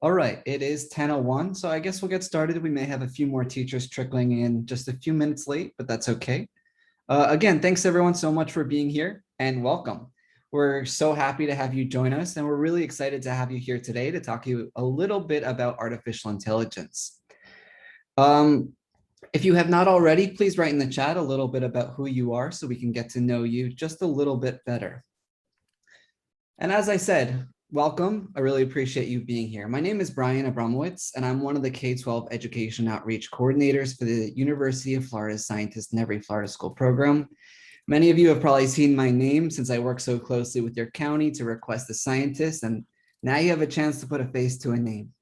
All right, it is 10:01, so I guess we'll get started. We may have a few more teachers trickling in just a few minutes late, but that's okay. Again, thanks everyone so much for being here and welcome. We're so happy to have you join us, and we're really excited to have you here today to talk to you a little bit about artificial intelligence. If you have not already, please write in the chat a little bit about who you are so we can get to know you just a little bit better. And as I said, welcome. I really appreciate you being here. My name is Brian Abramowitz, and I'm one of the K-12 Education Outreach Coordinators for the University of Florida's Scientists in Every Florida School program. Many of you have probably seen my name since I work so closely with your county to request a scientist, and now you have a chance to put a face to a name.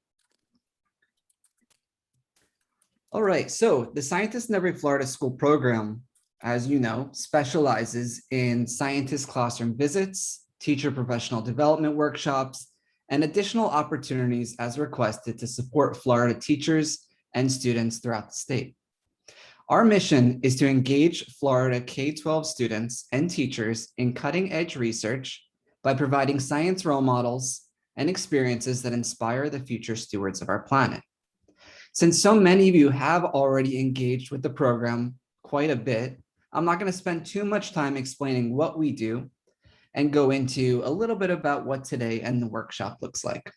All right, so the Scientists in Every Florida School program, as you know, specializes in scientist classroom visits, teacher professional development workshops, and additional opportunities as requested to support Florida teachers and students throughout the state. Our mission is to engage Florida K-12 students and teachers in cutting-edge research by providing science role models and experiences that inspire the future stewards of our planet. Since so many of you have already engaged with the program quite a bit, I'm not going to spend too much time explaining what we do and go into a little bit about what today and the workshop looks like.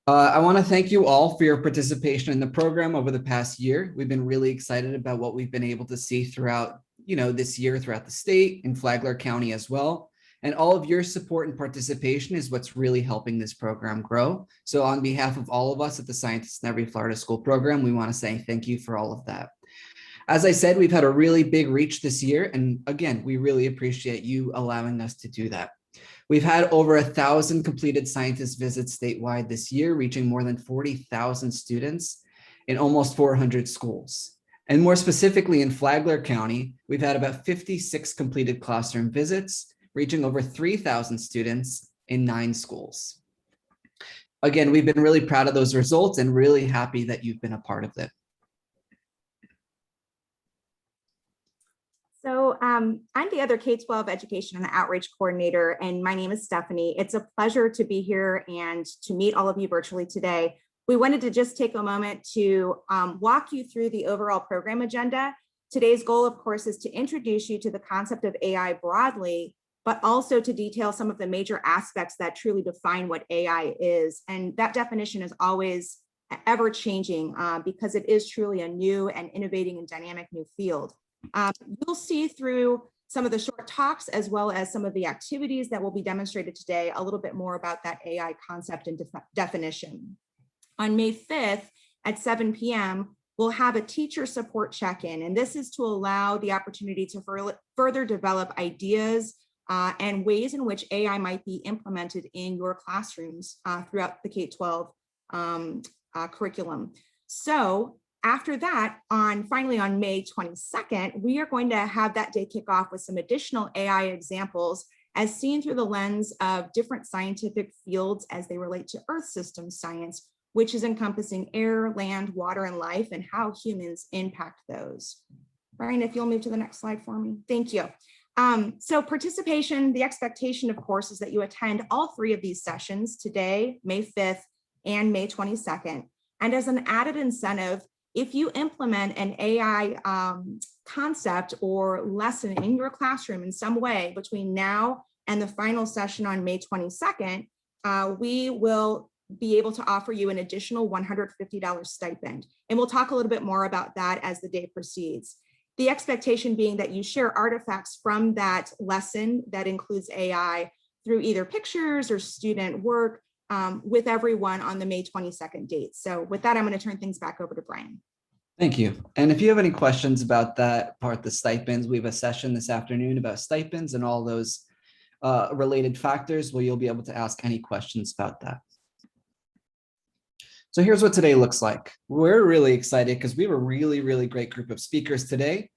I want to thank you all for your participation in the program over the past year. We've been really excited about what we've been able to see throughout, this year throughout the state, in Flagler County as well. And all of your support and participation is what's really helping this program grow. So on behalf of all of us at the Scientists in Every Florida School program, we want to say thank you for all of that. As I said, we've had a really big reach this year. And again, we really appreciate you allowing us to do that. We've had over 1,000 completed scientist visits statewide this year, reaching more than 40,000 students in almost 400 schools. And more specifically in Flagler County, we've had about 56 completed classroom visits, reaching over 3,000 students in 9 schools. Again, we've been really proud of those results and really happy that you've been a part of it. So I'm the other K-12 Education and Outreach Coordinator, and my name is Stephanie. It's a pleasure to be here and to meet all of you virtually today. We wanted to just take a moment to walk you through the overall program agenda. Today's goal, of course, is to introduce you to the concept of AI broadly, but also to detail some of the major aspects that truly define what AI is. And that definition is always ever changing because it is truly a new and innovating and dynamic new field. You'll see through some of the short talks as well as some of the activities that will be demonstrated today a little bit more about that AI concept and definition. On May 5th at 7 p.m., we'll have a teacher support check-in, and this is to allow the opportunity to further develop ideas and ways in which AI might be implemented in your classrooms throughout the K-12 curriculum. So after that, finally on May 22nd, we are going to have that day kick off with some additional AI examples as seen through the lens of different scientific fields as they relate to Earth system science, which is encompassing air, land, water, and life, and how humans impact those. Brian, if you'll move to the next slide for me. Thank you. So participation, the expectation, of course, is that you attend all 3 of these sessions today, May 5th and May 22nd. And as an added incentive, if you implement an AI concept or lesson in your classroom in some way between now and the final session on May 22nd, we will be able to offer you an additional $150 stipend. And we'll talk a little bit more about that as the day proceeds. The expectation being that you share artifacts from that lesson that includes AI through either pictures or student work with everyone on the May 22nd date. So with that, I'm going to turn things back over to Brian. Thank you. And if you have any questions about that part, the stipends, we have a session this afternoon about stipends and all those related factors where you'll be able to ask any questions about that. So here's what today looks like. We're really excited because we have a really, really great group of speakers today.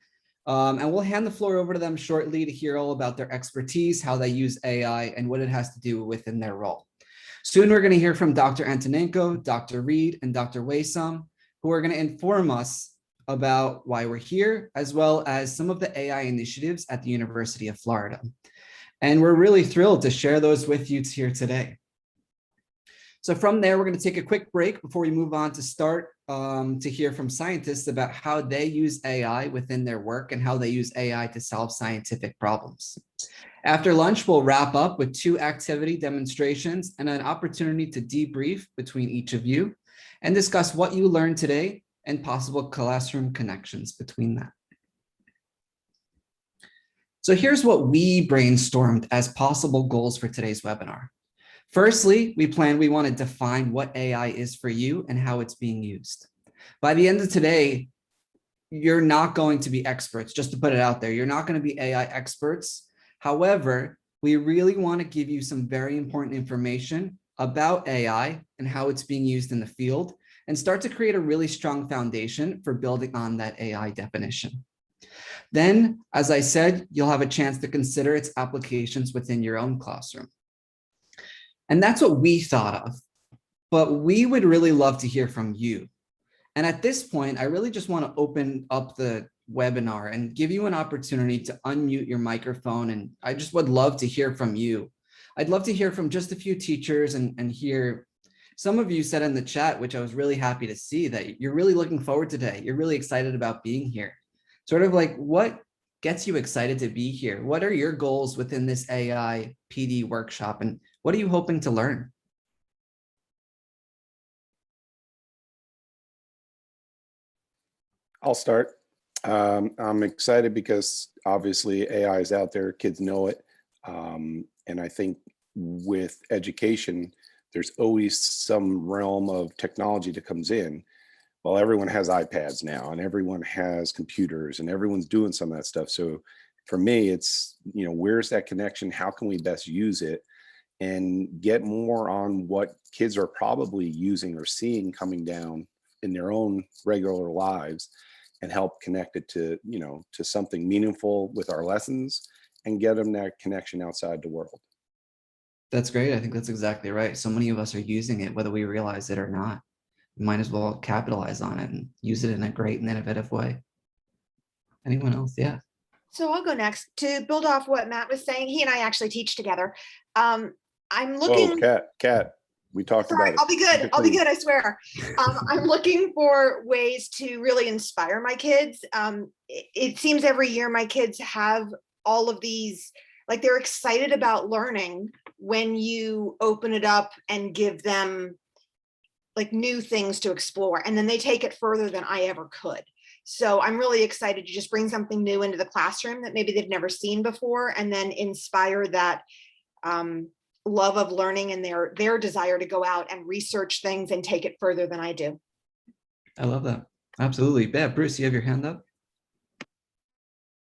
And we'll hand the floor over to them shortly to hear all about their expertise, how they use AI, and what it has to do within their role. Soon, we're going to hear from Dr. Antonenko, Dr. Reed, and Dr. Waysam, who are going to inform us about why we're here, as well as some of the AI initiatives at the University of Florida. And we're really thrilled to share those with you here today. So from there, we're going to take a quick break before we move on to start to hear from scientists about how they use AI within their work and how they use AI to solve scientific problems. After lunch, we'll wrap up with 2 activity demonstrations and an opportunity to debrief between each of you and discuss what you learned today and possible classroom connections between that. So here's what we brainstormed as possible goals for today's webinar. Firstly, we want to define what AI is for you and how it's being used. By the end of today, you're not going to be experts, just to put it out there. You're not going to be AI experts. However, we really want to give you some very important information about AI and how it's being used in the field and start to create a really strong foundation for building on that AI definition. Then, as I said, you'll have a chance to consider its applications within your own classroom. And that's what we thought of, but we would really love to hear from you. And at this point, I really just want to open up the webinar and give you an opportunity to unmute your microphone. And I just would love to hear from you. I'd love to hear from just a few teachers and hear. Some of you said in the chat, which I was really happy to see, that you're really looking forward to today. You're really excited about being here. Sort of like, what gets you excited to be here? What are your goals within this AI PD workshop? And what are you hoping to learn? I'll start. I'm excited because obviously AI is out there, kids know it. And I think with education, there's always some realm of technology that comes in. Well, everyone has iPads now and everyone has computers and everyone's doing some of that stuff. So for me, it's, where's that connection? How can we best use it and get more on what kids are probably using or seeing coming down in their own regular lives and help connect it to, to something meaningful with our lessons and get them that connection outside the world. That's great. I think that's exactly right. So many of us are using it, whether we realize it or not. We might as well capitalize on it and use it in a great and innovative way. Anyone else? Yeah. So I'll go next to build off what Matt was saying. He and I actually teach together. I'm looking. Oh, Kat, we talked about it. I'll be good. I'll be good. I swear. I'm looking for ways to really inspire my kids. It seems every year my kids have all of these, like they're excited about learning when you open it up and give them like new things to explore. And then they take it further than I ever could. So I'm really excited to just bring something new into the classroom that maybe they've never seen before, and then inspire that love of learning and their desire to go out and research things and take it further than I do. I love that. Absolutely. Yeah, Bruce, you have your hand up?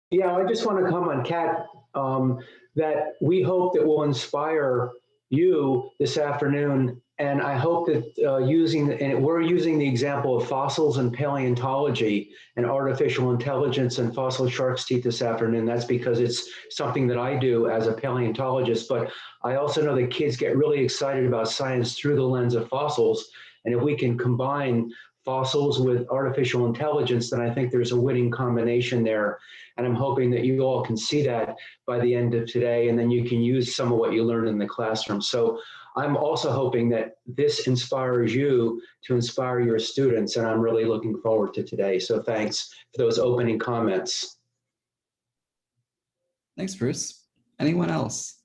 Yeah, I just want to comment, Kat, that we hope that will inspire you this afternoon. And I hope that we're using the example of fossils and paleontology and artificial intelligence and fossil shark's teeth this afternoon. That's because it's something that I do as a paleontologist, but I also know that kids get really excited about science through the lens of fossils. And if we can combine fossils with artificial intelligence, then I think there's a winning combination there. And I'm hoping that you all can see that by the end of today, and then you can use some of what you learned in the classroom. So I'm also hoping that this inspires you to inspire your students, and I'm really looking forward to today. So thanks for those opening comments. Thanks, Bruce. Anyone else?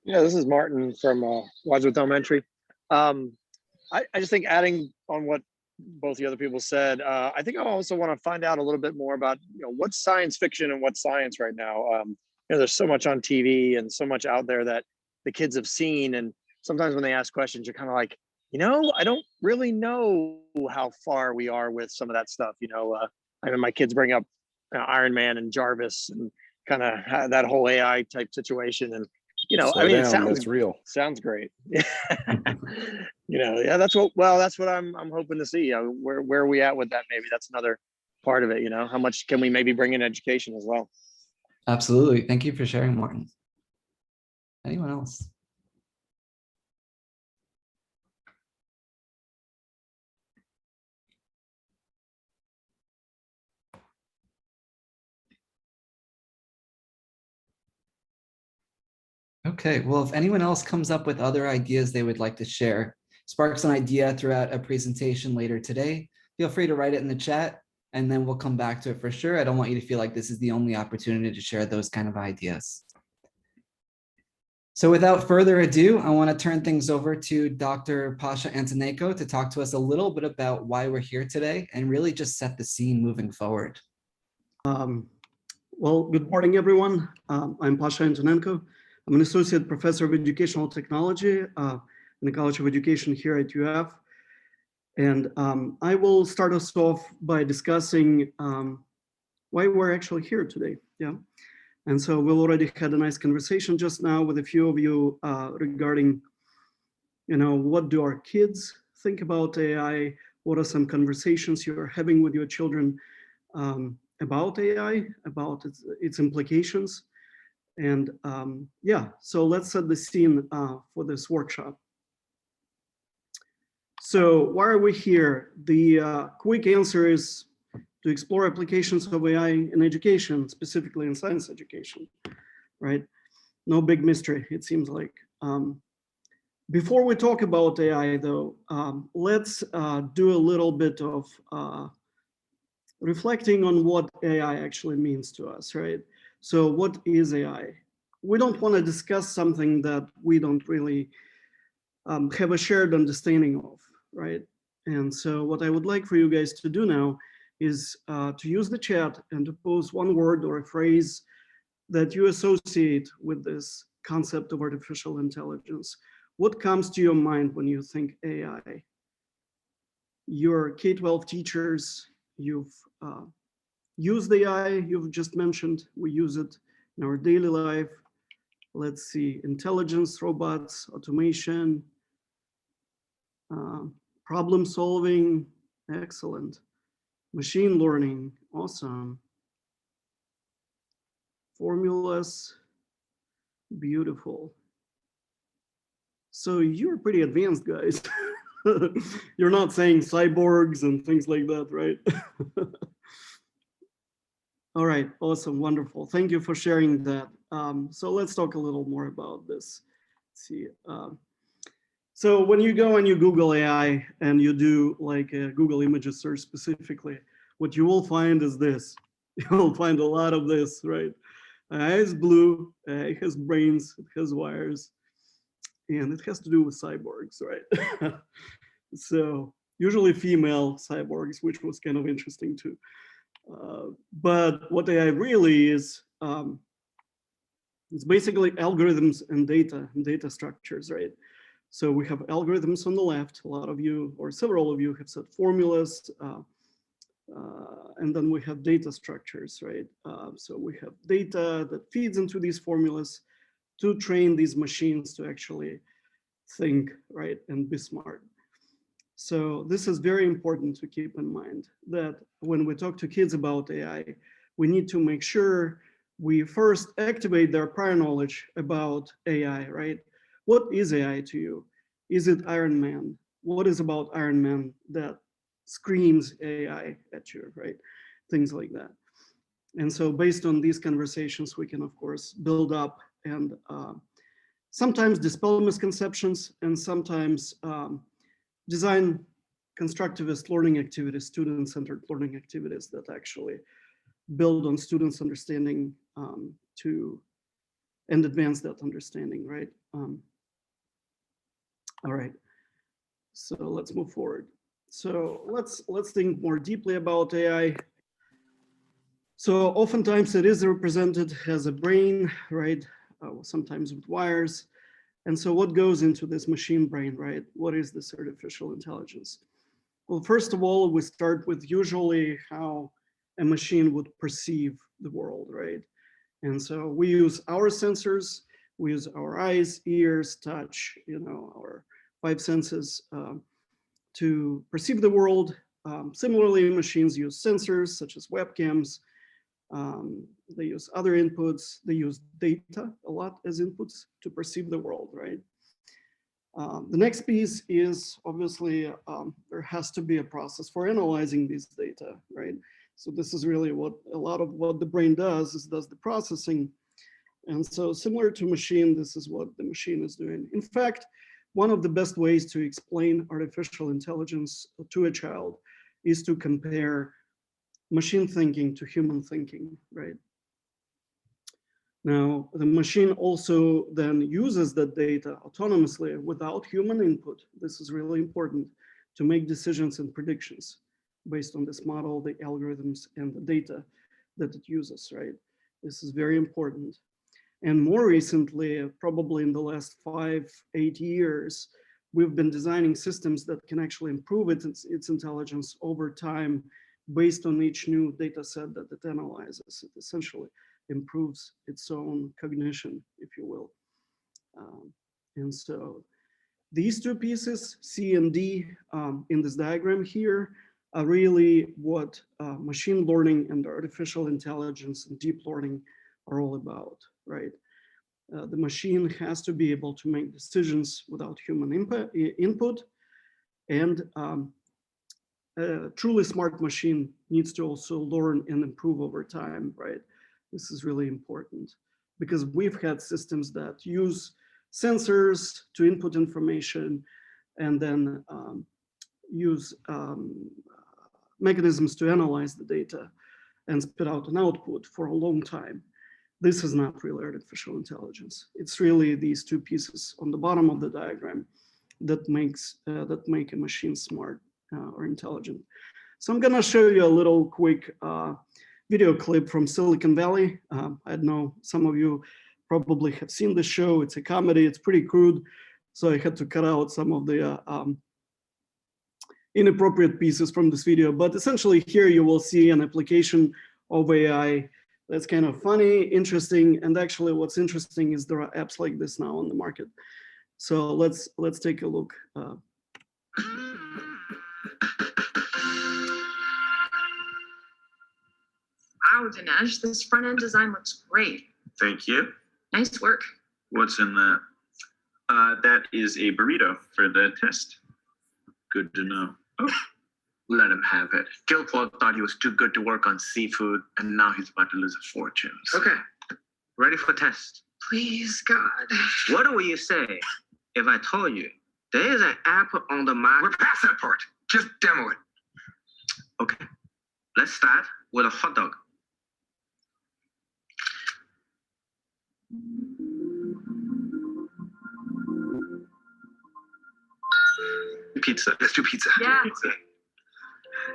Yeah, this is Martin from Wadsworth Elementary. I just think adding on what both the other people said, I think I also want to find out a little bit more about what's science fiction and what's science right now. There's so much on TV and so much out there that the kids have seen, and sometimes when they ask questions, you're kind of like, I don't really know how far we are with some of that stuff. I mean, my kids bring up Iron Man and Jarvis and kind of that whole AI type situation, and Slow down, that's real. Sounds great. Yeah, that's what I'm hoping to see. Where are we at with that? Maybe that's another part of it. How much can we maybe bring in education as well? Absolutely. Thank you for sharing, Martin. Anyone else? Okay, well, if anyone else comes up with other ideas they would like to share, sparks an idea throughout a presentation later today, feel free to write it in the chat and then we'll come back to it for sure. I don't want you to feel like this is the only opportunity to share those kind of ideas. So without further ado, I want to turn things over to Dr. Pasha Antonenko to talk to us a little bit about why we're here today and really just set the scene moving forward. Well, good morning, everyone. I'm Pasha Antonenko. I'm an associate professor of educational technology in the College of Education here at UF. And I will start us off by discussing why we're actually here today. Yeah. And so we've already had a nice conversation just now with a few of you regarding, what do our kids think about AI? What are some conversations you're having with your children about AI, about its implications? And yeah, so let's set the scene for this workshop. So why are we here? The quick answer is to explore applications of AI in education, specifically in science education, right? No big mystery, it seems like. Before we talk about AI though, let's do a little bit of reflecting on what AI actually means to us, right? So what is AI? We don't want to discuss something that we don't really have a shared understanding of, right? And so what I would like for you guys to do now is to use the chat and to post one word or a phrase that you associate with this concept of artificial intelligence. What comes to your mind when you think AI? Your K-12 teachers, you've used AI, you've just mentioned, we use it in our daily life. Let's see, intelligence, robots, automation, problem solving, excellent. Machine learning, awesome. Formulas, beautiful. So you're pretty advanced, guys. You're not saying cyborgs and things like that, right? All right, awesome, wonderful. Thank you for sharing that. So let's talk a little more about this. Let's see. So when you go and you Google AI and you do like a Google images search specifically, what you will find is this. You'll find a lot of this, right? AI is blue, AI has brains, it has wires, and it has to do with cyborgs, right? So usually female cyborgs, which was kind of interesting too. But what AI really is, it's basically algorithms and data structures, right? So we have algorithms on the left. A lot of you, or several of you, have said formulas, and then we have data structures, right? So we have data that feeds into these formulas to train these machines to actually think, right, and be smart. So this is very important to keep in mind, that when we talk to kids about AI, we need to make sure we first activate their prior knowledge about AI, right? What is AI to you? Is it Iron Man? What is about Iron Man that screams AI at you, right? Things like that. And so based on these conversations, we can, of course, build up and sometimes dispel misconceptions and sometimes design constructivist learning activities, student-centered learning activities that actually build on students' understanding and advance that understanding, right? All right, so let's move forward. So let's think more deeply about AI. So oftentimes it is represented as a brain, right? Sometimes with wires. And so what goes into this machine brain, right? What is this artificial intelligence? Well, first of all, we start with usually how a machine would perceive the world, right? And so we use our sensors, we use our eyes, ears, touch, our 5 senses to perceive the world. Similarly, machines use sensors such as webcams. They use other inputs. They use data a lot as inputs to perceive the world, right? The next piece is obviously there has to be a process for analyzing these data, right? So this is really what a lot of what the brain does, is does the processing. And so similar to machine, this is what the machine is doing. In fact, one of the best ways to explain artificial intelligence to a child is to compare machine thinking to human thinking, right? Now, the machine also then uses that data autonomously without human input. This is really important to make decisions and predictions based on this model, the algorithms, and the data that it uses, right? This is very important. And more recently, probably in the last 5-8 years, we've been designing systems that can actually improve its intelligence over time based on each new data set that it analyzes. It essentially improves its own cognition, if you will. And so these two pieces, C and D, in this diagram here, are really what machine learning and artificial intelligence and deep learning are all about, right? The machine has to be able to make decisions without human input, and a truly smart machine needs to also learn and improve over time, right? This is really important because we've had systems that use sensors to input information and then use mechanisms to analyze the data and spit out an output for a long time. This is not really artificial intelligence. It's really these two pieces on the bottom of the diagram that make a machine smart or intelligent. So I'm gonna show you a little quick video clip from Silicon Valley. I know some of you probably have seen the show. It's a comedy, it's pretty crude. So I had to cut out some of the inappropriate pieces from this video. But essentially here you will see an application of AI that's kind of funny, interesting, and actually what's interesting is there are apps like this now on the market. So let's take a look. Wow, Dinesh, this front end design looks great. Thank you. Nice work. What's in that? That is a burrito for the test. Good to know. Oh, let him have it. Guilford thought he was too good to work on seafood, and now he's about to lose a fortune. Okay, ready for test. Please, God. What will you say if I told you there is an app on the market? We're past that part. Just demo it. Okay, let's start with a hot dog. Pizza. Let's do pizza. Yeah. Pizza.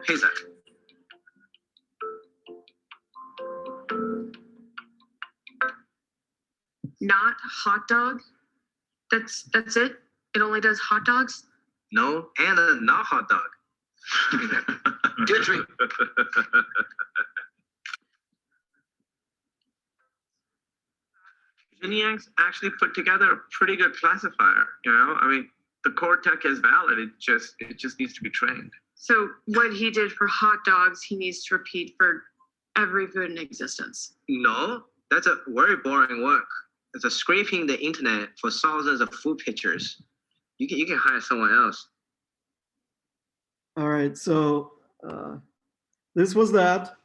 Hey, Zach. Not hot dog? That's it? It only does hot dogs? No, and a not hot dog. Give me that. Give it to me. Geniacs actually put together a pretty good classifier, you know? I mean, the core tech is valid, it just needs to be trained. So what he did for hot dogs, he needs to repeat for every food in existence. No, that's a very boring work. It's a scraping the internet for thousands of food pictures. You can hire someone else. All right, so this was that.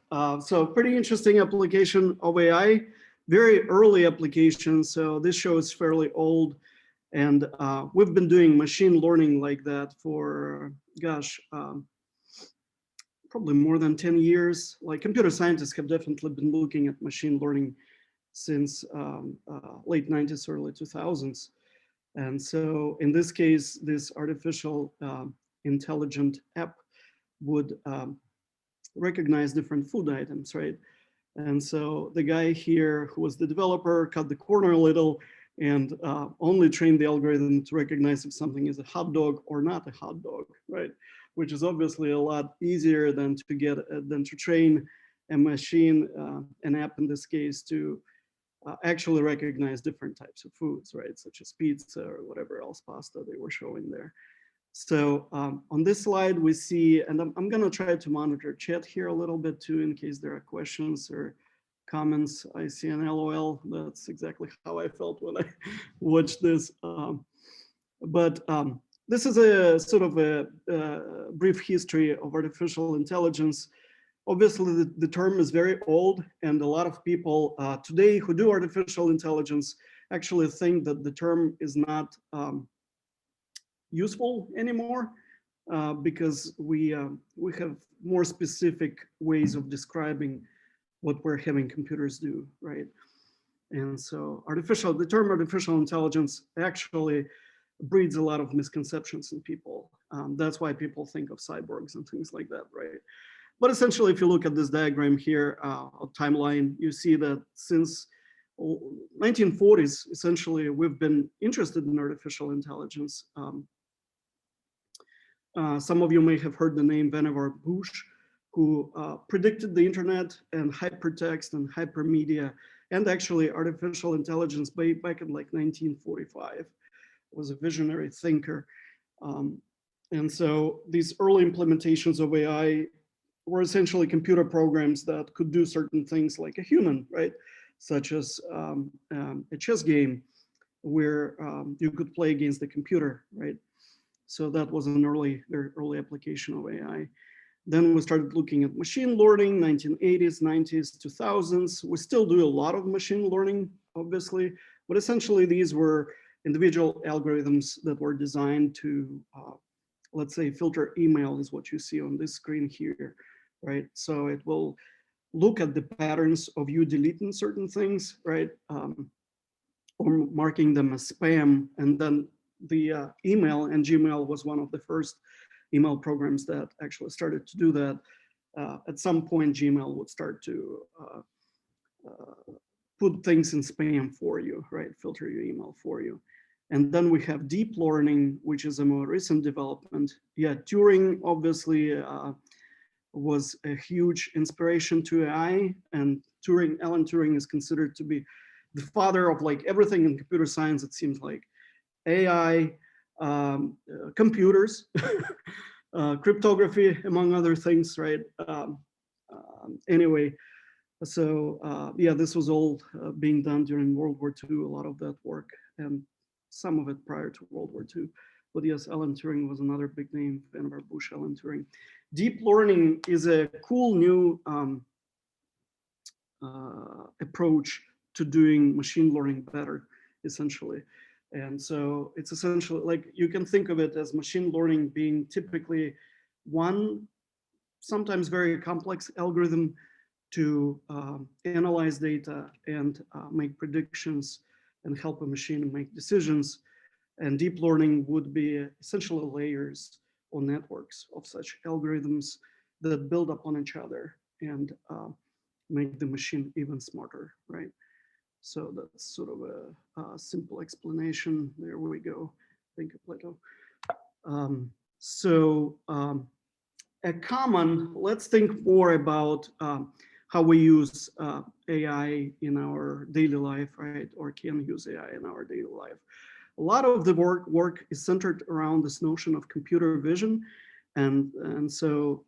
So pretty interesting application of AI, very early application. So this show is fairly old. And we've been doing machine learning like that for, gosh, probably more than 10 years. Like computer scientists have definitely been looking at machine learning since late 90s, early 2000s. And so in this case, this artificial intelligent app would recognize different food items, right? And so the guy here who was the developer cut the corner a little and only train the algorithm to recognize if something is a hot dog or not a hot dog, right? Which is obviously a lot easier than to train a machine, an app in this case, to actually recognize different types of foods, right? Such as pizza or whatever else pasta they were showing there. So on this slide we see, and I'm gonna try to monitor chat here a little bit too, in case there are questions or comments. I see an LOL. That's exactly how I felt when I watched this. This is a sort of a brief history of artificial intelligence. Obviously, the term is very old, and a lot of people today who do artificial intelligence actually think that the term is not useful anymore because we have more specific ways of describing what we're having computers do, right? And so the term artificial intelligence actually breeds a lot of misconceptions in people. That's why people think of cyborgs and things like that, right? But essentially, if you look at this diagram here, a timeline, you see that since 1940s, essentially, we've been interested in artificial intelligence. Some of you may have heard the name Vannevar Bush, who predicted the internet and hypertext and hypermedia, and actually artificial intelligence back in like 1945. Was a visionary thinker. And so these early implementations of AI were essentially computer programs that could do certain things like a human, right? Such as a chess game where you could play against the computer, right? So that was an very early application of AI. Then we started looking at machine learning, 1980s, 90s, 2000s. We still do a lot of machine learning, obviously, but essentially these were individual algorithms that were designed to, let's say, filter email is what you see on this screen here, right? So it will look at the patterns of you deleting certain things, right? Or marking them as spam. And then the email, and Gmail was one of the first email programs that actually started to do that. At some point, Gmail would start to put things in spam for you, right? Filter your email for you. And then we have deep learning, which is a more recent development. Yeah, Turing obviously was a huge inspiration to AI, and Alan Turing is considered to be the father of like everything in computer science, it seems like. AI, computers, cryptography, among other things, right? Anyway, so yeah, this was all being done during World War II, a lot of that work, and some of it prior to World War II. But yes, Alan Turing was another big name, Vannevar Bush, Alan Turing. Deep learning is a cool new approach to doing machine learning better, essentially. And so it's essentially like, you can think of it as machine learning being typically one, sometimes very complex algorithm to analyze data and make predictions and help a machine make decisions. And deep learning would be essentially layers or networks of such algorithms that build upon each other and make the machine even smarter, right? So that's sort of a simple explanation. There we go. Thank you, Plato. Let's think more about how we use AI in our daily life, right? Or can use AI in our daily life. A lot of the work is centered around this notion of computer vision. And so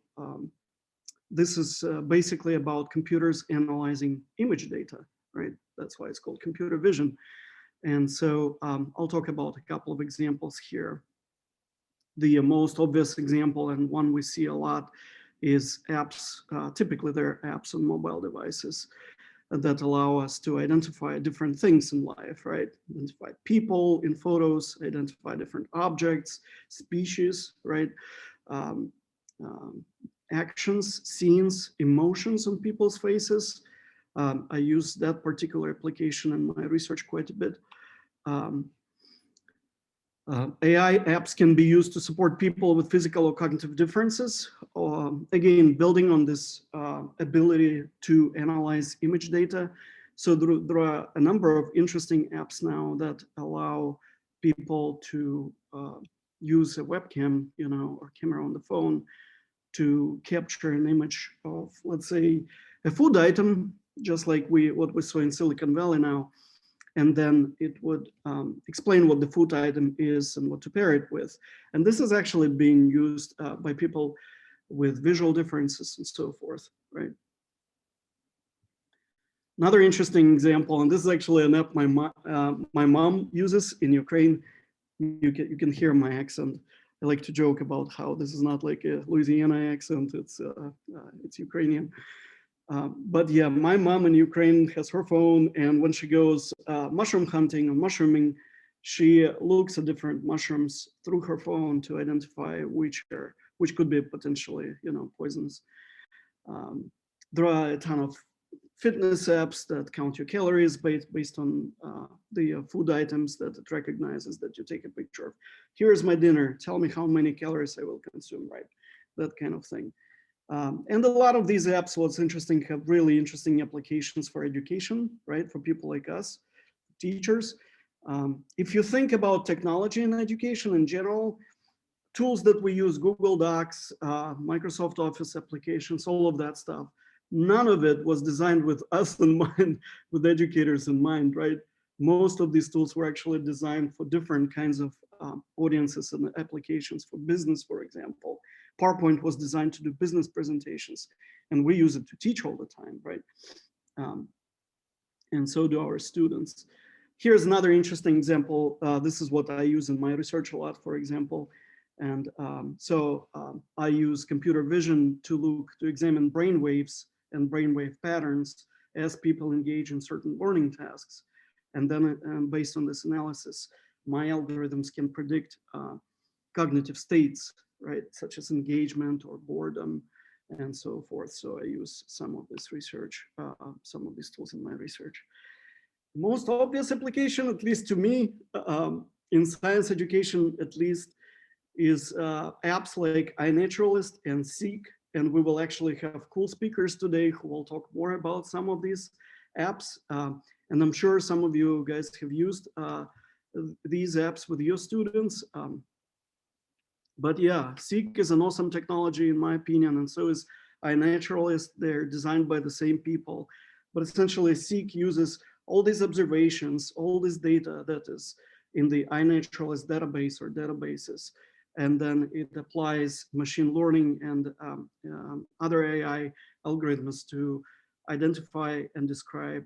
this is basically about computers analyzing image data, right? That's why it's called computer vision. And so I'll talk about a couple of examples here. The most obvious example, and one we see a lot, is apps. Typically, they're apps on mobile devices that allow us to identify different things in life, right? Identify people in photos, identify different objects, species, right? Actions, scenes, emotions on people's faces. I use that particular application in my research quite a bit. AI apps can be used to support people with physical or cognitive differences. Again, building on this ability to analyze image data. So there are a number of interesting apps now that allow people to use a webcam, or camera on the phone to capture an image of, let's say, a food item, just like what we saw in Silicon Valley now. And then it would explain what the food item is and what to pair it with. And this is actually being used by people with visual differences and so forth, right? Another interesting example, and this is actually an app my mom uses in Ukraine. You can hear my accent. I like to joke about how this is not like a Louisiana accent, it's Ukrainian. But yeah, my mom in Ukraine has her phone, and when she goes mushroom hunting or mushrooming, she looks at different mushrooms through her phone to identify which could be potentially, poisonous. There are a ton of fitness apps that count your calories based on the food items that it recognizes that you take a picture of. Here's my dinner, tell me how many calories I will consume, right? That kind of thing. And a lot of these apps, what's interesting, have really interesting applications for education, right? For people like us, teachers. If you think about technology in education in general, tools that we use, Google Docs, Microsoft Office applications, all of that stuff, none of it was designed with us in mind, with educators in mind, right? Most of these tools were actually designed for different kinds of audiences and applications for business, for example. PowerPoint was designed to do business presentations, and we use it to teach all the time, right? And so do our students. Here's another interesting example. This is what I use in my research a lot, for example. And I use computer vision to examine brain waves and brainwave patterns as people engage in certain learning tasks. And then based on this analysis, my algorithms can predict cognitive states, right? Such as engagement or boredom and so forth. So I use some of this research, some of these tools in my research. Most obvious application, at least to me, in science education, at least, is apps like iNaturalist and Seek. And we will actually have cool speakers today who will talk more about some of these apps. And I'm sure some of you guys have used these apps with your students. But yeah, Seek is an awesome technology in my opinion, and so is iNaturalist. They're designed by the same people. But essentially Seek uses all these observations, all this data that is in the iNaturalist database or databases, and then it applies machine learning and other AI algorithms to identify and describe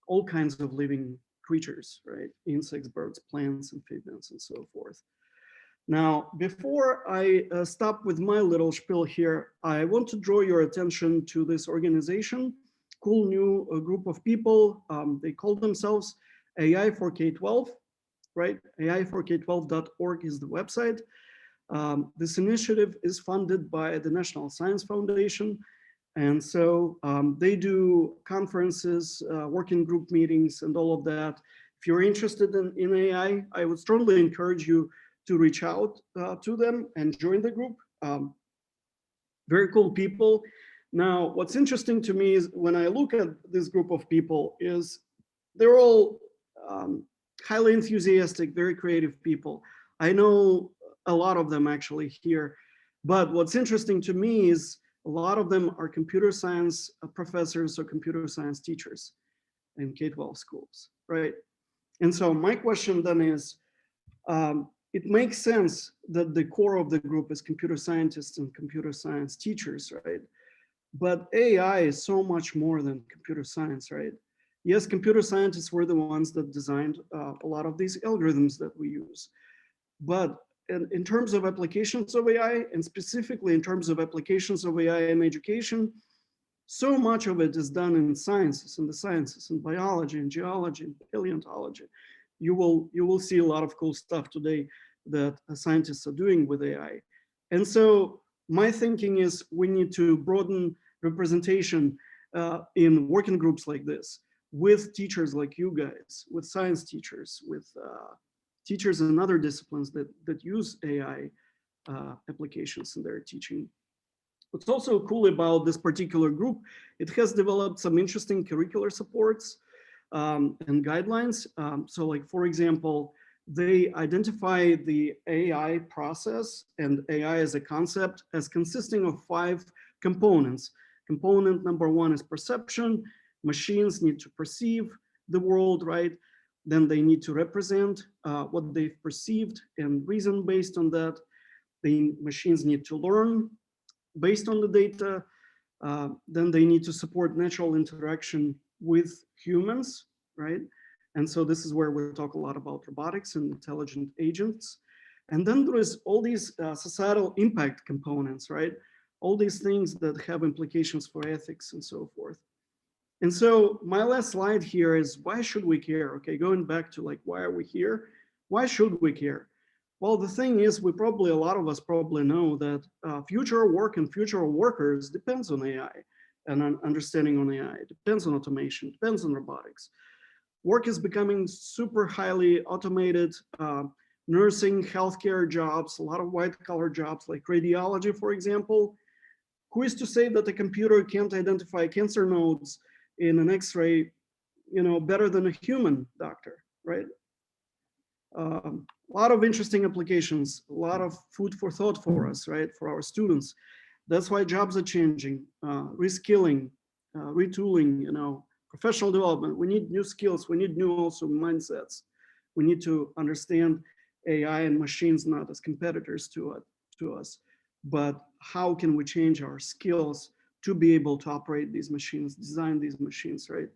all kinds of living creatures, right? Insects, birds, plants, amphibians, and so forth. Now, before I stop with my little spiel here, I want to draw your attention to this organization, cool new group of people. They call themselves AI for K-12, right? AI4K12.org is the website. This initiative is funded by the National Science Foundation. And so they do conferences, working group meetings, and all of that. If you're interested in AI, I would strongly encourage you to reach out to them and join the group. Very cool people. Now, what's interesting to me is when I look at this group of people is they're all highly enthusiastic, very creative people. I know a lot of them actually here, but what's interesting to me is a lot of them are computer science professors or computer science teachers in K-12 schools, right? And so my question then is, it makes sense that the core of the group is computer scientists and computer science teachers, right? But AI is so much more than computer science, right? Yes, computer scientists were the ones that designed a lot of these algorithms that we use. But in terms of applications of AI, and specifically in terms of applications of AI in education, so much of it is done in sciences, in the sciences, in biology, and geology, and paleontology. You will see a lot of cool stuff today that scientists are doing with AI. And so my thinking is we need to broaden representation in working groups like this, with teachers like you guys, with science teachers, with teachers in other disciplines that use AI applications in their teaching. What's also cool about this particular group, it has developed some interesting curricular supports and guidelines. So like, for example, they identify the AI process and AI as a concept as consisting of 5 components. Component number 1 is perception. Machines need to perceive the world, right? Then they need to represent what they've perceived and reason based on that. The machines need to learn based on the data. Then they need to support natural interaction with humans, right? And so this is where we talk a lot about robotics and intelligent agents. And then there is all these societal impact components, right? All these things that have implications for ethics and so forth. And so my last slide here is, why should we care? Okay, going back to like, why are we here? Why should we care? Well, the thing is, a lot of us probably know that future work and future workers depends on AI and on understanding on AI. It depends on automation, depends on robotics. Work is becoming super highly automated. Nursing, healthcare jobs, a lot of white collar jobs like radiology, for example. Who is to say that a computer can't identify cancer nodes in an X-ray, better than a human doctor, right? A lot of interesting applications, a lot of food for thought for us, right? For our students. That's why jobs are changing, reskilling, retooling, professional development. We need new skills. We need new also mindsets. We need to understand AI and machines not as competitors to us, but how can we change our skills to be able to operate these machines, design these machines, right?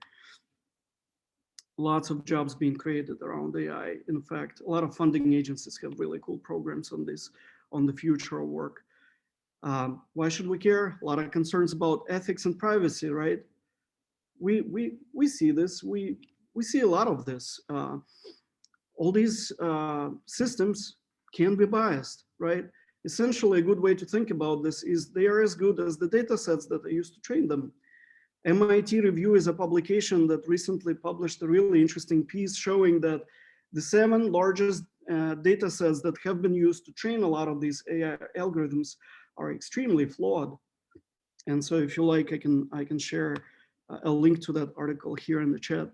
Lots of jobs being created around AI. In fact, a lot of funding agencies have really cool programs on this, on the future of work. Why should we care? A lot of concerns about ethics and privacy, right? We see this, we see a lot of this. All these systems can be biased, right? Essentially, a good way to think about this is they are as good as the data sets that they used to train them. MIT Review is a publication that recently published a really interesting piece showing that the 7 largest data sets that have been used to train a lot of these AI algorithms are extremely flawed. And so if you like, I can share a link to that article here in the chat.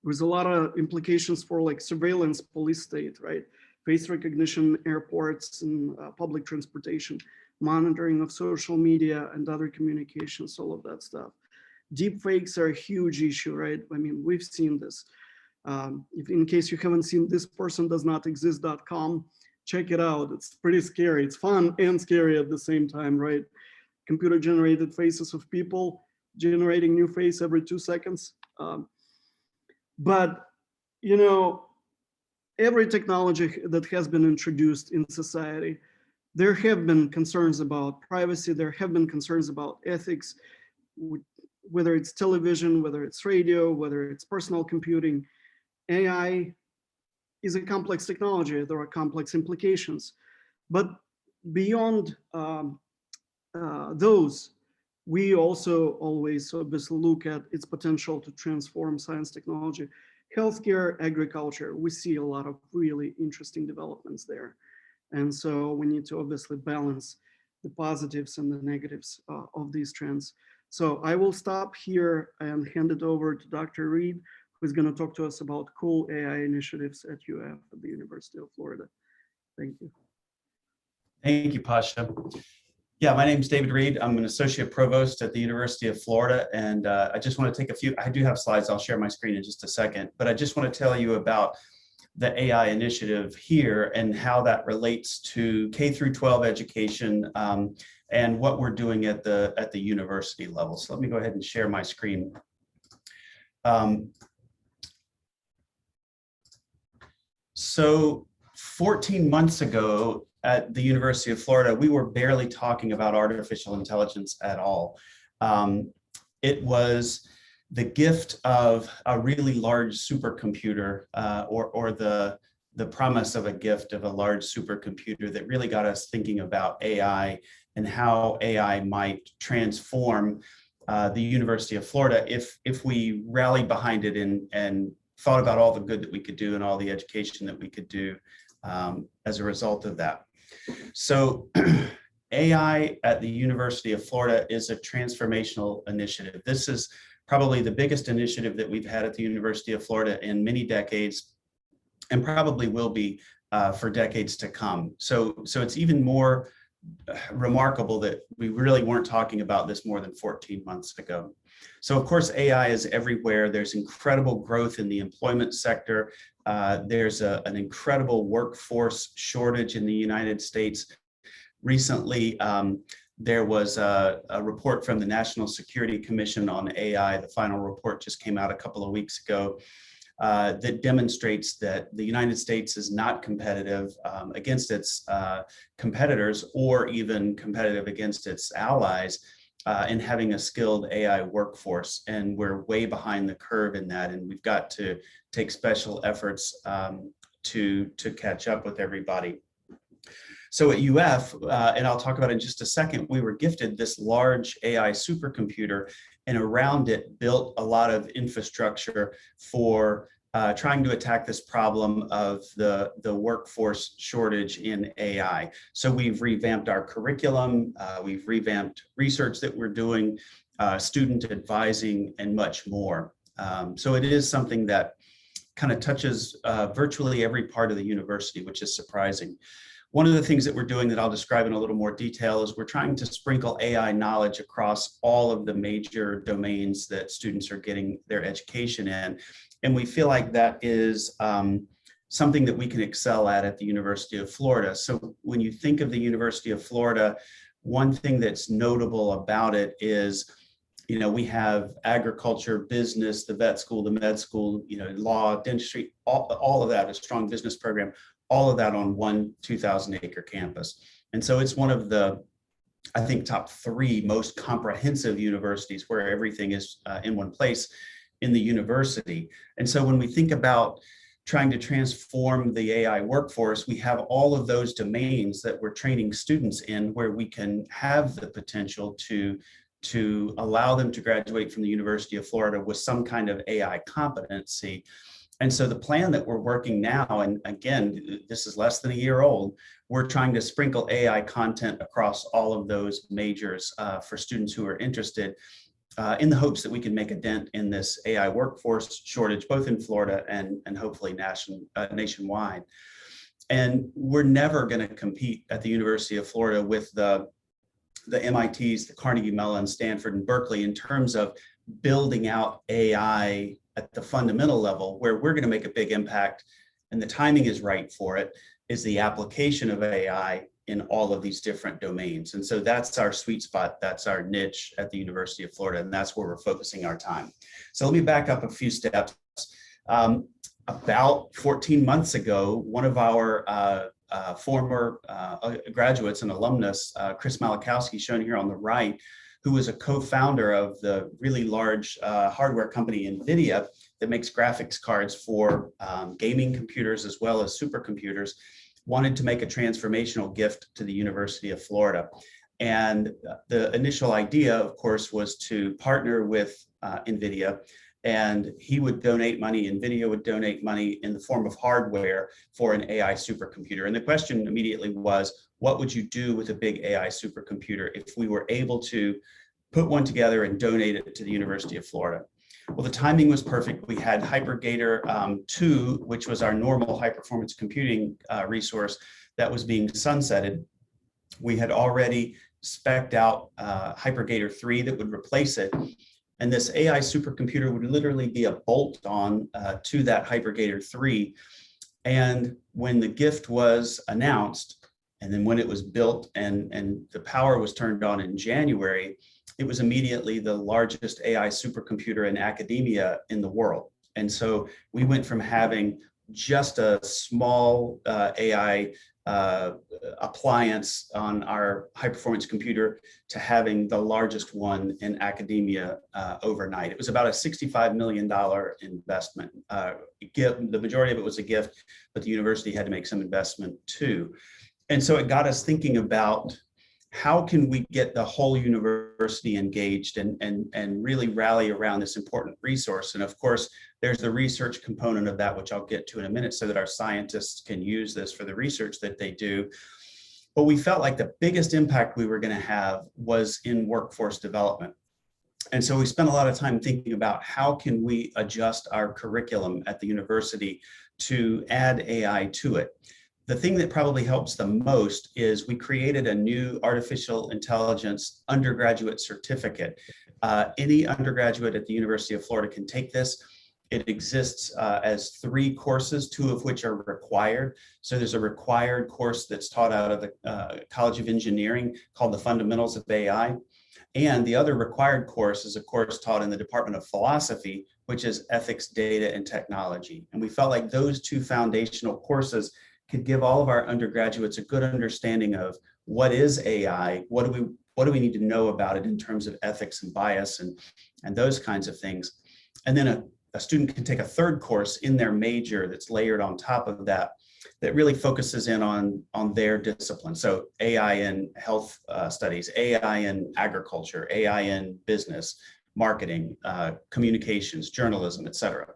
There's a lot of implications for like surveillance, police state, right? Face recognition, airports and public transportation, monitoring of social media and other communications, all of that stuff. Deep fakes are a huge issue, right? I mean, we've seen this. If in case you haven't seen thispersondoesnotexist.com, check it out. It's pretty scary. It's fun and scary at the same time, right? Computer generated faces of people, generating new face every 2 seconds. But, every technology that has been introduced in society, there have been concerns about privacy, there have been concerns about ethics, whether it's television, whether it's radio, whether it's personal computing. AI is a complex technology, there are complex implications. But beyond those, we also always obviously look at its potential to transform science, technology, healthcare, agriculture. We see a lot of really interesting developments there. And so we need to obviously balance the positives and the negatives of these trends. So I will stop here and hand it over to Dr. Reed, who's going to talk to us about cool AI initiatives at UF, at the University of Florida. Thank you. Thank you, Pasha. Yeah, my name is David Reed. I'm an associate provost at the University of Florida, and I just want to take I do have slides, I'll share my screen in just a second, but I just want to tell you about the AI initiative here and how that relates to K-12 education and what we're doing at the university level. So let me go ahead and share my screen. So 14 months ago, at the University of Florida, we were barely talking about artificial intelligence at all. It was the gift of a really large supercomputer or the promise of a gift of a large supercomputer that really got us thinking about AI and how AI might transform the University of Florida if we rallied behind it and thought about all the good that we could do and all the education that we could do as a result of that. So AI at the University of Florida is a transformational initiative. This is probably the biggest initiative that we've had at the University of Florida in many decades, and probably will be for decades to come. So it's even more remarkable that we really weren't talking about this more than 14 months ago. So of course, AI is everywhere. There's incredible growth in the employment sector. There's an incredible workforce shortage in the United States. Recently, there was a report from the National Security Commission on AI. The final report just came out a couple of weeks ago, that demonstrates that the United States is not competitive against its competitors or even competitive against its allies in having a skilled AI workforce. And we're way behind the curve in that. And we've got to take special efforts to catch up with everybody. So at UF, and I'll talk about it in just a second, we were gifted this large AI supercomputer, and around it built a lot of infrastructure for trying to attack this problem of the workforce shortage in AI. So we've revamped our curriculum, we've revamped research that we're doing, student advising, and much more. So it is something that kind of touches virtually every part of the university, which is surprising. One of the things that we're doing that I'll describe in a little more detail is we're trying to sprinkle AI knowledge across all of the major domains that students are getting their education in. And we feel like that is something that we can excel at the University of Florida. So when you think of the University of Florida, one thing that's notable about it is, you know, we have agriculture, business, the vet school, the med school, you know, law, dentistry, all of that, a strong business program, all of that on one 2,000-acre campus. And so it's one of the, I think, top 3 most comprehensive universities where everything is in one place in the university. And so when we think about trying to transform the AI workforce, we have all of those domains that we're training students in where we can have the potential to allow them to graduate from the University of Florida with some kind of AI competency. And so the plan that we're working now, and again, this is less than a year old, we're trying to sprinkle AI content across all of those majors for students who are interested in the hopes that we can make a dent in this AI workforce shortage, both in Florida and hopefully nationwide. And we're never going to compete at the University of Florida with the MITs, the Carnegie Mellon, Stanford, and Berkeley in terms of building out AI at the fundamental level. Where we're going to make a big impact, and the timing is right for it, is the application of AI in all of these different domains. And so that's our sweet spot, that's our niche at the University of Florida, and that's where we're focusing our time. So let me back up a few steps. About 14 months ago, one of our former graduates and alumnus, Chris Malachowski, shown here on the right, who was a co-founder of the really large hardware company NVIDIA that makes graphics cards for gaming computers as well as supercomputers, wanted to make a transformational gift to the University of Florida. And the initial idea, of course, was to partner with NVIDIA, and he would donate money, NVIDIA would donate money in the form of hardware for an AI supercomputer. And the question immediately was, what would you do with a big AI supercomputer if we were able to put one together and donate it to the University of Florida? Well, the timing was perfect. We had HyperGator 2, which was our normal high-performance computing resource that was being sunsetted. We had already spec'd out HyperGator 3 that would replace it. And this AI supercomputer would literally be a bolt-on to that HyperGator 3. And when the gift was announced, and then when it was built and the power was turned on in January, it was immediately the largest AI supercomputer in academia in the world. And so we went from having just a small AI appliance on our high performance computer to having the largest one in academia overnight. It was about a $65 million investment. The majority of it was a gift, but the university had to make some investment too. And so it got us thinking about how can we get the whole university engaged and really rally around this important resource. And of course, there's the research component of that, which I'll get to in a minute, so that our scientists can use this for the research that they do. But we felt like the biggest impact we were going to have was in workforce development. And so we spent a lot of time thinking about how can we adjust our curriculum at the university to add AI to it. The thing that probably helps the most is we created a new artificial intelligence undergraduate certificate. Any undergraduate at the University of Florida can take this. It exists as 3 courses, 2 of which are required. So there's a required course that's taught out of the College of Engineering called the Fundamentals of AI. And the other required course is a course taught in the Department of Philosophy, which is Ethics, Data, and Technology. And we felt like those two foundational courses could give all of our undergraduates a good understanding of what is AI, what do we need to know about it in terms of ethics and bias and those kinds of things. And then a student can take a third course in their major that's layered on top of that, that really focuses in on their discipline. So AI in health studies, AI in agriculture, AI in business, marketing, communications, journalism, et cetera.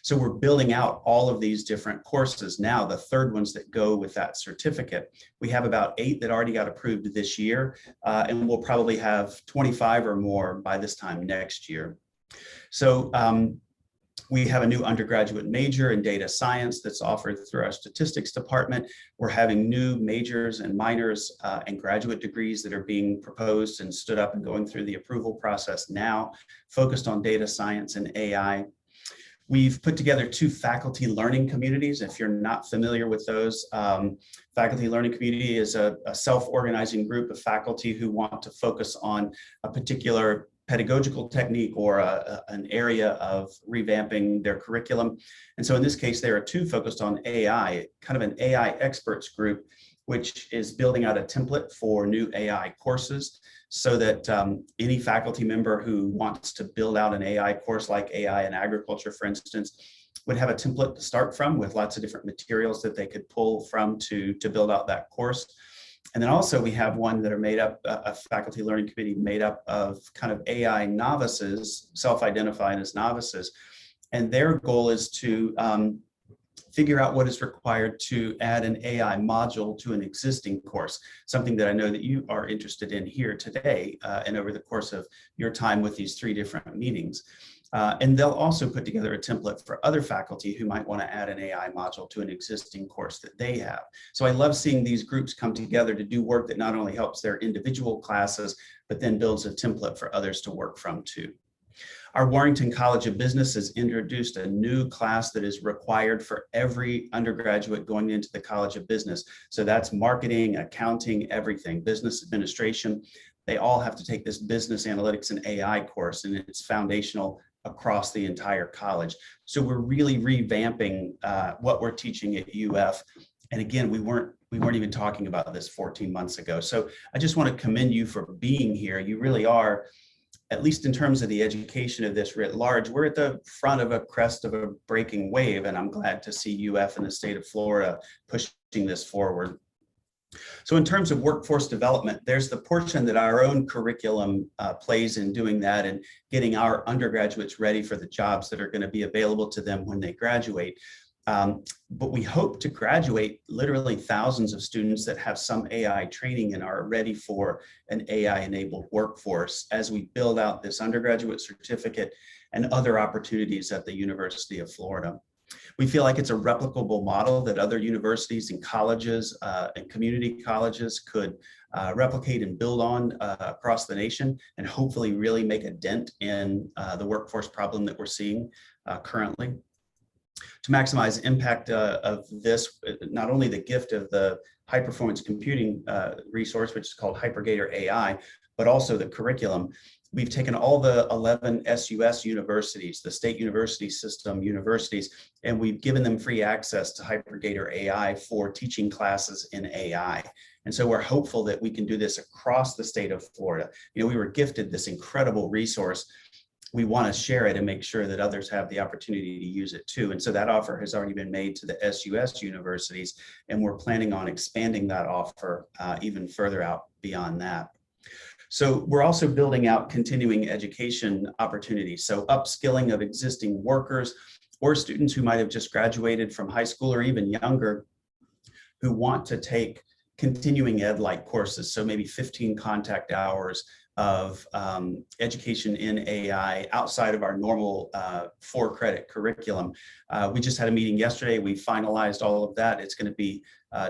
So we're building out all of these different courses now, the third ones that go with that certificate. We have about 8 that already got approved this year, and we'll probably have 25 or more by this time next year. So we have a new undergraduate major in data science that's offered through our statistics department. We're having new majors and minors and graduate degrees that are being proposed and stood up and going through the approval process now, focused on data science and AI. We've put together 2 faculty learning communities. If you're not familiar with those, faculty learning community is a self-organizing group of faculty who want to focus on a particular pedagogical technique or an area of revamping their curriculum. And so in this case, there are 2 focused on AI, kind of an AI experts group, which is building out a template for new AI courses so that any faculty member who wants to build out an AI course like AI in agriculture, for instance, would have a template to start from with lots of different materials that they could pull from to build out that course. And then also we have one that are made up, a faculty learning committee made up of kind of AI novices, self-identified as novices. And their goal is to figure out what is required to add an AI module to an existing course, something that I know that you are interested in here today and over the course of your time with these 3 different meetings. And they'll also put together a template for other faculty who might want to add an AI module to an existing course that they have. So I love seeing these groups come together to do work that not only helps their individual classes, but then builds a template for others to work from too. Our Warrington College of Business has introduced a new class that is required for every undergraduate going into the College of Business. So that's marketing, accounting, everything, business administration. They all have to take this business analytics and AI course, and it's foundational across the entire college. So we're really revamping what we're teaching at UF. And again, we weren't even talking about this 14 months ago. So I just want to commend you for being here. You really are, at least in terms of the education of this writ large, we're at the front of a crest of a breaking wave, and I'm glad to see UF and the state of Florida pushing this forward. So in terms of workforce development, there's the portion that our own curriculum plays in doing that and getting our undergraduates ready for the jobs that are going to be available to them when they graduate. But we hope to graduate literally thousands of students that have some AI training and are ready for an AI-enabled workforce as we build out this undergraduate certificate and other opportunities at the University of Florida. We feel like it's a replicable model that other universities and colleges and community colleges could replicate and build on across the nation and hopefully really make a dent in the workforce problem that we're seeing currently. To maximize impact of this, not only the gift of the high performance computing resource, which is called HyperGator AI, but also the curriculum. We've taken all the 11 SUS universities, the state university system universities, and we've given them free access to HyperGator AI for teaching classes in AI. And so we're hopeful that we can do this across the state of Florida. You know, we were gifted this incredible resource. We want to share it and make sure that others have the opportunity to use it too. And so that offer has already been made to the SUS universities, and we're planning on expanding that offer even further out beyond that. So we're also building out continuing education opportunities. So upskilling of existing workers or students who might have just graduated from high school or even younger who want to take continuing ed-like courses. So maybe 15 contact hours of education in AI outside of our normal 4-credit curriculum. We just had a meeting yesterday. We finalized all of that. It's going to be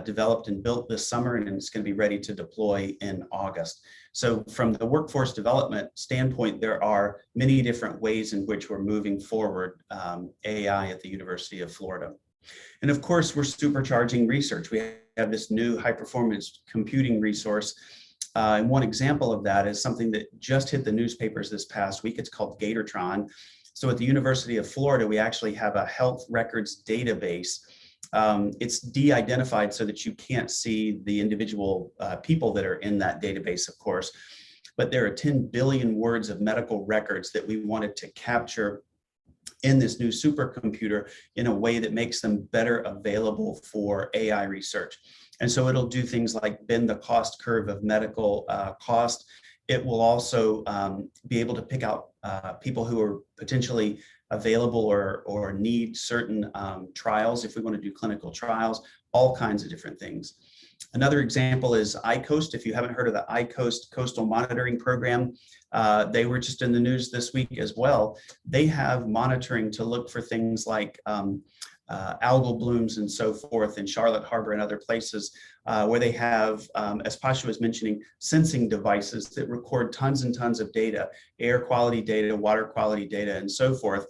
developed and built this summer, and it's going to be ready to deploy in August. So from the workforce development standpoint, there are many different ways in which we're moving forward AI at the University of Florida. And of course, we're supercharging research. We have this new high performance computing resource And one example of that is something that just hit the newspapers this past week. It's called Gatortron. So at the University of Florida, we actually have a health records database. It's de-identified so that you can't see the individual people that are in that database, of course. But there are 10 billion words of medical records that we wanted to capture in this new supercomputer in a way that makes them better available for AI research. And so it'll do things like bend the cost curve of medical cost. It will also be able to pick out people who are potentially available or need certain trials if we want to do clinical trials, all kinds of different things. Another example is iCoast. If you haven't heard of the iCoast Coastal Monitoring Program, they were just in the news this week as well. They have monitoring to look for things like algal blooms and so forth in Charlotte Harbor and other places where they have, as Pasha was mentioning, sensing devices that record tons and tons of data, air quality data, water quality data, and so forth.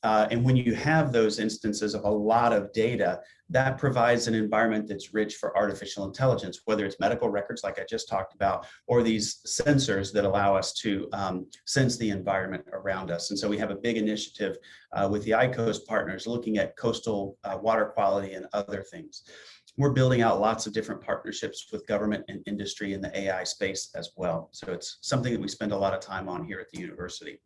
And when you have those instances of a lot of data, that provides an environment that's rich for artificial intelligence, whether it's medical records like I just talked about, or these sensors that allow us to sense the environment around us. And so we have a big initiative with the iCoast partners looking at coastal water quality and other things. We're building out lots of different partnerships with government and industry in the AI space as well. So it's something that we spend a lot of time on here at the university.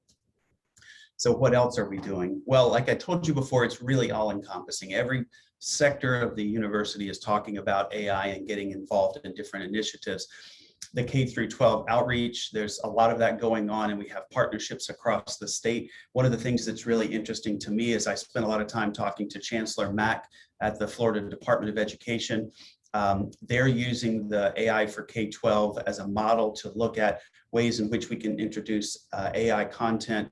So what else are we doing? Well, like I told you before, it's really all encompassing. Every sector of the university is talking about AI and getting involved in different initiatives. The K through 12 outreach, there's a lot of that going on, and we have partnerships across the state. One of the things that's really interesting to me is I spent a lot of time talking to Chancellor Mack at the Florida Department of Education. They're using the AI for K-12 as a model to look at ways in which we can introduce AI content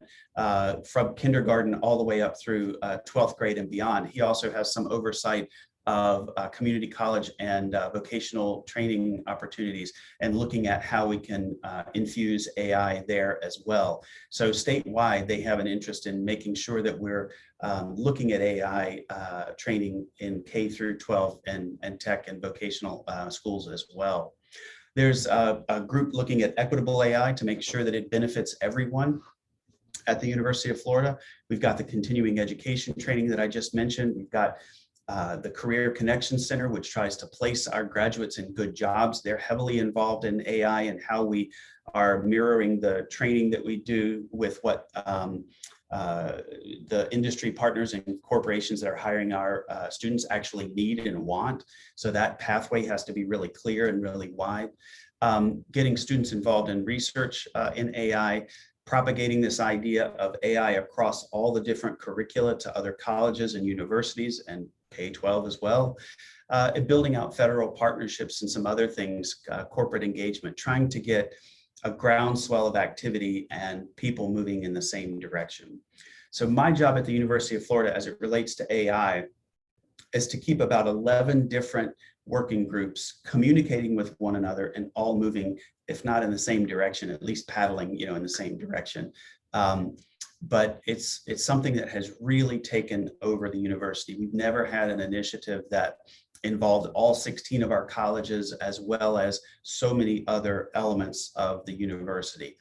from kindergarten all the way up through 12th grade and beyond. He also has some oversight of community college and vocational training opportunities and looking at how we can infuse AI there as well. So statewide, they have an interest in making sure that we're looking at AI training in K through 12 and tech and vocational schools as well. There's a group looking at equitable AI to make sure that it benefits everyone at the University of Florida. We've got the continuing education training that I just mentioned. We've got the Career Connection Center, which tries to place our graduates in good jobs. They're heavily involved in AI and how we are mirroring the training that we do with what the industry partners and corporations that are hiring our students actually need and want. So that pathway has to be really clear and really wide. Getting students involved in research in AI, propagating this idea of AI across all the different curricula to other colleges and universities and K-12 as well, and building out federal partnerships and some other things, corporate engagement, trying to get a groundswell of activity and people moving in the same direction. So my job at the University of Florida as it relates to AI is to keep about 11 different working groups communicating with one another and all moving, if not in the same direction, at least paddling, in the same direction. But it's something that has really taken over the university. We've never had an initiative that involved all 16 of our colleges as well as so many other elements of the university.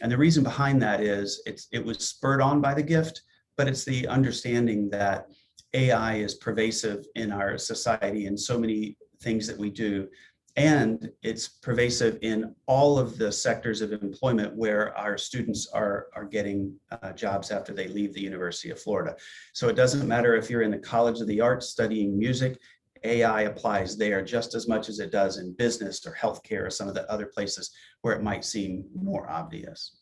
And the reason behind that is it was spurred on by the gift, but it's the understanding that AI is pervasive in our society and so many things that we do. And it's pervasive in all of the sectors of employment where our students are getting jobs after they leave the University of Florida. So it doesn't matter if you're in the College of the Arts studying music, AI applies there just as much as it does in business or healthcare or some of the other places where it might seem more obvious.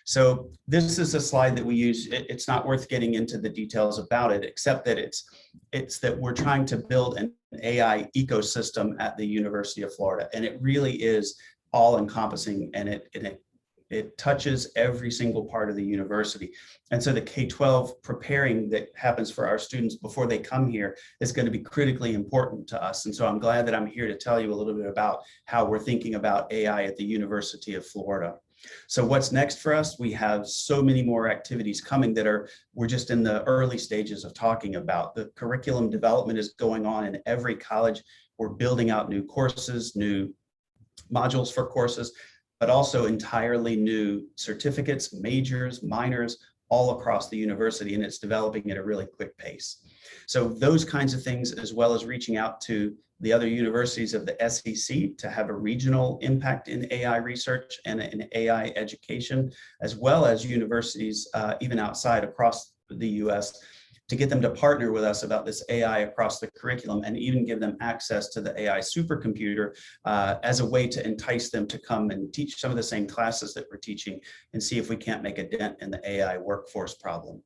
So this is a slide that we use. It's not worth getting into the details about it, except that it's that we're trying to build an AI ecosystem at the University of Florida, and it really is all encompassing, and it touches every single part of the university. And so the K-12 preparing that happens for our students before they come here is going to be critically important to us. And so I'm glad that I'm here to tell you a little bit about how we're thinking about AI at the University of Florida. So what's next for us? We have so many more activities coming that we're just in the early stages of talking about. The curriculum development is going on in every college. We're building out new courses, new modules for courses, but also entirely new certificates, majors, minors, all across the university, and it's developing at a really quick pace. So those kinds of things, as well as reaching out to the other universities of the SEC to have a regional impact in AI research and in AI education, as well as universities even outside across the US, to get them to partner with us about this AI across the curriculum and even give them access to the AI supercomputer as a way to entice them to come and teach some of the same classes that we're teaching and see if we can't make a dent in the AI workforce problem.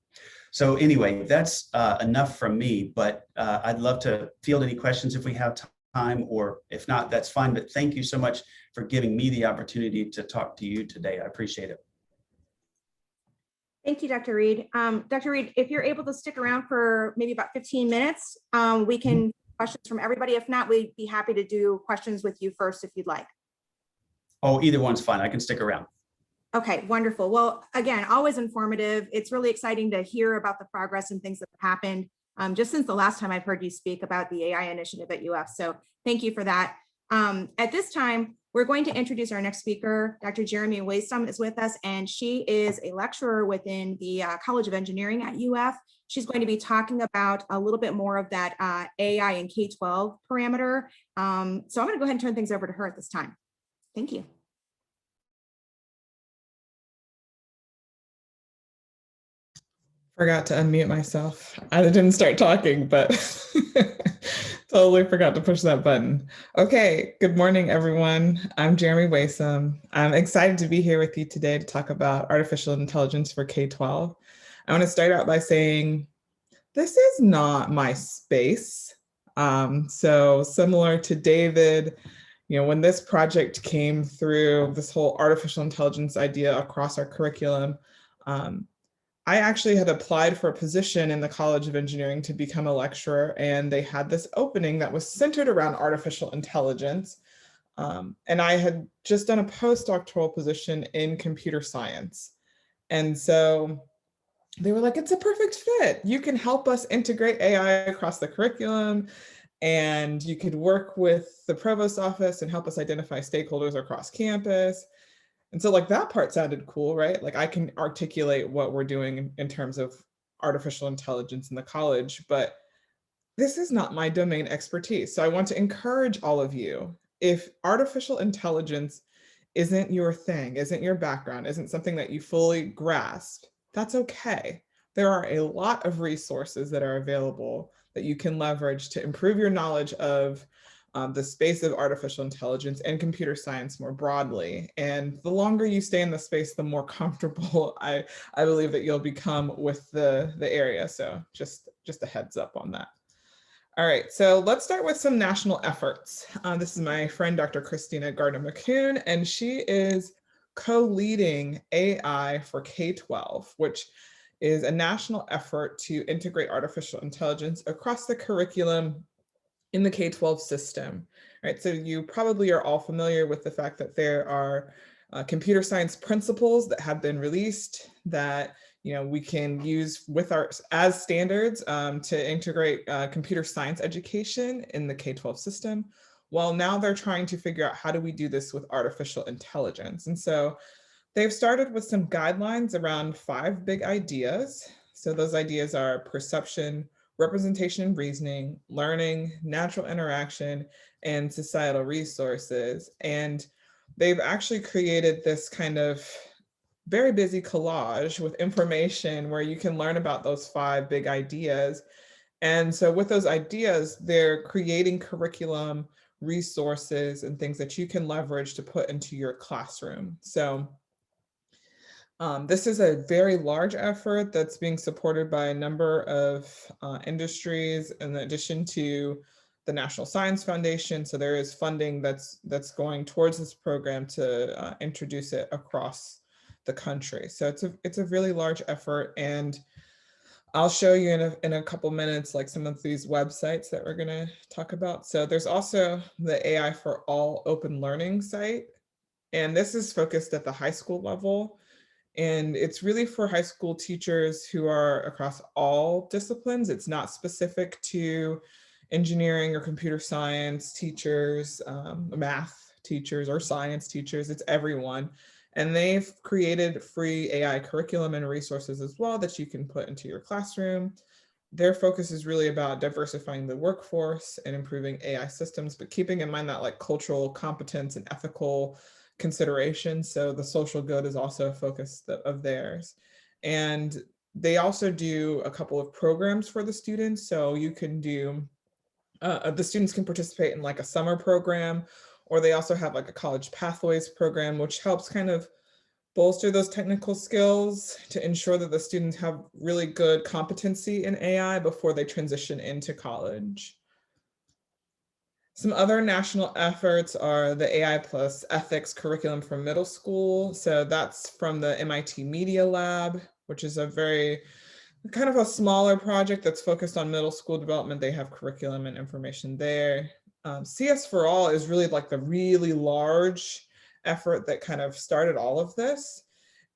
So anyway, that's enough from me, but I'd love to field any questions if we have time, or if not, that's fine. But thank you so much for giving me the opportunity to talk to you today. I appreciate it. Thank you, Dr. Reed. Dr. Reed, if you're able to stick around for maybe about 15 minutes, we can questions from everybody. If not, we'd be happy to do questions with you first if you'd like. Oh, either one's fine. I can stick around. Okay, wonderful. Well, again, always informative. It's really exciting to hear about the progress and things that have happened just since the last time I've heard you speak about the AI initiative at UF. So thank you for that. At this time, we're going to introduce our next speaker. Dr. Jeremy Waysum is with us, and she is a lecturer within the College of Engineering at UF. She's going to be talking about a little bit more of that AI and K-12 parameter. So I'm going to go ahead and turn things over to her at this time. Thank you. Forgot to unmute myself. I didn't start talking, but totally forgot to push that button. Okay, good morning, everyone. I'm Jeremy Waysum. I'm excited to be here with you today to talk about artificial intelligence for K-12. I want to start out by saying this is not my space. So similar to David, when this project came through, this whole artificial intelligence idea across our curriculum, I actually had applied for a position in the College of Engineering to become a lecturer, and they had this opening that was centered around artificial intelligence. And I had just done a postdoctoral position in computer science. And so they were like, it's a perfect fit. You can help us integrate AI across the curriculum, and you could work with the provost's office and help us identify stakeholders across campus. And so like that part sounded cool, right? Like I can articulate what we're doing in terms of artificial intelligence in the college, but this is not my domain expertise. So I want to encourage all of you, if artificial intelligence isn't your thing, isn't your background, isn't something that you fully grasp, that's okay. There are a lot of resources that are available that you can leverage to improve your knowledge of the space of artificial intelligence and computer science more broadly. And the longer you stay in the space, the more comfortable I believe that you'll become with the area. So just a heads up on that. All right, so let's start with some national efforts. This is my friend, Dr. Christina Gardner-McCune, and she is co-leading AI for K-12, which is a national effort to integrate artificial intelligence across the curriculum in the K-12 system, right? So you probably are all familiar with the fact that there are computer science principles that have been released that we can use with as standards to integrate computer science education in the K-12 system. Well, now they're trying to figure out how do we do this with artificial intelligence. And so they've started with some guidelines around 5 big ideas. So those ideas are perception, representation and reasoning, learning, natural interaction, and societal resources. And they've actually created this kind of very busy collage with information where you can learn about those 5 big ideas. And so with those ideas, they're creating curriculum, resources, and things that you can leverage to put into your classroom. So this is a very large effort that's being supported by a number of industries in addition to the National Science Foundation. So there is funding that's going towards this program to introduce it across the country. So it's a really large effort, and I'll show you in a couple minutes like some of these websites that we're going to talk about. So there's also the AI for All Open Learning site, and this is focused at the high school level. And it's really for high school teachers who are across all disciplines. It's not specific to engineering or computer science teachers, math teachers or science teachers, it's everyone. And they've created free AI curriculum and resources as well that you can put into your classroom. Their focus is really about diversifying the workforce and improving AI systems, but keeping in mind that like cultural competence and ethical considerations. So the social good is also a focus of theirs. And they also do a couple of programs for the students. So you can do, the students can participate in like a summer program, or they also have like a college pathways program, which helps kind of bolster those technical skills to ensure that the students have really good competency in AI before they transition into college. Some other national efforts are the AI plus ethics curriculum for middle school. So that's from the MIT Media Lab, which is a very kind of a smaller project that's focused on middle school development. They have curriculum and information there. CS for All is really like the really large effort that kind of started all of this.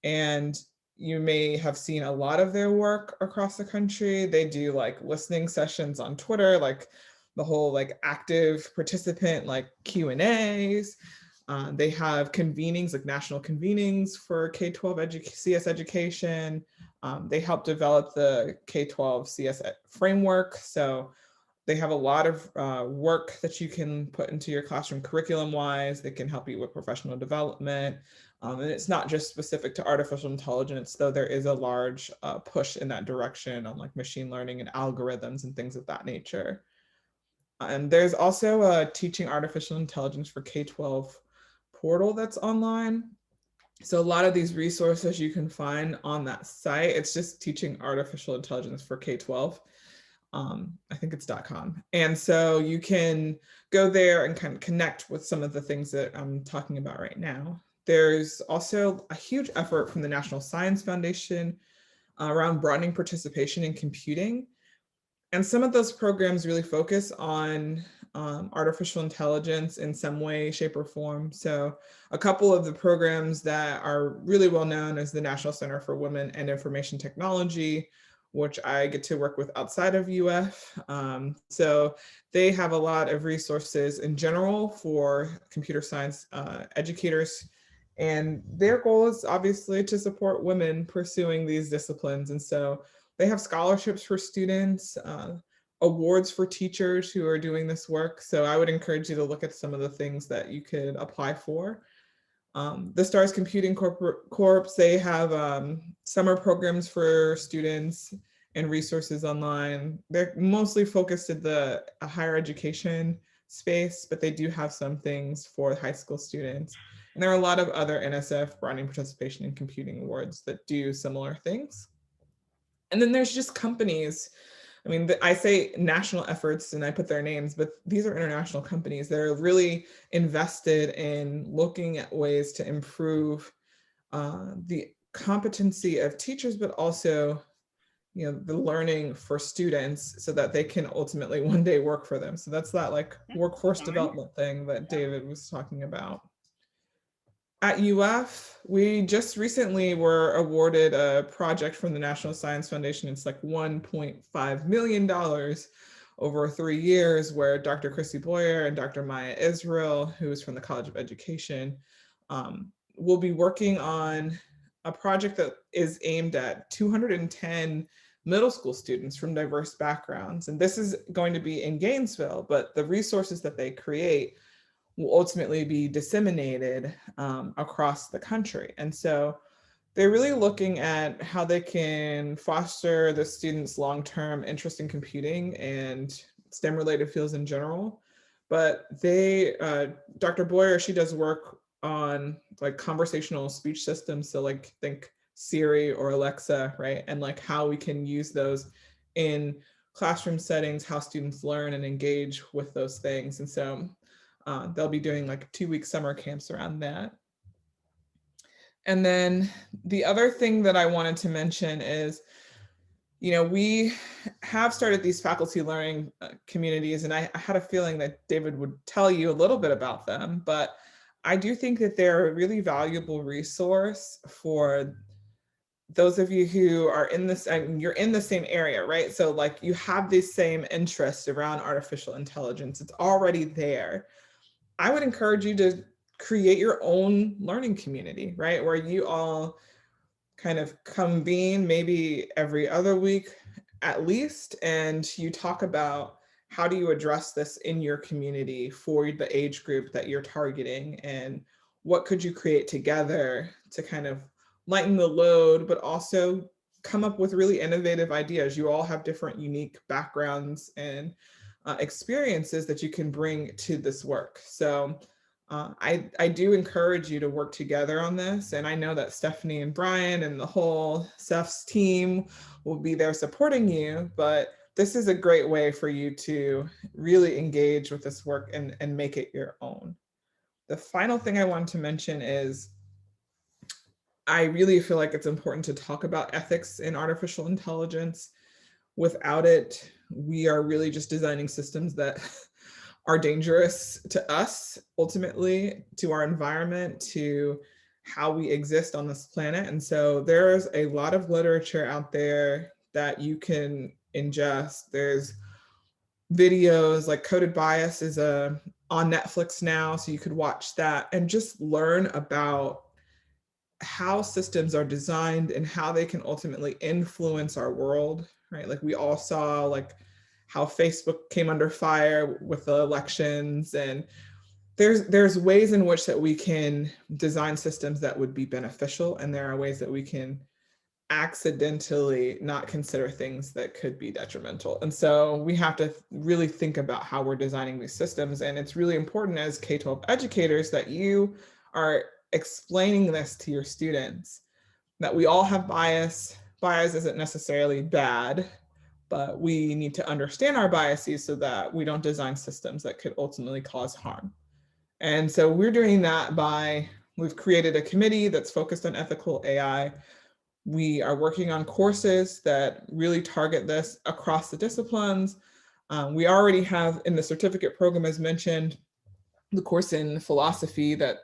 And you may have seen a lot of their work across the country. They do like listening sessions on Twitter, like the whole like active participant, like Q&As. They have convenings, like national convenings for K-12 CS education. They help develop the K-12 CS framework. So they have a lot of work that you can put into your classroom curriculum-wise. They can help you with professional development. And it's not just specific to artificial intelligence, though there is a large push in that direction on like machine learning and algorithms and things of that nature. And there's also a Teaching Artificial Intelligence for K-12 portal that's online. So a lot of these resources you can find on that site. It's just Teaching Artificial Intelligence for K-12. I think it's .com. And so you can go there and kind of connect with some of the things that I'm talking about right now. There's also a huge effort from the National Science Foundation around broadening participation in computing. And some of those programs really focus on artificial intelligence in some way, shape, or form. So a couple of the programs that are really well known is the National Center for Women and Information Technology, which I get to work with outside of UF. So they have a lot of resources in general for computer science educators. And their goal is obviously to support women pursuing these disciplines. And so they have scholarships for students, awards for teachers who are doing this work. So I would encourage you to look at some of the things that you could apply for. The STARS Computing Corps, they have summer programs for students and resources online. They're mostly focused at the higher education space, but they do have some things for high school students. And there are a lot of other NSF broadening participation in computing awards that do similar things. And then there's just companies. I mean, I say national efforts and I put their names, but these are international companies that are really invested in looking at ways to improve the competency of teachers, but also, you know, the learning for students so that they can ultimately one day work for them. So that's that like workforce development thing that David was talking about. At UF, we just recently were awarded a project from the National Science Foundation. It's like $1.5 million over 3 years, where Dr. Chrissy Boyer and Dr. Maya Israel, who is from the College of Education, will be working on a project that is aimed at 210 middle school students from diverse backgrounds. And this is going to be in Gainesville, but the resources that they create will ultimately be disseminated across the country. And so they're really looking at how they can foster the students' long-term interest in computing and STEM-related fields in general. But they, Dr. Boyer, she does work on like conversational speech systems. So like think Siri or Alexa, right? And like how we can use those in classroom settings, how students learn and engage with those things. And so they'll be doing like 2-week summer camps around that. And then the other thing that I wanted to mention is, you know, we have started these faculty learning communities, and I had a feeling that David would tell you a little bit about them, but I do think that they're a really valuable resource for those of you who are in this, I mean, you're in the same area, right? So like you have this same interest around artificial intelligence, it's already there. I would encourage you to create your own learning community, right? Where you all kind of convene maybe every other week at least, and you talk about how do you address this in your community for the age group that you're targeting, and what could you create together to kind of lighten the load, but also come up with really innovative ideas. You all have different unique backgrounds and experiences that you can bring to this work. So I do encourage you to work together on this. And I know that Stephanie and Brian and the whole Steph's team will be there supporting you, but this is a great way for you to really engage with this work and make it your own. The final thing I want to mention is I really feel like it's important to talk about ethics in artificial intelligence. Without it, we are really just designing systems that are dangerous to us, ultimately, to our environment, to how we exist on this planet. And so there's a lot of literature out there that you can ingest. There's videos like Coded Bias is on Netflix now, so you could watch that and just learn about how systems are designed and how they can ultimately influence our world, right? Like we all saw like how Facebook came under fire with the elections, and there's ways in which that we can design systems that would be beneficial, and there are ways that we can accidentally not consider things that could be detrimental. And so we have to really think about how we're designing these systems. And it's really important as K-12 educators that you are explaining this to your students, that we all have bias. Bias isn't necessarily bad, but we need to understand our biases so that we don't design systems that could ultimately cause harm. And so we're doing that we've created a committee that's focused on ethical AI. We are working on courses that really target this across the disciplines. We already have in the certificate program, as mentioned, the course in philosophy that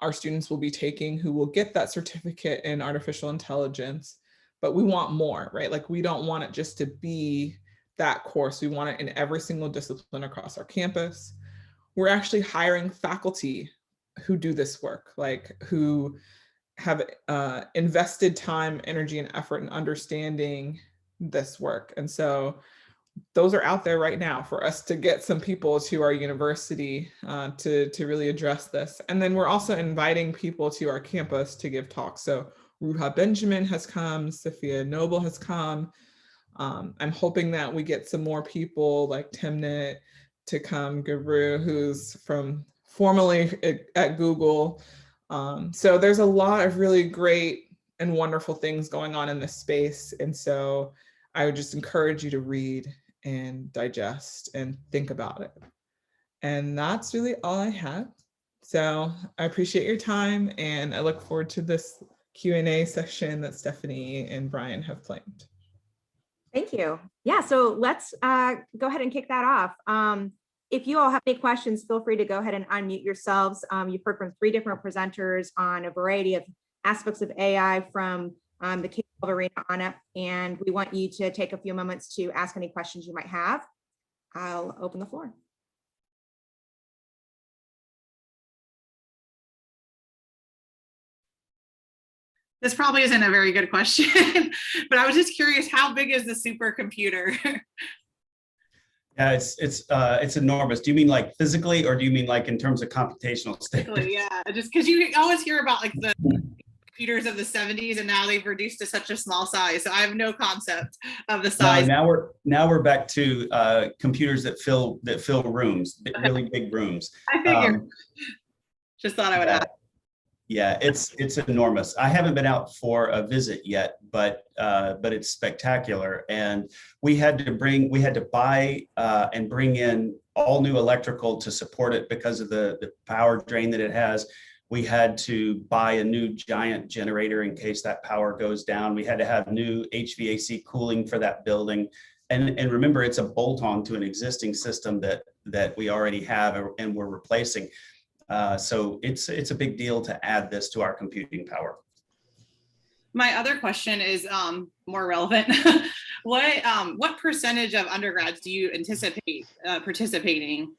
our students will be taking, who will get that certificate in artificial intelligence. But we want more, right? Like we don't want it just to be that course. We want it in every single discipline across our campus. We're actually hiring faculty who do this work, like who have invested time, energy, and effort in understanding this work. And so those are out there right now for us to get some people to our university to really address this. And then we're also inviting people to our campus to give talks. So Ruha Benjamin has come, Sophia Noble has come. I'm hoping that we get some more people like Timnit to come, Guru, who's formerly at Google. So there's a lot of really great and wonderful things going on in this space. And so I would just encourage you to read and digest and think about it. And that's really all I have. So I appreciate your time, and I look forward to this Q&A session that Stephanie and Brian have planned. Thank you. Yeah, so let's go ahead and kick that off. If you all have any questions, feel free to go ahead and unmute yourselves. You've heard from 3 different presenters on a variety of aspects of AI from the K-12 arena on up, and we want you to take a few moments to ask any questions you might have. I'll open the floor. This probably isn't a very good question, but I was just curious, how big is the supercomputer? Yeah, it's enormous. Do you mean like physically, or do you mean like in terms of computational state? Yeah, just because you always hear about like the computers of the 70s, and now they've reduced to such a small size. So I have no concept of the size. No, now we're back to computers that fill rooms, really big rooms. I figured. Just thought I would ask. Yeah, it's enormous. I haven't been out for a visit yet, but it's spectacular. And we had to buy and bring in all new electrical to support it because of the power drain that it has. We had to buy a new giant generator in case that power goes down. We had to have new HVAC cooling for that building. And remember, it's a bolt-on to an existing system that we already have and we're replacing. So it's a big deal to add this to our computing power. My other question is more relevant. What percentage of undergrads do you anticipate participating?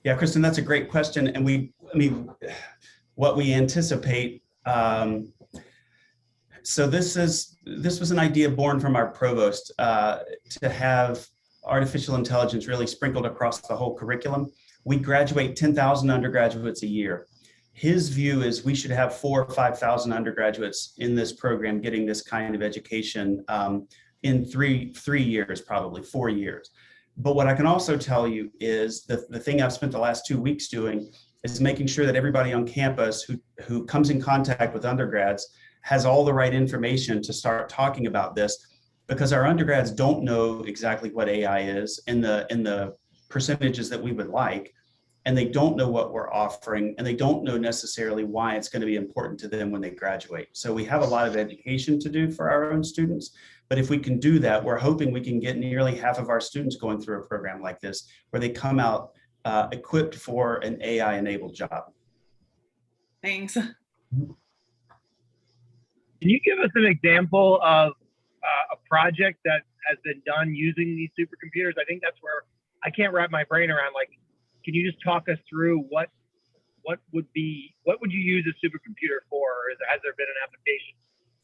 Yeah, Kristen, that's a great question. And what we anticipate, so this was an idea born from our provost to have artificial intelligence really sprinkled across the whole curriculum. We graduate 10,000 undergraduates a year. His view is we should have 4,000 or 5,000 undergraduates in this program getting this kind of education in three years, probably 4 years. But what I can also tell you is the thing I've spent the last 2 weeks doing is making sure that everybody on campus who comes in contact with undergrads has all the right information to start talking about this, because our undergrads don't know exactly what AI is in the percentages that we would like, and they don't know what we're offering, and they don't know necessarily why it's going to be important to them when they graduate. So we have a lot of education to do for our own students, but if we can do that, we're hoping we can get nearly half of our students going through a program like this, where they come out equipped for an AI-enabled job. Thanks. Can you give us an example of a project that has been done using these supercomputers? I think that's where I can't wrap my brain around. Like, can you just talk us through what would you use a supercomputer for? Or has there been an application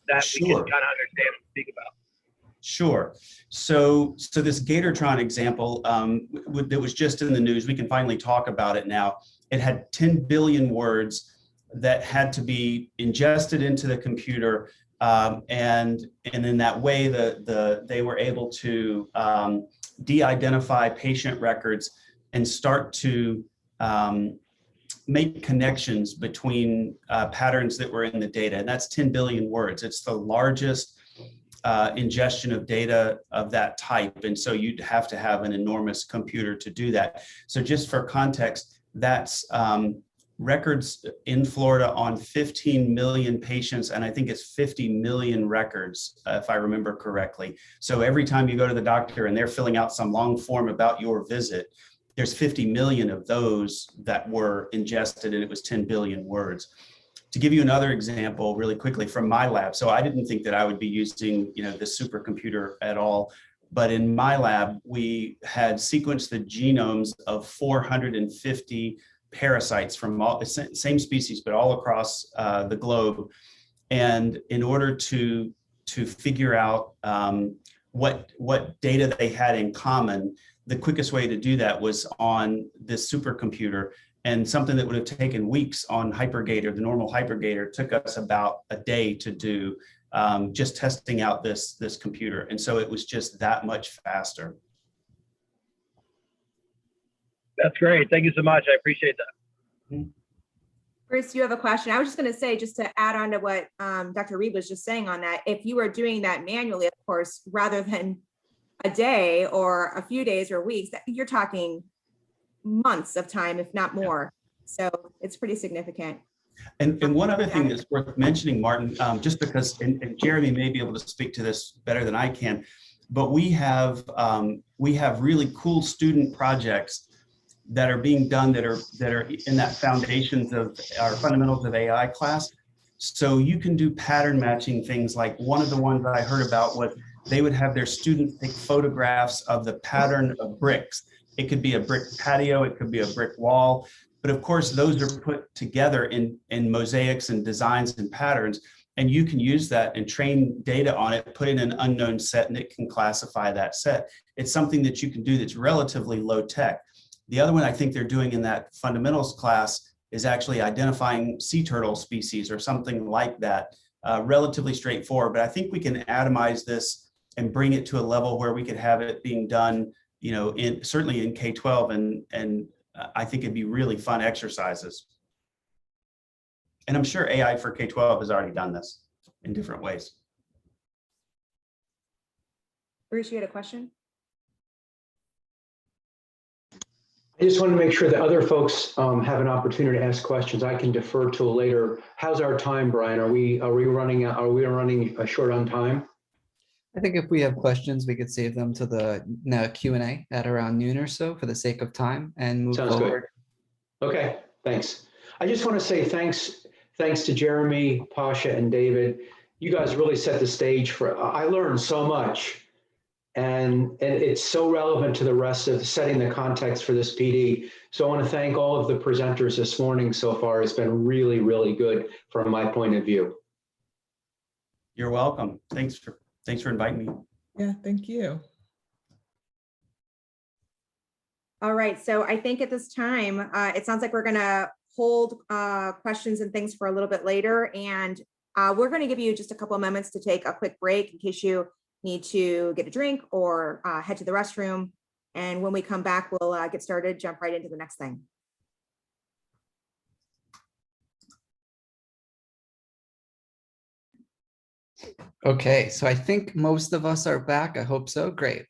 that we can kind of understand and speak about? Sure. So this Gatortron example that was just in the news, we can finally talk about it now. It had 10 billion words that had to be ingested into the computer, and in that way, they were able to de-identify patient records and start to make connections between patterns that were in the data. And that's 10 billion words. It's the largest ingestion of data of that type. And so you'd have to have an enormous computer to do that. So just for context, that's records in Florida on 15 million patients, and I think it's 50 million records, if I remember correctly. So every time you go to the doctor and they're filling out some long form about your visit, there's 50 million of those that were ingested, and it was 10 billion words. To give you another example really quickly from my lab, so I didn't think that I would be using this supercomputer at all, but in my lab, we had sequenced the genomes of 450 parasites from all same species, but all across the globe. And in order to figure out what data they had in common, the quickest way to do that was on this supercomputer. And something that would have taken weeks on HyperGator, the normal HyperGator, took us about a day to do, just testing out this computer. And so it was just that much faster. That's great. Thank you so much. I appreciate that. Bruce, you have a question. I was just going to say, just to add on to what Dr. Reed was just saying on that, if you were doing that manually, of course, rather than a day or a few days or weeks, you're talking months of time, if not more. So it's pretty significant. And one other thing that's worth mentioning, Martin, just because, and Jeremy may be able to speak to this better than I can, but we have really cool student projects that are being done that are in that foundations of our fundamentals of AI class. So you can do pattern matching things. Like one of the ones I heard about was they would have their students take photographs of the pattern of bricks. It could be a brick patio, it could be a brick wall, but of course those are put together in mosaics and designs and patterns, and you can use that and train data on it, put in an unknown set, and it can classify that set. It's something that you can do that's relatively low tech. The other one I think they're doing in that fundamentals class is actually identifying sea turtle species or something like that, relatively straightforward, but I think we can atomize this and bring it to a level where we could have it being done, certainly in K-12, and I think it'd be really fun exercises. And I'm sure AI for K-12 has already done this in different ways. Bruce, you had a question? I just want to make sure that other folks have an opportunity to ask questions. I can defer till later. How's our time, Brian? Are we running short on time? I think if we have questions, we could save them to the Q&A at around noon or so for the sake of time and move forward. Good. Okay, thanks. I just want to say thanks to Jeremy, Pasha, and David. You guys really set the stage for, I learned so much. And it's so relevant to the rest of setting the context for this PD. So I want to thank all of the presenters this morning so far. It's been really, really good from my point of view. You're welcome. Thanks for inviting me. Yeah, thank you. All right, so I think at this time, it sounds like we're gonna hold questions and things for a little bit later. And we're gonna give you just a couple of moments to take a quick break in case you need to get a drink or head to the restroom. And when we come back, we'll get started, jump right into the next thing. Okay, so I think most of us are back. I hope so. Great.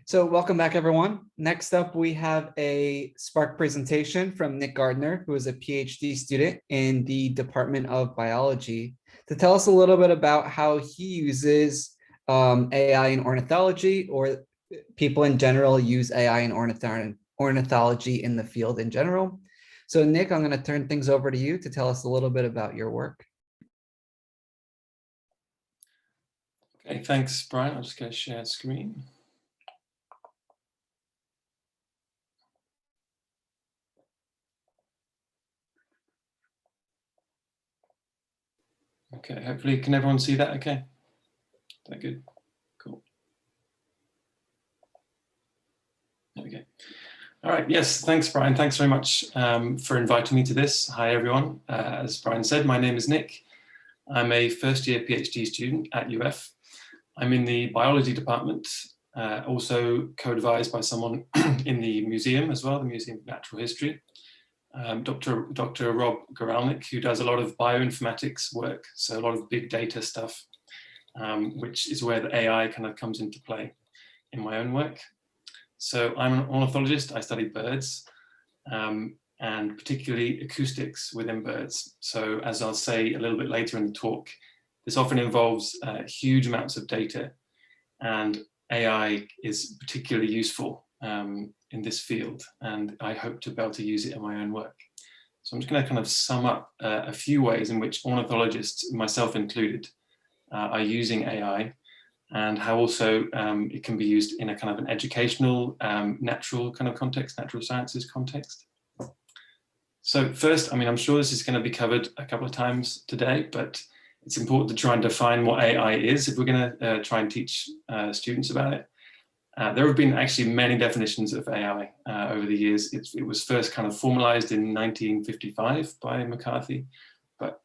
So welcome back, everyone. Next up, we have a Spark presentation from Nick Gardner, who is a PhD student in the Department of Biology, to tell us a little bit about how he uses AI in ornithology, or people in general use AI in ornithology in the field in general. So Nick, I'm going to turn things over to you to tell us a little bit about your work. Okay, thanks, Brian. I'm just going to share screen. Okay, hopefully, can everyone see that okay? Is that good? Cool. There we go. All right, yes, thanks, Brian. Thanks very much for inviting me to this. Hi, everyone. As Brian said, my name is Nick. I'm a first-year PhD student at UF. I'm in the biology department, also co-advised by someone in the museum as well, the Museum of Natural History. Dr. Rob Goralnik, who does a lot of bioinformatics work, so a lot of big data stuff, which is where the AI kind of comes into play in my own work. So I'm an ornithologist. I study birds, and particularly acoustics within birds. So as I'll say a little bit later in the talk, this often involves huge amounts of data, and AI is particularly useful in this field, and I hope to be able to use it in my own work. So I'm just going to kind of sum up a few ways in which ornithologists, myself included, are using AI, and how also it can be used in a kind of an educational, natural kind of context, natural sciences context. So first, I mean, I'm sure this is going to be covered a couple of times today, but it's important to try and define what AI is if we're going to try and teach students about it. There have been actually many definitions of AI over the years. It was first kind of formalized in 1955 by McCarthy, but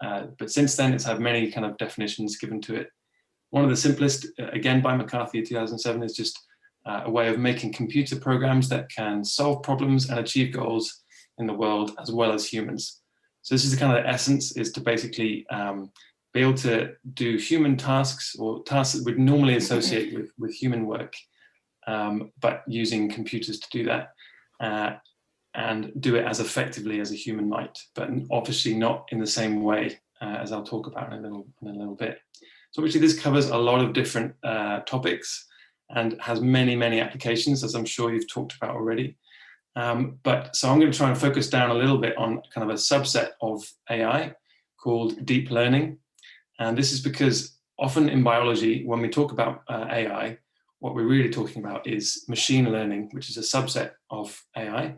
since then it's had many kind of definitions given to it. One of the simplest, again by McCarthy in 2007, is just a way of making computer programs that can solve problems and achieve goals in the world as well as humans. So this is the kind of essence, is to basically be able to do human tasks, or tasks that would normally associate with human work, but using computers to do that, and do it as effectively as a human might, but obviously not in the same way, as I'll talk about in a little bit. So obviously this covers a lot of different topics and has many, many applications, as I'm sure you've talked about already. But so I'm going to try and focus down a little bit on kind of a subset of AI called deep learning. And this is because often in biology, when we talk about AI, what we're really talking about is machine learning, which is a subset of AI.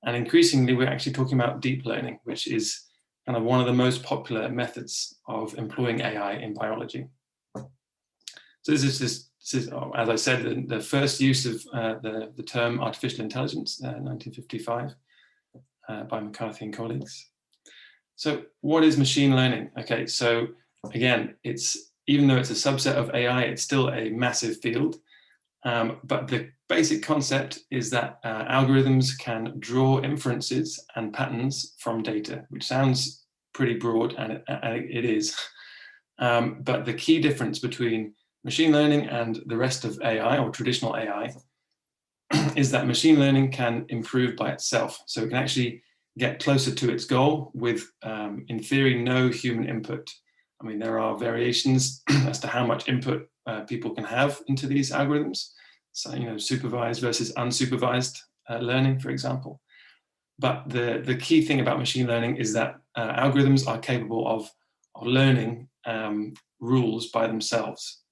And increasingly, we're actually talking about deep learning, which is kind of one of the most popular methods of employing AI in biology. So this is as I said, the first use of the term artificial intelligence, 1955, by McCarthy and colleagues. So what is machine learning? Okay, so again, even though it's a subset of AI, it's still a massive field. But the basic concept is that algorithms can draw inferences and patterns from data, which sounds pretty broad, and it is. But the key difference between machine learning and the rest of AI, or traditional AI, is that machine learning can improve by itself. So it can actually get closer to its goal with, in theory, no human input. I mean, there are variations as to how much input people can have into these algorithms. So, supervised versus unsupervised learning, for example. But the key thing about machine learning is that algorithms are capable of learning rules by themselves.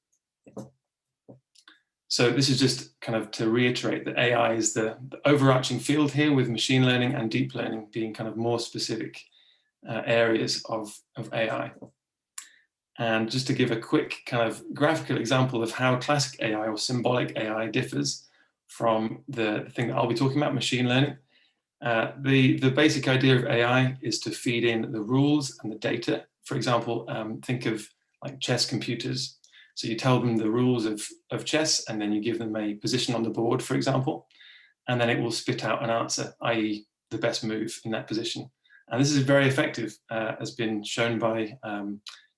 So this is just kind of to reiterate that AI is the overarching field here, with machine learning and deep learning being kind of more specific areas of AI. And just to give a quick kind of graphical example of how classic AI or symbolic AI differs from the thing that I'll be talking about, machine learning. The basic idea of AI is to feed in the rules and the data. For example, think of like chess computers. So you tell them the rules of chess, and then you give them a position on the board, for example, and then it will spit out an answer, i.e. the best move in that position. And this is very effective, has been shown by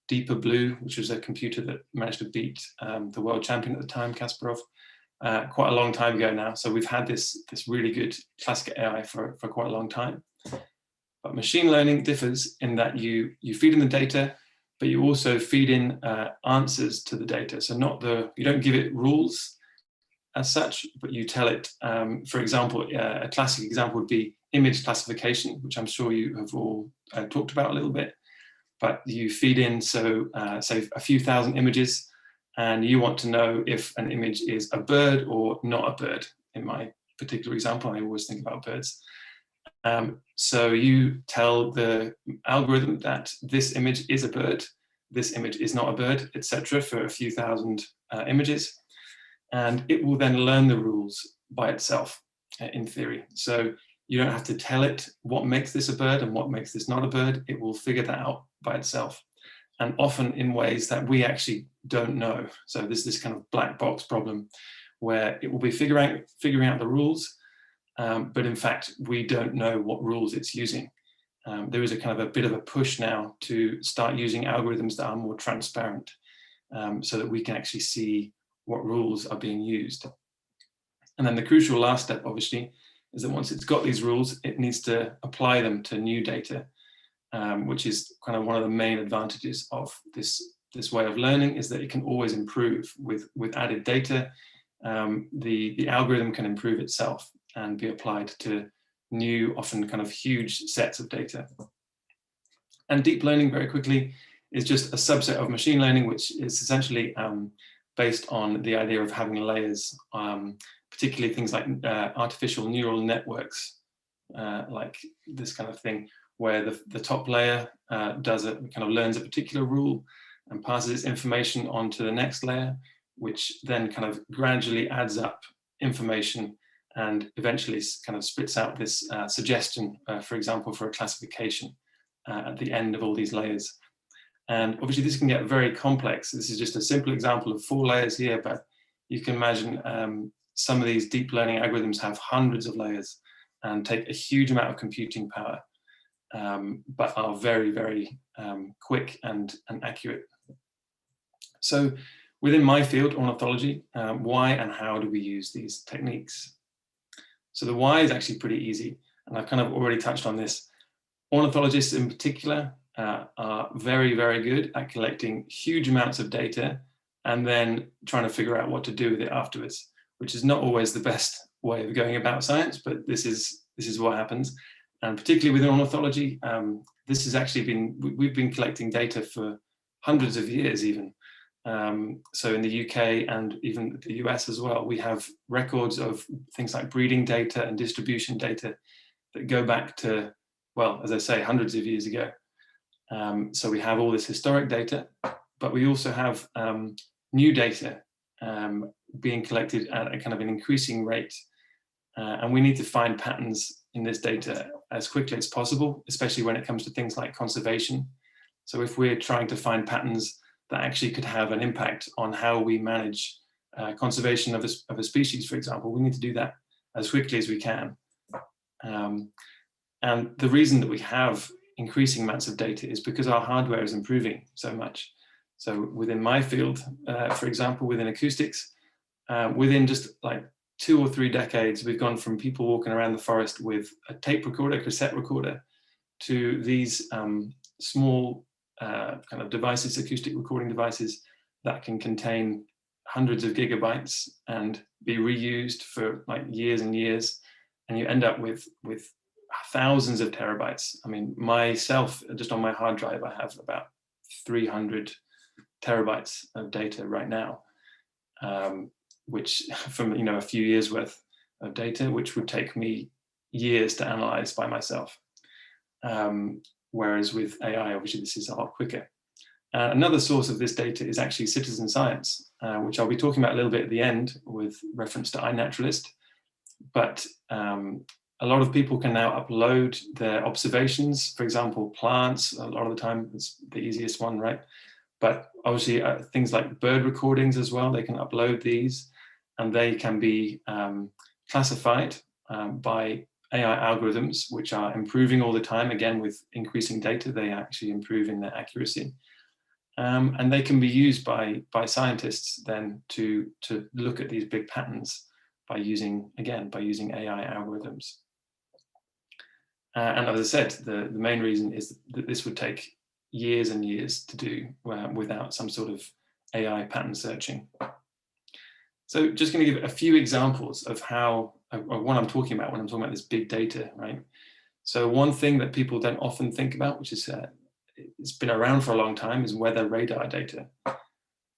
Deeper Blue, which was a computer that managed to beat the world champion at the time, Kasparov, quite a long time ago now. So we've had this really good classic AI for quite a long time. But machine learning differs in that you feed in the data, but you also feed in answers to the data. So you don't give it rules as such, but you tell it, for example, a classic example would be image classification, which I'm sure you have all talked about a little bit. But you feed in, say a few thousand images, and you want to know if an image is a bird or not a bird. In my particular example, I always think about birds. So you tell the algorithm that this image is a bird, this image is not a bird, etc., for a few thousand images. And it will then learn the rules by itself, in theory. So you don't have to tell it what makes this a bird and what makes this not a bird. It will figure that out by itself, and often in ways that we actually don't know. So there's this kind of black box problem where it will be figuring out the rules, but in fact, we don't know what rules it's using. There is a kind of a bit of a push now to start using algorithms that are more transparent, so that we can actually see what rules are being used. And then the crucial last step, obviously, is that once it's got these rules, it needs to apply them to new data, which is kind of one of the main advantages of this way of learning, is that it can always improve with added data. The algorithm can improve itself and be applied to new, often kind of huge sets of data. And deep learning, very quickly, is just a subset of machine learning, which is essentially based on the idea of having layers, particularly things like artificial neural networks, like this kind of thing, where the top layer learns a particular rule and passes its information on to the next layer, which then kind of gradually adds up information and eventually kind of spits out this suggestion, for example, for a classification at the end of all these layers. And obviously this can get very complex. This is just a simple example of 4 layers here, but you can imagine some of these deep learning algorithms have hundreds of layers and take a huge amount of computing power, but are very, very quick and accurate. So within my field, ornithology, why and how do we use these techniques? So the why is actually pretty easy, and I've kind of already touched on this. Ornithologists in particular are very, very good at collecting huge amounts of data and then trying to figure out what to do with it afterwards, which is not always the best way of going about science, but this is what happens. And particularly within ornithology, this has actually we've been collecting data for hundreds of years even. So in the UK and even the US as well, we have records of things like breeding data and distribution data that go back to, well, as I say, hundreds of years ago. So we have all this historic data, but we also have new data being collected at a kind of an increasing rate. And we need to find patterns in this data as quickly as possible, especially when it comes to things like conservation. So if we're trying to find patterns that actually could have an impact on how we manage conservation of a species, for example, we need to do that as quickly as we can. And the reason that we have increasing amounts of data is because our hardware is improving so much. So within my field, for example, within acoustics, within just like 2 or 3 decades, we've gone from people walking around the forest with a tape recorder, cassette recorder, to these small kind of devices, acoustic recording devices that can contain hundreds of gigabytes and be reused for like years and years. And you end up with thousands of terabytes. I mean, myself, just on my hard drive, I have about 300 terabytes of data right now. which from a few years worth of data, which would take me years to analyze by myself. Whereas with AI, obviously this is a lot quicker. Another source of this data is actually citizen science, which I'll be talking about a little bit at the end with reference to iNaturalist. But a lot of people can now upload their observations, for example, plants. A lot of the time, it's the easiest one, right? But obviously things like bird recordings as well, they can upload these and they can be classified by AI algorithms, which are improving all the time. Again, with increasing data, they actually improve in their accuracy. And they can be used by scientists then to look at these big patterns by using AI algorithms. And as I said, the main reason is that this would take years and years to do without some sort of AI pattern searching. So just going to give a few examples of what I'm talking about when I'm talking about this big data, right? So one thing that people don't often think about, which is it's been around for a long time, is weather radar data.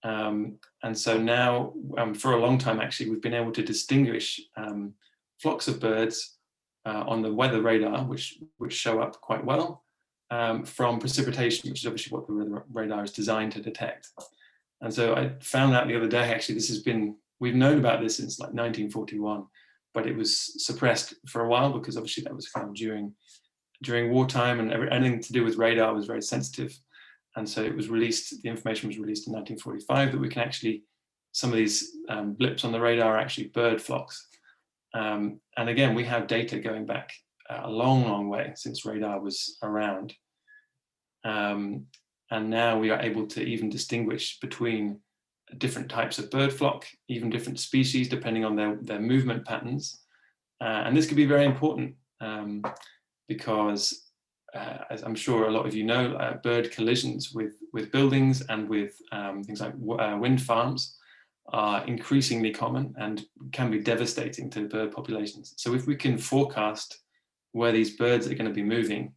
And so now, for a long time, actually, we've been able to distinguish flocks of birds on the weather radar, which show up quite well, from precipitation, which is obviously what the weather radar is designed to detect. And so I found out the other day, actually, we've known about this since like 1941, but it was suppressed for a while because obviously that was kind of during wartime, and anything to do with radar was very sensitive. And so it was released, the information was released in 1945 that we can actually, some of these blips on the radar are actually bird flocks. And again, we have data going back a long, long way since radar was around. And now we are able to even distinguish between different types of bird flock, even different species, depending on their movement patterns. And this could be very important because, as I'm sure a lot of you know, bird collisions with buildings and with things like wind farms are increasingly common and can be devastating to bird populations. So if we can forecast where these birds are going to be moving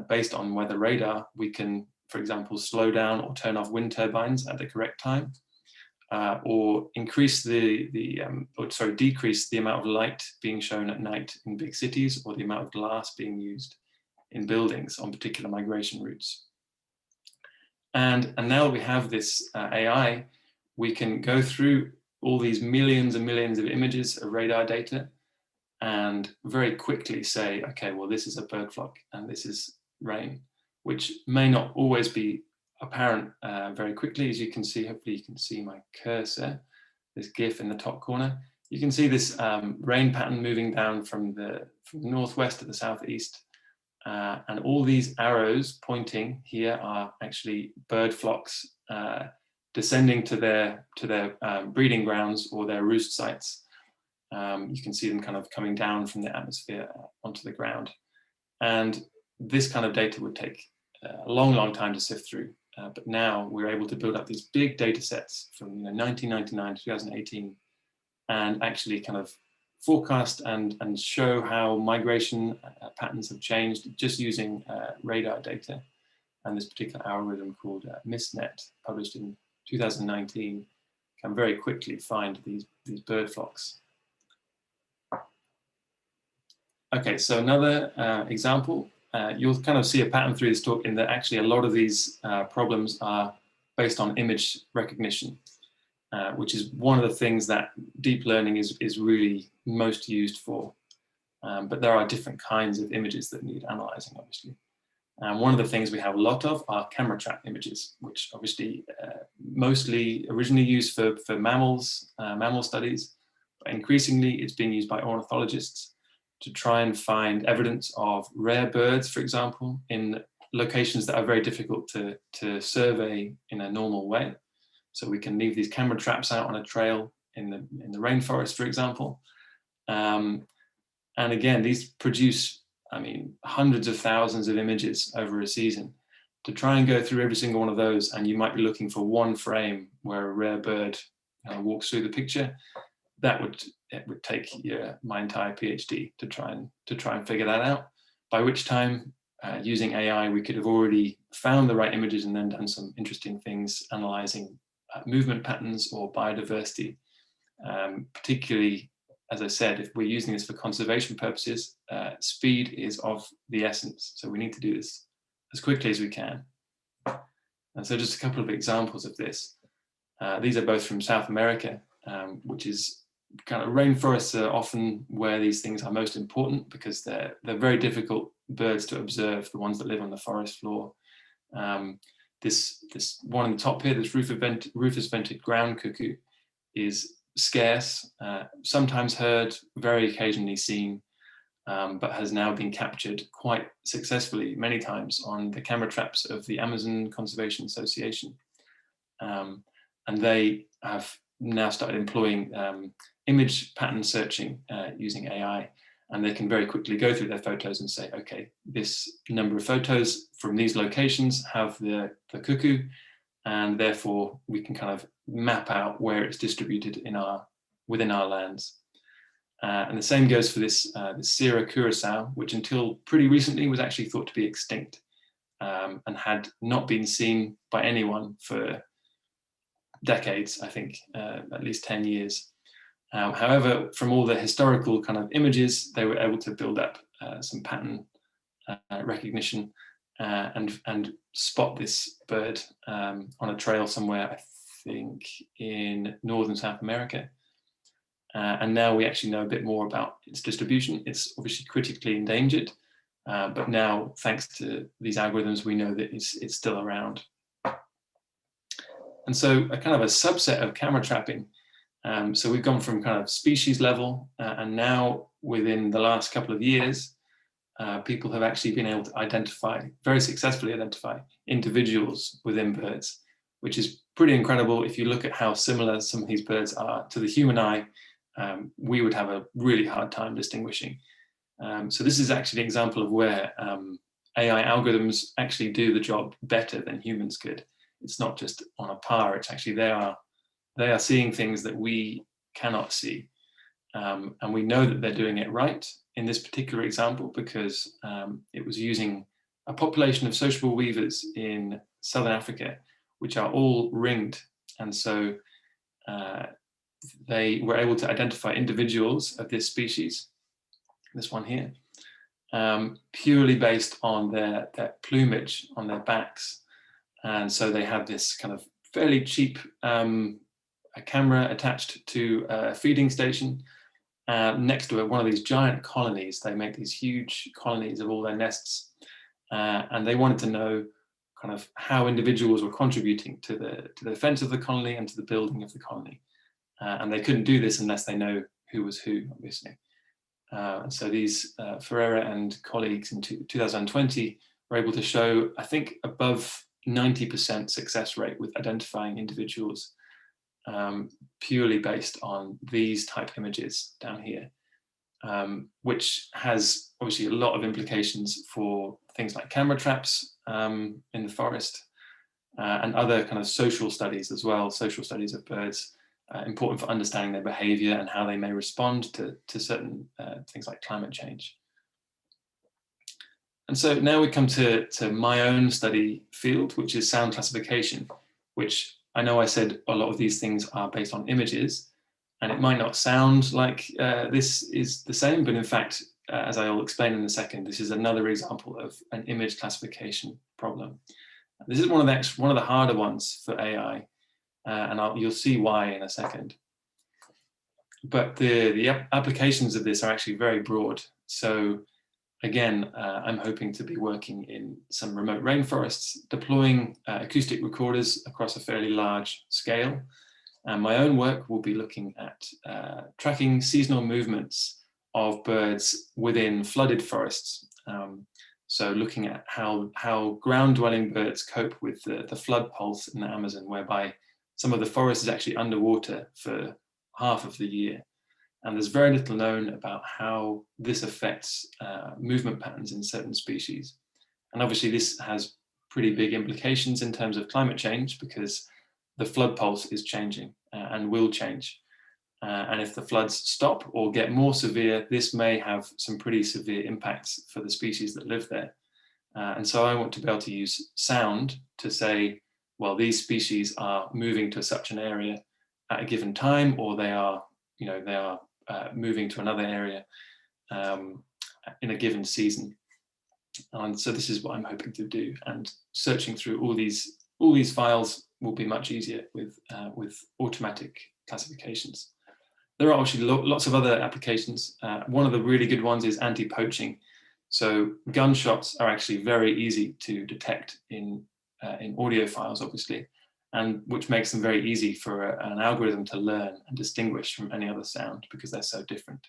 based on weather radar, we can, for example, slow down or turn off wind turbines at the correct time, or decrease the amount of light being shown at night in big cities, or the amount of glass being used in buildings on particular migration routes. And now we have this AI, we can go through all these millions and millions of images of radar data and very quickly say, okay, well, this is a bird flock and this is rain, which may not always be apparent very quickly. As you can see, hopefully you can see my cursor, this GIF in the top corner. You can see this rain pattern moving down from the northwest to the southeast. And all these arrows pointing here are actually bird flocks descending to their breeding grounds or their roost sites. You can see them kind of coming down from the atmosphere onto the ground. And this kind of data would take a long, long time to sift through. But now we're able to build up these big data sets from 1999 to 2018 and actually kind of forecast and show how migration patterns have changed just using radar data. And this particular algorithm called MistNet, published in 2019, can very quickly find these bird flocks. Okay, so another example, you'll kind of see a pattern through this talk in that actually a lot of these problems are based on image recognition, which is one of the things that deep learning is really most used for. But there are different kinds of images that need analyzing, obviously. And one of the things we have a lot of are camera trap images, which obviously mostly originally used for mammals, mammal studies, but increasingly it's being used by ornithologists to try and find evidence of rare birds, for example, in locations that are very difficult to survey in a normal way. So we can leave these camera traps out on a trail in the rainforest, for example. And again, these produce, I mean, hundreds of thousands of images over a season. To try and go through every single one of those, and you might be looking for one frame where a rare bird walks through the picture, it would take my entire PhD to try and figure that out. By which time, using AI, we could have already found the right images and then done some interesting things, analyzing movement patterns or biodiversity Particularly, as I said, if we're using this for conservation purposes, speed is of the essence. So we need to do this as quickly as we can. And so just a couple of examples of this. These are both from South America, which is kind of rainforests are often where these things are most important because they're very difficult birds to observe, the ones that live on the forest floor. This one on the top here, this rufous vented ground cuckoo, is scarce, sometimes heard, very occasionally seen, but has now been captured quite successfully many times on the camera traps of the Amazon Conservation Association. And they have now started employing image pattern searching using AI, and they can very quickly go through their photos and say, okay, this number of photos from these locations have the cuckoo, and therefore we can kind of map out where it's distributed within our lands. And the same goes for this Sierra curassow, which until pretty recently was actually thought to be extinct and had not been seen by anyone for decades, I think, at least 10 years. However, from all the historical kind of images, they were able to build up some pattern recognition and spot this bird on a trail somewhere, I think in northern South America. And now we actually know a bit more about its distribution. It's obviously critically endangered, but now, thanks to these algorithms, we know that it's still around. And so a kind of a subset of camera trapping. So we've gone from kind of species level, and now within the last couple of years, people have actually been able to very successfully identify individuals within birds, which is pretty incredible. If you look at how similar some of these birds are to the human eye, we would have a really hard time distinguishing. So this is actually an example of where AI algorithms actually do the job better than humans could. It's not just on a par, it's actually they are seeing things that we cannot see. And we know that they're doing it right in this particular example because it was using a population of sociable weavers in Southern Africa, which are all ringed. And so they were able to identify individuals of this species, this one here, purely based on their plumage on their backs. And so they have this kind of fairly cheap a camera attached to a feeding station next to one of these giant colonies. They make these huge colonies of all their nests, and they wanted to know kind of how individuals were contributing to the defense of the colony and to the building of the colony. And they couldn't do this unless they know who was who, obviously. And so these Ferreira and colleagues in 2020 were able to show, I think, above 90% success rate with identifying individuals purely based on these type images down here, which has obviously a lot of implications for things like camera traps in the forest and other kind of social studies as well, social studies of birds, important for understanding their behavior and how they may respond to certain things like climate change. And so now we come to my own study field, which is sound classification, which I know I said a lot of these things are based on images, and it might not sound like this is the same, but in fact, as I will explain in a second, this is another example of an image classification problem. This is one of the harder ones for AI, and you'll see why in a second. But the applications of this are actually very broad. So again, I'm hoping to be working in some remote rainforests, deploying acoustic recorders across a fairly large scale. And my own work will be looking at tracking seasonal movements of birds within flooded forests. So looking at how ground-dwelling birds cope with the flood pulse in the Amazon, whereby some of the forest is actually underwater for half of the year. And there's very little known about how this affects movement patterns in certain species. And obviously this has pretty big implications in terms of climate change because the flood pulse is changing and will change. And if the floods stop or get more severe, this may have some pretty severe impacts for the species that live there. And so I want to be able to use sound to say, well, these species are moving to such an area at a given time, or they are moving to another area in a given season. And so this is what I'm hoping to do. And searching through all these files will be much easier with automatic classifications. There are actually lots of other applications. One of the really good ones is anti-poaching. So gunshots are actually very easy to detect in audio files, obviously, and which makes them very easy for an algorithm to learn and distinguish from any other sound because they're so different.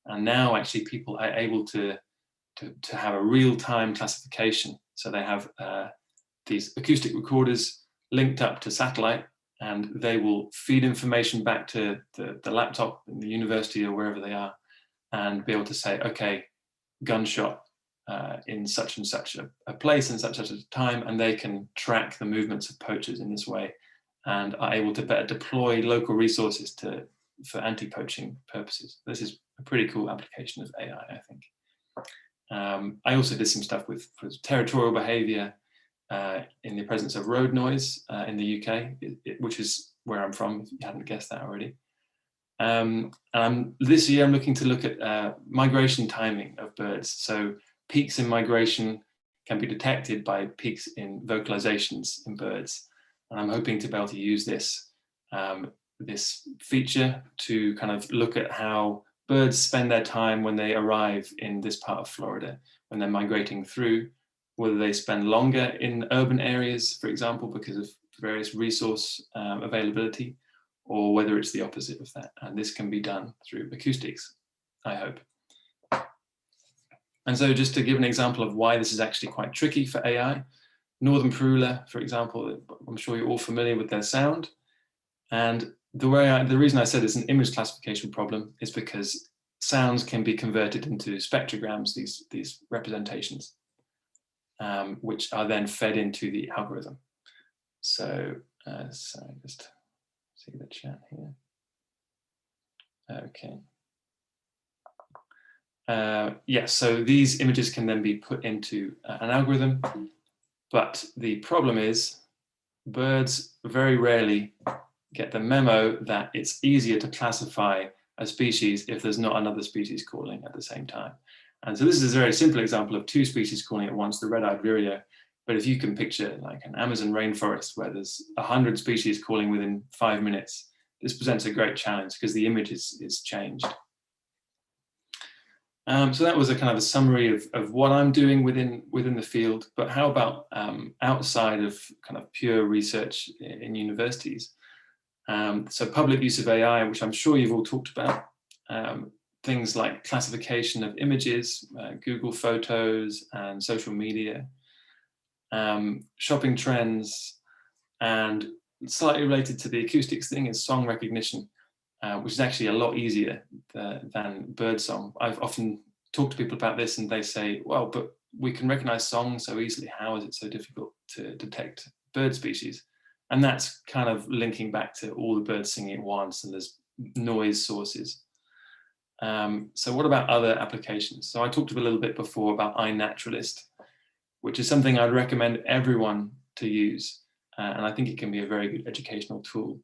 And now actually people are able to have a real-time classification. So they have these acoustic recorders linked up to satellite, and they will feed information back to the laptop in the university or wherever they are, and be able to say, okay, gunshot in such and such a place and such a time, and they can track the movements of poachers in this way, and are able to better deploy local resources for anti-poaching purposes. This is a pretty cool application of AI, I think. I also did some stuff with territorial behavior in the presence of road noise in the UK, which is where I'm from, if you hadn't guessed that already. This year I'm looking to look at migration timing of birds. So peaks in migration can be detected by peaks in vocalizations in birds. And I'm hoping to be able to use this feature to kind of look at how birds spend their time when they arrive in this part of Florida, when they're migrating through, whether they spend longer in urban areas, for example, because of various resource availability, or whether it's the opposite of that. And this can be done through acoustics, I hope. And so just to give an example of why this is actually quite tricky for AI, Northern Parula, for example, I'm sure you're all familiar with their sound. And the reason I said it's an image classification problem is because sounds can be converted into spectrograms, these representations, which are then fed into the algorithm. So, sorry, just see the chat here. Okay. Yes, so these images can then be put into an algorithm, but the problem is birds very rarely get the memo that it's easier to classify a species if there's not another species calling at the same time. And so this is a very simple example of two species calling at once, the red-eyed vireo. But if you can picture like an Amazon rainforest where there's 100 species calling within 5 minutes, this presents a great challenge because the image is changed. So that was a kind of a summary of what I'm doing within the field. But how about outside of kind of pure research in universities? So public use of AI, which I'm sure you've all talked about, things like classification of images, Google Photos and social media, shopping trends, and slightly related to the acoustics thing is song recognition, which is actually a lot easier than birdsong. I've often talked to people about this and they say, well, but we can recognize songs so easily. How is it so difficult to detect bird species? And that's kind of linking back to all the birds singing at once and there's noise sources. So what about other applications? So I talked a little bit before about iNaturalist, which is something I'd recommend everyone to use. And I think it can be a very good educational tool.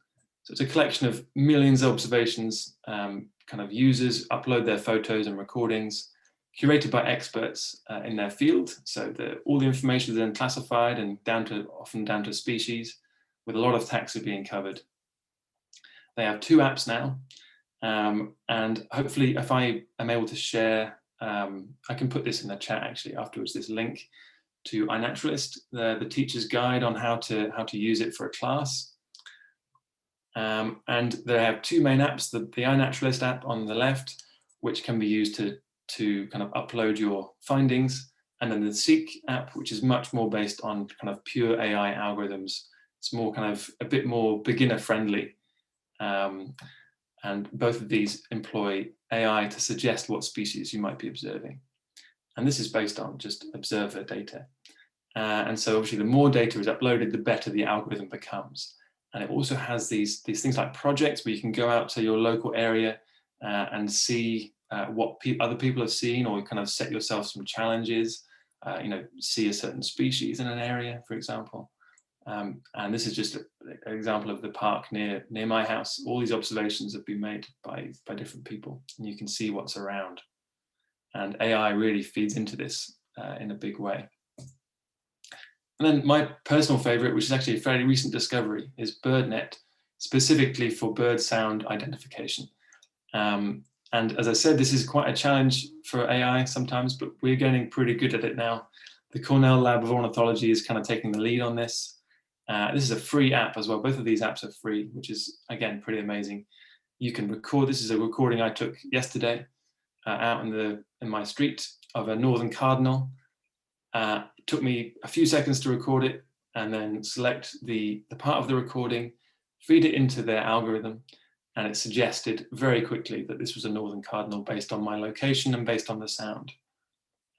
So it's a collection of millions of observations, kind of users upload their photos and recordings, curated by experts in their field. So all the information is then classified and often down to species, with a lot of taxa being covered. They have 2 apps now. And hopefully if I am able to share, I can put this in the chat actually afterwards, this link to iNaturalist, the teacher's guide on how to use it for a class. And they have 2 main apps, the iNaturalist app on the left, which can be used to kind of upload your findings, and then the Seek app, which is much more based on kind of pure AI algorithms. It's more kind of a bit more beginner friendly. And both of these employ AI to suggest what species you might be observing. And this is based on just observer data. And so obviously the more data is uploaded, the better the algorithm becomes. And it also has these things like projects where you can go out to your local area and see what other people have seen, or kind of set yourself some challenges, see a certain species in an area, for example. And this is just an example of the park near my house. All these observations have been made by different people, and you can see what's around. And AI really feeds into this in a big way. And then my personal favorite, which is actually a fairly recent discovery, is BirdNet, specifically for bird sound identification. And as I said, this is quite a challenge for AI sometimes, but we're getting pretty good at it now. The Cornell Lab of Ornithology is kind of taking the lead on this. This is a free app as well. Both of these apps are free, which is, again, pretty amazing. You can record. This is a recording I took yesterday out in my street of a northern cardinal. It took me a few seconds to record it, and then select the part of the recording, feed it into their algorithm, and it suggested very quickly that this was a northern cardinal based on my location and based on the sound.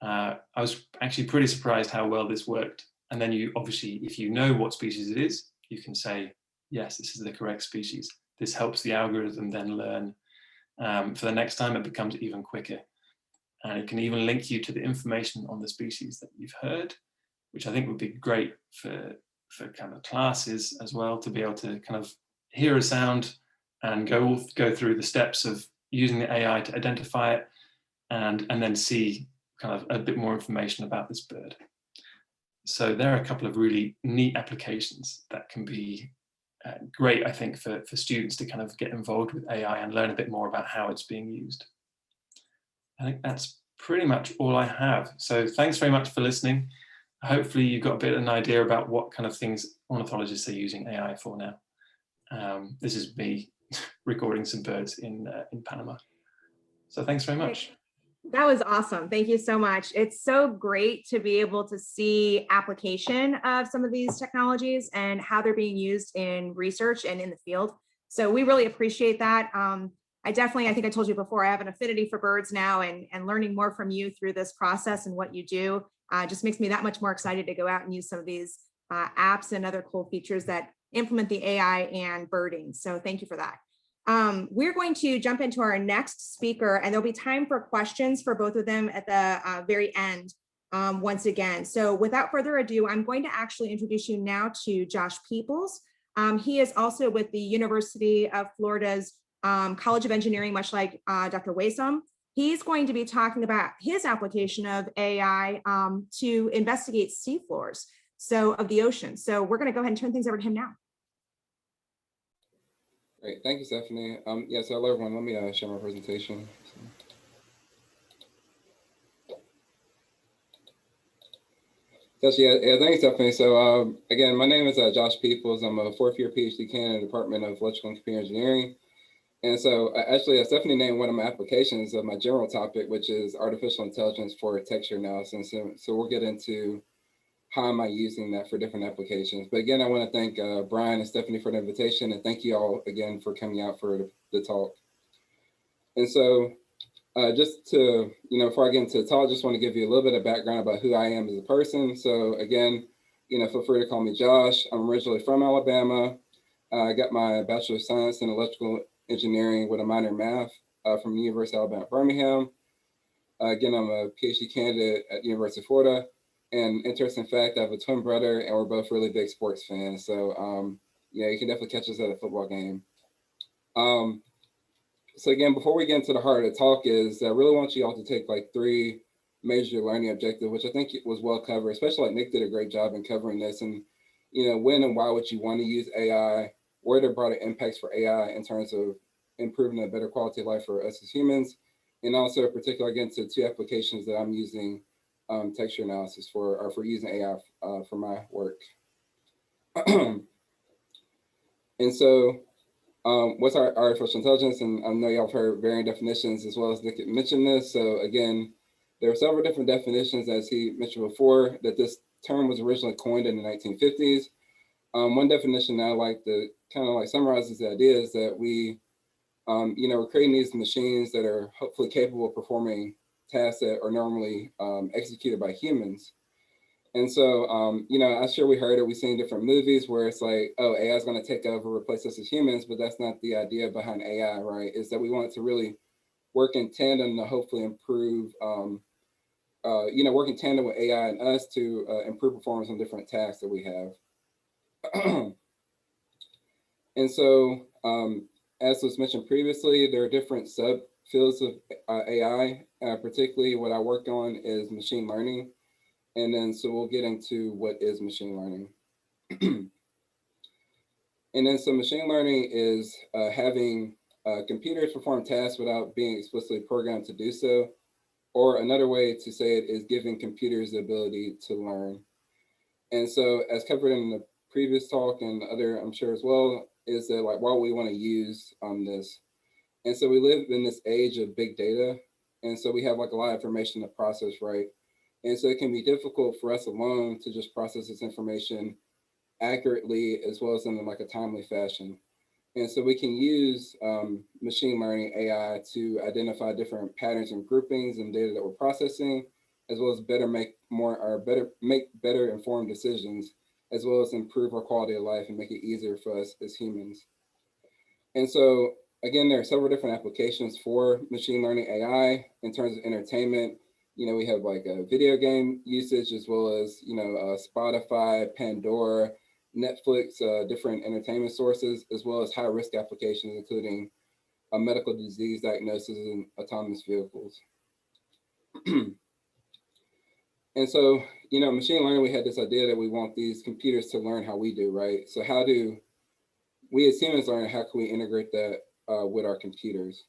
I was actually pretty surprised how well this worked. And then you obviously, if you know what species it is, you can say, yes, this is the correct species. This helps the algorithm then learn. For the next time, it becomes even quicker. And it can even link you to the information on the species that you've heard, which I think would be great for kind of classes as well, to be able to kind of hear a sound and go through the steps of using the AI to identify it, and then see kind of a bit more information about this bird. So there are a couple of really neat applications that can be great, I think, for students to kind of get involved with AI and learn a bit more about how it's being used. I think that's pretty much all I have. So thanks very much for listening. Hopefully you got a bit of an idea about what kind of things ornithologists are using AI for now. This is me recording some birds in Panama. So thanks very much. That was awesome. Thank you so much. It's so great to be able to see application of some of these technologies and how they're being used in research and in the field. So we really appreciate that. I think I told you before, I have an affinity for birds now, and learning more from you through this process and what you do just makes me that much more excited to go out and use some of these apps and other cool features that implement the AI and birding. So thank you for that. We're going to jump into our next speaker, and there'll be time for questions for both of them at the very end once again. So without further ado, I'm going to actually introduce you now to Josh Peoples. He is also with the University of Florida's College of Engineering, much like Dr. Waysum. He's going to be talking about his application of AI to investigate seafloors, so of the ocean. So we're going to go ahead and turn things over to him now. Great, thank you, Stephanie. So hello everyone, let me share my presentation. Thanks, Stephanie. So again, my name is Josh Peoples. I'm a fourth year PhD candidate in the Department of Electrical and Computer Engineering. And so actually, Stephanie named one of my applications of my general topic, which is artificial intelligence for texture analysis. So we'll get into how am I using that for different applications. But again, I want to thank Brian and Stephanie for the invitation, and thank you all again for coming out for the talk. And so just to, before I get into the talk, I just want to give you a little bit of background about who I am as a person. So again, feel free to call me Josh. I'm originally from Alabama. I got my Bachelor of Science in Electrical Engineering with a minor in math from the University of Alabama, Birmingham. Again, I'm a PhD candidate at the University of Florida. And interesting fact, I have a twin brother, and we're both really big sports fans. So yeah, you can definitely catch us at a football game. So again, before we get into the heart of the talk is, I really want you all to take like 3 major learning objectives, which I think it was well covered, especially like Nick did a great job in covering this. And, when and why would you want to use AI? What are the broader impacts for AI in terms of improving a better quality of life for us as humans? And also in particular, again, to 2 applications that I'm using texture analysis for, or for using AI for my work. And so what's our artificial intelligence? And I know y'all have heard varying definitions as well as Nick mentioned this. So again, there are several different definitions, as he mentioned before, that this term was originally coined in the 1950s. One definition I like to kind of like summarizes the idea is that we, we're creating these machines that are hopefully capable of performing tasks that are normally executed by humans. And so, I'm sure we heard it, we've seen different movies where it's like, oh, AI is going to take over, replace us as humans, but that's not the idea behind AI, right? Is that we want it to really work in tandem to hopefully improve, work in tandem with AI and us to improve performance on different tasks that we have. And so, as was mentioned previously, there are different subfields of AI. Particularly what I work on is machine learning. And then, so we'll get into what is machine learning. And then, so machine learning is having computers perform tasks without being explicitly programmed to do so. Or another way to say it is giving computers the ability to learn. And so, as covered in the previous talk and other, I'm sure as well, is that like what we want to use on this. And so we live in this age of big data. And so we have like a lot of information to process, right? And so it can be difficult for us alone to just process this information accurately as well as in like a timely fashion. And so we can use machine learning AI to identify different patterns and groupings in data that we're processing, as well as make better informed decisions, as well as improve our quality of life and make it easier for us as humans. And so again, there are several different applications for machine learning AI in terms of entertainment. You know, we have like a video game usage, as well as, you know, Spotify, Pandora, Netflix, different entertainment sources, as well as high risk applications, including medical disease diagnosis and autonomous vehicles. And so, you know, machine learning, we had this idea that we want these computers to learn how we do, right? So how do we as humans learn? How can we integrate that with our computers?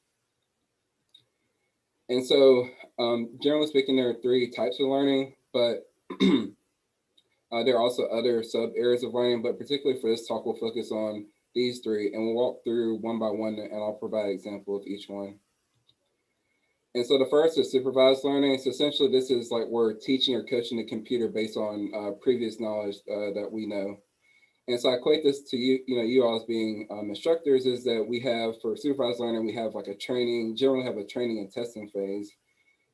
And so, generally speaking, there are 3 types of learning, but there are also other sub areas of learning, but particularly for this talk, we'll focus on these 3, and we'll walk through one by one, and I'll provide an example of each one. And so the first is supervised learning. So essentially, this is like we're teaching or coaching the computer based on previous knowledge that we know. And so I equate this to you all as being instructors, is that we have, for supervised learning, we have like generally have a training and testing phase.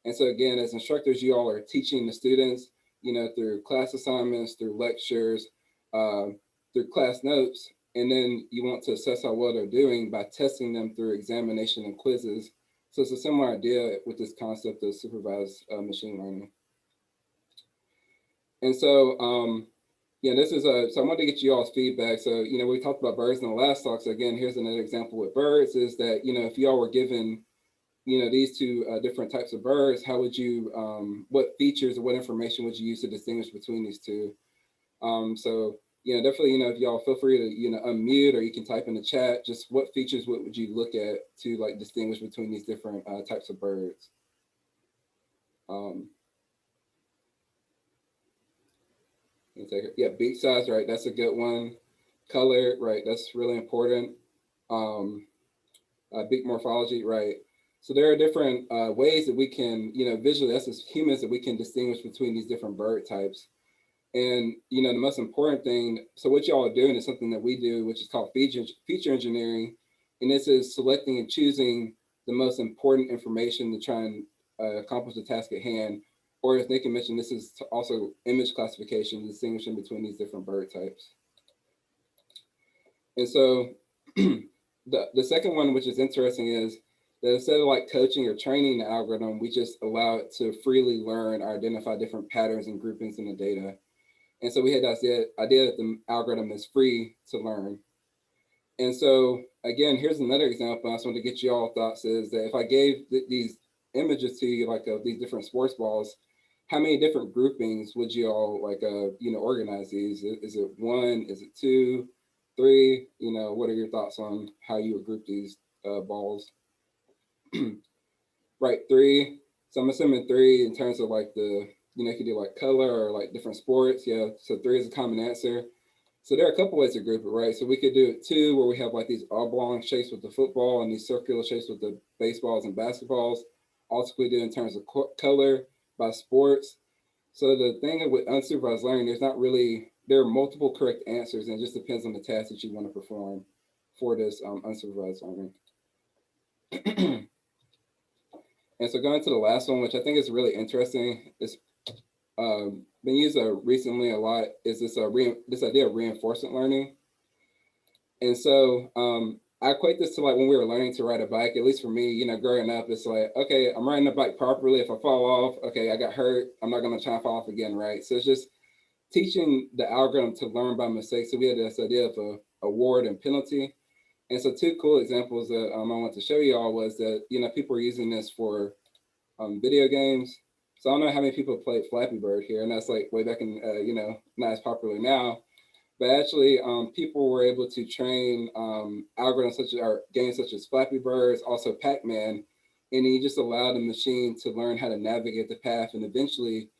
And so again, as instructors, you all are teaching the students, you know, through class assignments, through lectures, through class notes, and then you want to assess how well they're doing by testing them through examination and quizzes. So it's a similar idea with this concept of supervised machine learning. And so, yeah, this is so I wanted to get you all's feedback. So, you know, we talked about birds in the last talk. So again, here's another example with birds, is that, you know, if you all were given, you know, these 2 different types of birds, how would you, what features or what information would you use to distinguish between these 2? So, you know, definitely, you know, if y'all feel free to, you know, unmute, or you can type in the chat, just what features would you look at to like distinguish between these different types of birds? Yeah, beak size, right? That's a good one. Color, right? That's really important. Beak morphology, right? So there are different ways that we can, you know, visually, us as humans, that we can distinguish between these different bird types. And, you know, the most important thing, so what y'all are doing is something that we do, which is called feature engineering. And this is selecting and choosing the most important information to try and accomplish the task at hand. Or as Nick mentioned, this is also image classification, distinguishing between these different bird types. And so the second one, which is interesting, is that instead of like coaching or training the algorithm, we just allow it to freely learn or identify different patterns and groupings in the data. And so we had that idea that the algorithm is free to learn. And so again, here's another example. I just want to get you all thoughts, is that if I gave these images to you, like of these different sports balls, how many different groupings would you all like, you know, organize these? Is it 1? Is it 2, 3? You know, what are your thoughts on how you would group these balls? Right, 3. So I'm assuming 3 in terms of like the, you know, you could do like color or like different sports. Yeah, so 3 is a common answer. So there are a couple ways to group it, right? So we could do it 2, where we have like these oblong shapes with the football and these circular shapes with the baseballs and basketballs. Also, we do in terms of color by sports. So the thing with unsupervised learning, there are multiple correct answers, and it just depends on the task that you want to perform for this unsupervised learning. And so going to the last one, which I think is really interesting, it's been used recently a lot, is this idea of reinforcement learning. And so I equate this to like when we were learning to ride a bike, at least for me, you know, growing up, it's like, okay, I'm riding the bike properly. If I fall off, okay, I got hurt, I'm not gonna try and fall off again, right? So it's just teaching the algorithm to learn by mistake. So we had this idea of a award and penalty. And so two cool examples that I want to show you all was that, people are using this for video games. So I don't know how many people played Flappy Bird here, and that's like way back in, not as popular now. But actually, people were able to train algorithms or games such as Flappy Birds, also Pac-Man, and you just allow the machine to learn how to navigate the path, and eventually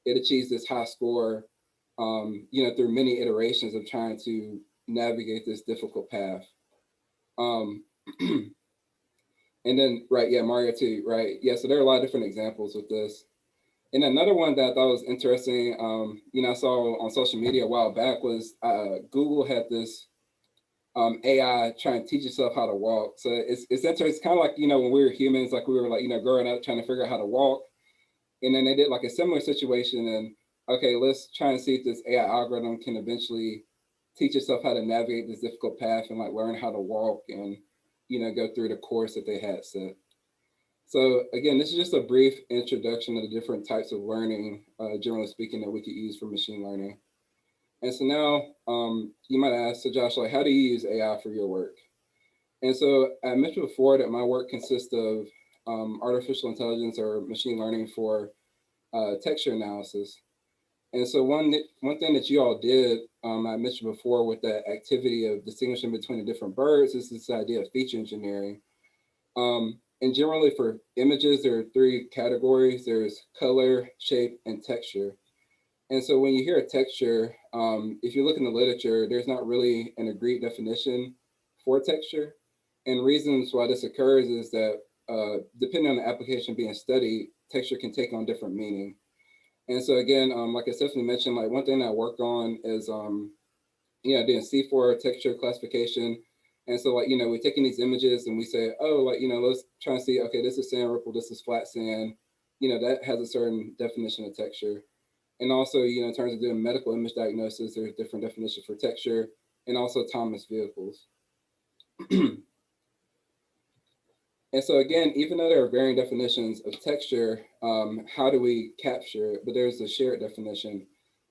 it achieves this high score, through many iterations of trying to navigate this difficult path. And then, right, yeah, Mario 2, right? Yeah, so there are a lot of different examples with this. And another one that I thought was interesting, I saw on social media a while back was Google had this AI trying to teach itself how to walk. So it's interesting. It's kind of like, when we were humans, like we were like, growing up trying to figure out how to walk. And then they did like a similar situation and, okay, let's try and see if this AI algorithm can eventually teach itself how to navigate this difficult path and like learn how to walk and, go through the course that they had set. So again, this is just a brief introduction of the different types of learning, generally speaking, that we could use for machine learning. And so now you might ask, so Josh, like, how do you use AI for your work? And so I mentioned before that my work consists of artificial intelligence or machine learning for texture analysis. And so one thing that you all did, I mentioned before with that activity of distinguishing between the different birds is this idea of feature engineering. And generally for images, there are three categories. There's color, shape, and texture. And so when you hear a texture, if you look in the literature, there's not really an agreed definition for texture. And reasons why this occurs is that depending on the application being studied, texture can take on different meaning. And so again, like I Stephanie mentioned, like one thing I work on is, doing C4 texture classification. And so like, we're taking these images and we say, oh, like, let's try and see, okay, this is sand ripple, this is flat sand, that has a certain definition of texture. And also, in terms of doing medical image diagnosis, there's different definitions for texture and also autonomous vehicles. And so again, even though there are varying definitions of texture, how do we capture it? But there's a shared definition.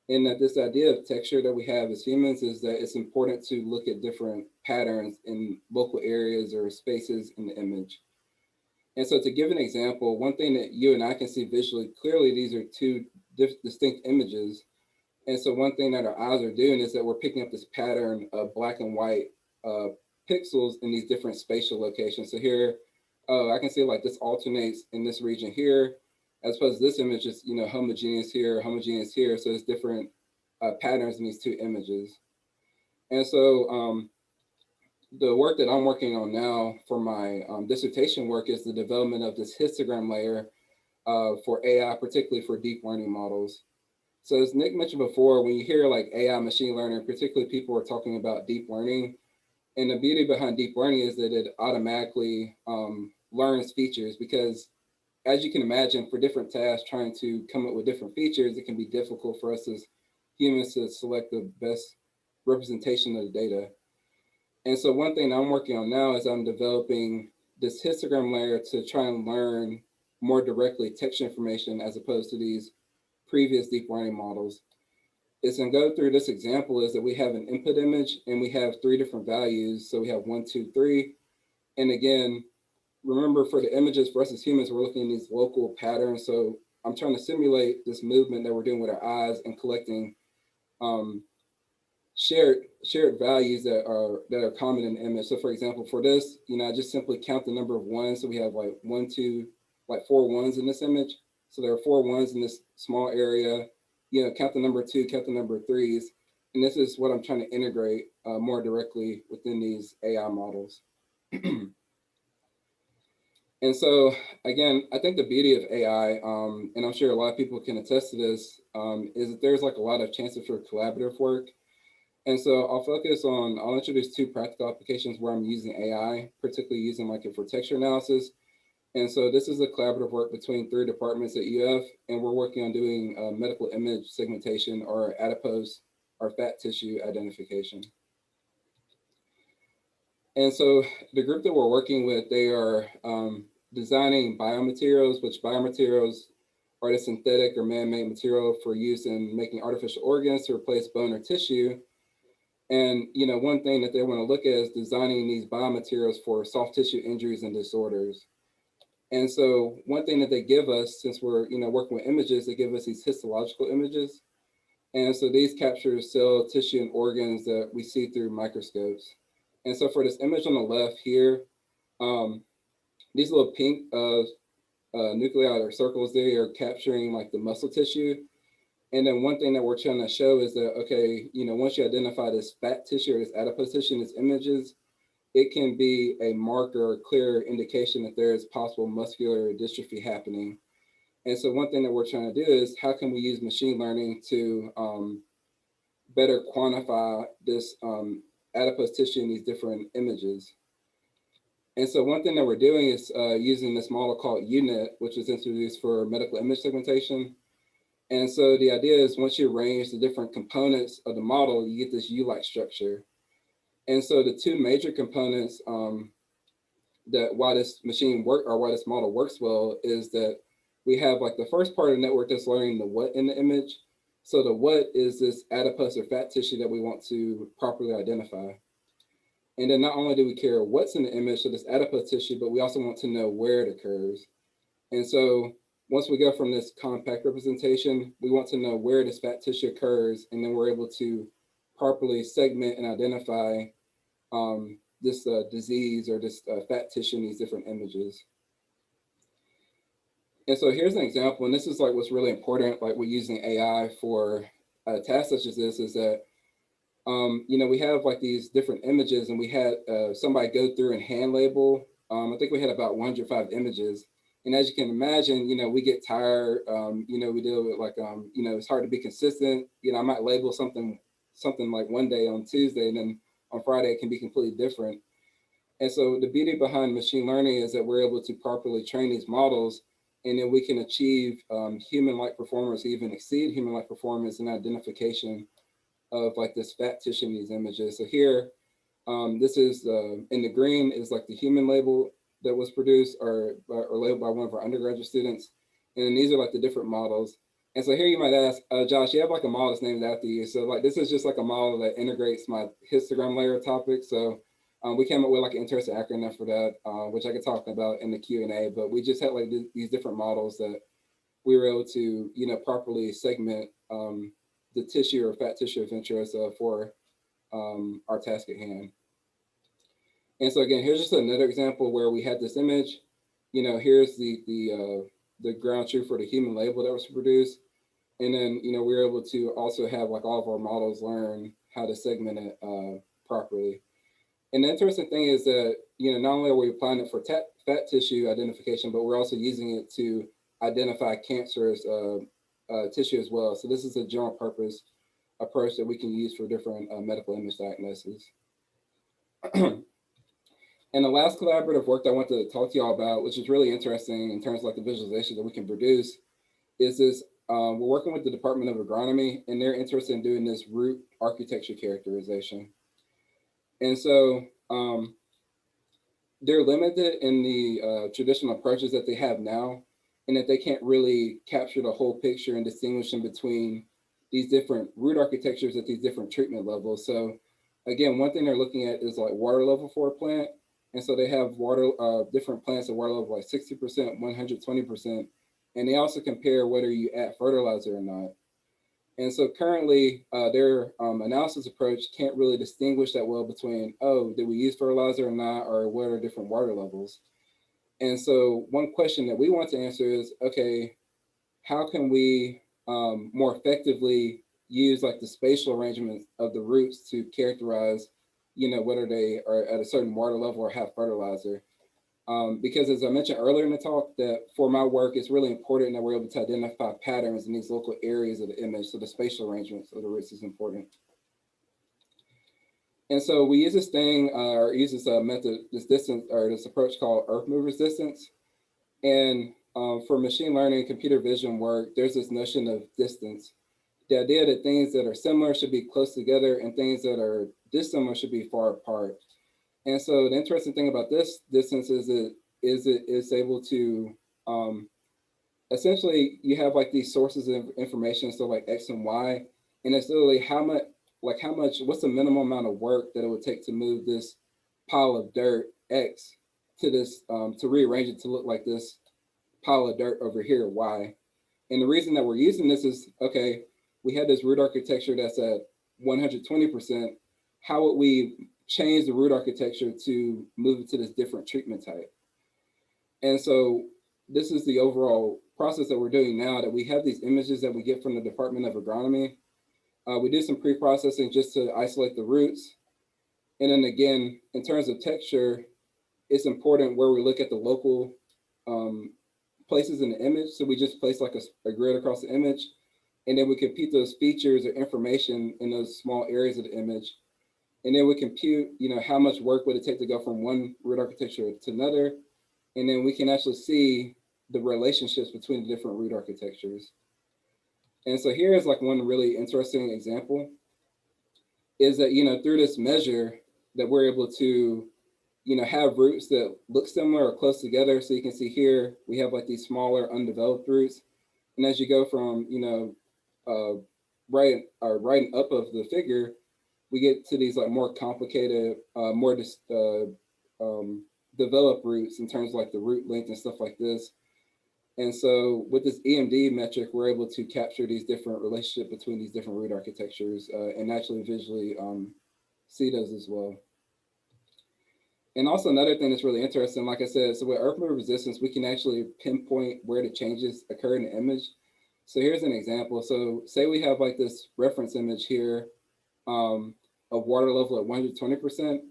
In that this idea of texture that we have as humans is that it's important to look at different patterns in local areas or spaces in the image. And so to give an example, one thing that you and I can see visually clearly, these are two distinct images. And so one thing that our eyes are doing is that we're picking up this pattern of black and white pixels in these different spatial locations. So here, I can see like this alternates in this region here, as opposed to this image is, homogeneous here, homogeneous here. So there's different patterns in these two images. And so the work that I'm working on now for my dissertation work is the development of this histogram layer for AI, particularly for deep learning models. So as Nick mentioned before, when you hear like AI machine learning, particularly people are talking about deep learning. And the beauty behind deep learning is that it automatically learns features, because as you can imagine, for different tasks, trying to come up with different features, it can be difficult for us as humans to select the best representation of the data. And so one thing I'm working on now is I'm developing this histogram layer to try and learn more directly texture information as opposed to these previous deep learning models. It's going to go through this example is that we have an input image and we have three different values. So we have 1, 2, 3. And again, remember for the images, for us as humans, we're looking at these local patterns. So I'm trying to simulate this movement that we're doing with our eyes and collecting shared values that are common in the image. So for example, for this, I just simply count the number of ones. So we have like 1, 2, like 4 ones in this image. So there are 4 ones in this small area. Count the number 2, count the number 3s. And this is what I'm trying to integrate more directly within these AI models. And so, again, I think the beauty of AI, and I'm sure a lot of people can attest to this, is that there's like a lot of chances for collaborative work. And so I'll introduce 2 practical applications where I'm using AI, particularly using like it for texture analysis. And so this is a collaborative work between 3 departments at UF, and we're working on doing medical image segmentation or adipose or fat tissue identification. And so the group that we're working with, they are designing biomaterials, which biomaterials are the synthetic or man-made material for use in making artificial organs to replace bone or tissue. And one thing that they want to look at is designing these biomaterials for soft tissue injuries and disorders. And so one thing that they give us, since we're working with images, they give us these histological images. And so these capture cell, tissue, and organs that we see through microscopes. And so for this image on the left here, these little pink nuclei or circles there are capturing like the muscle tissue. And then one thing that we're trying to show is that, okay, once you identify this fat tissue or this adipose tissue in these images, it can be a marker or clear indication that there is possible muscular dystrophy happening. And so one thing that we're trying to do is how can we use machine learning to better quantify this adipose tissue in these different images. And so one thing that we're doing is using this model called UNet, which was introduced for medical image segmentation. And so the idea is once you arrange the different components of the model, you get this U-like structure. And so the two major components that why this why this model works well is that we have like the first part of the network that's learning the what in the image. So the what is this adipose or fat tissue that we want to properly identify. And then not only do we care what's in the image, so this adipose tissue, but we also want to know where it occurs. And so once we go from this compact representation, we want to know where this fat tissue occurs, and then we're able to properly segment and identify this disease or this fat tissue in these different images. And so here's an example, and this is like what's really important, like we're using AI for tasks such as this, is that we have like these different images, and we had somebody go through and hand label. I think we had about 105 images. And as you can imagine, we get tired, we deal with like, it's hard to be consistent. I might label something like one day on Tuesday, and then on Friday it can be completely different. And so the beauty behind machine learning is that we're able to properly train these models, and then we can achieve human-like performance, even exceed human-like performance in identification of like this fat tissue in these images. So here, this is in the green is like the human label that was produced or labeled by one of our undergraduate students. And then these are like the different models. And so here you might ask, Josh, you have like a model that's named after you. So like, this is just like a model that integrates my histogram layer topic. So we came up with like an interesting acronym for that, which I could talk about in the Q&A, but we just had like these different models that we were able to, properly segment the tissue or fat tissue of interest for our task at hand. And so again, here's just another example where we had this image. Here's the ground truth for the human label that was produced. And then, we were able to also have like all of our models learn how to segment it properly. And the interesting thing is that, not only are we applying it for fat tissue identification, but we're also using it to identify cancerous tissue as well. So this is a general purpose approach that we can use for different medical image diagnoses. And the last collaborative work that I want to talk to y'all about, which is really interesting in terms of like the visualization that we can produce, is this, we're working with the Department of Agronomy, and they're interested in doing this root architecture characterization. And so they're limited in the traditional approaches that they have now, and that they can't really capture the whole picture and distinguish in between these different root architectures at these different treatment levels. So again, one thing they're looking at is like water level for a plant. And so they have different plants at water level like 60%, 120%. And they also compare whether you add fertilizer or not. And so currently their analysis approach can't really distinguish that well between, oh, did we use fertilizer or not, or what are different water levels? And so one question that we want to answer is, okay, how can we more effectively use like the spatial arrangement of the roots to characterize, whether they are at a certain water level or have fertilizer? Because as I mentioned earlier in the talk, that for my work, it's really important that we're able to identify patterns in these local areas of the image. So the spatial arrangements of the roots is important. And so we use this thing, or use this method, this distance, or this approach called Earth Movers distance. And for machine learning, computer vision work, there's this notion of distance. The idea that things that are similar should be close together, and things that are dissimilar should be far apart. And so the interesting thing about this distance is it is able to essentially you have like these sources of information, so like X and Y, and it's literally how much, what's the minimum amount of work that it would take to move this pile of dirt X to this, to rearrange it to look like this pile of dirt over here, Y. And the reason that we're using this is, okay, we had this root architecture that's at 120%. How would we change the root architecture to move it to this different treatment type? And so this is the overall process that we're doing now, that we have these images that we get from the Department of Agronomy. We do some pre-processing just to isolate the roots. And then again, in terms of texture, it's important where we look at the local places in the image. So we just place like a grid across the image, and then we compute those features or information in those small areas of the image. And then we compute, how much work would it take to go from one root architecture to another. And then we can actually see the relationships between the different root architectures. And so here is like one really interesting example is that, through this measure that we're able to, have roots that look similar or close together. So you can see here, we have like these smaller undeveloped roots. And as you go from, right up of the figure, we get to these like more complicated, more developed roots in terms of like the root length and stuff like this. And so with this EMD metric, we're able to capture these different relationships between these different root architectures and actually visually see those as well. And also another thing that's really interesting, like I said, so with earth mover resistance, we can actually pinpoint where the changes occur in the image. So here's an example. So say we have like this reference image here of water level at 120%. And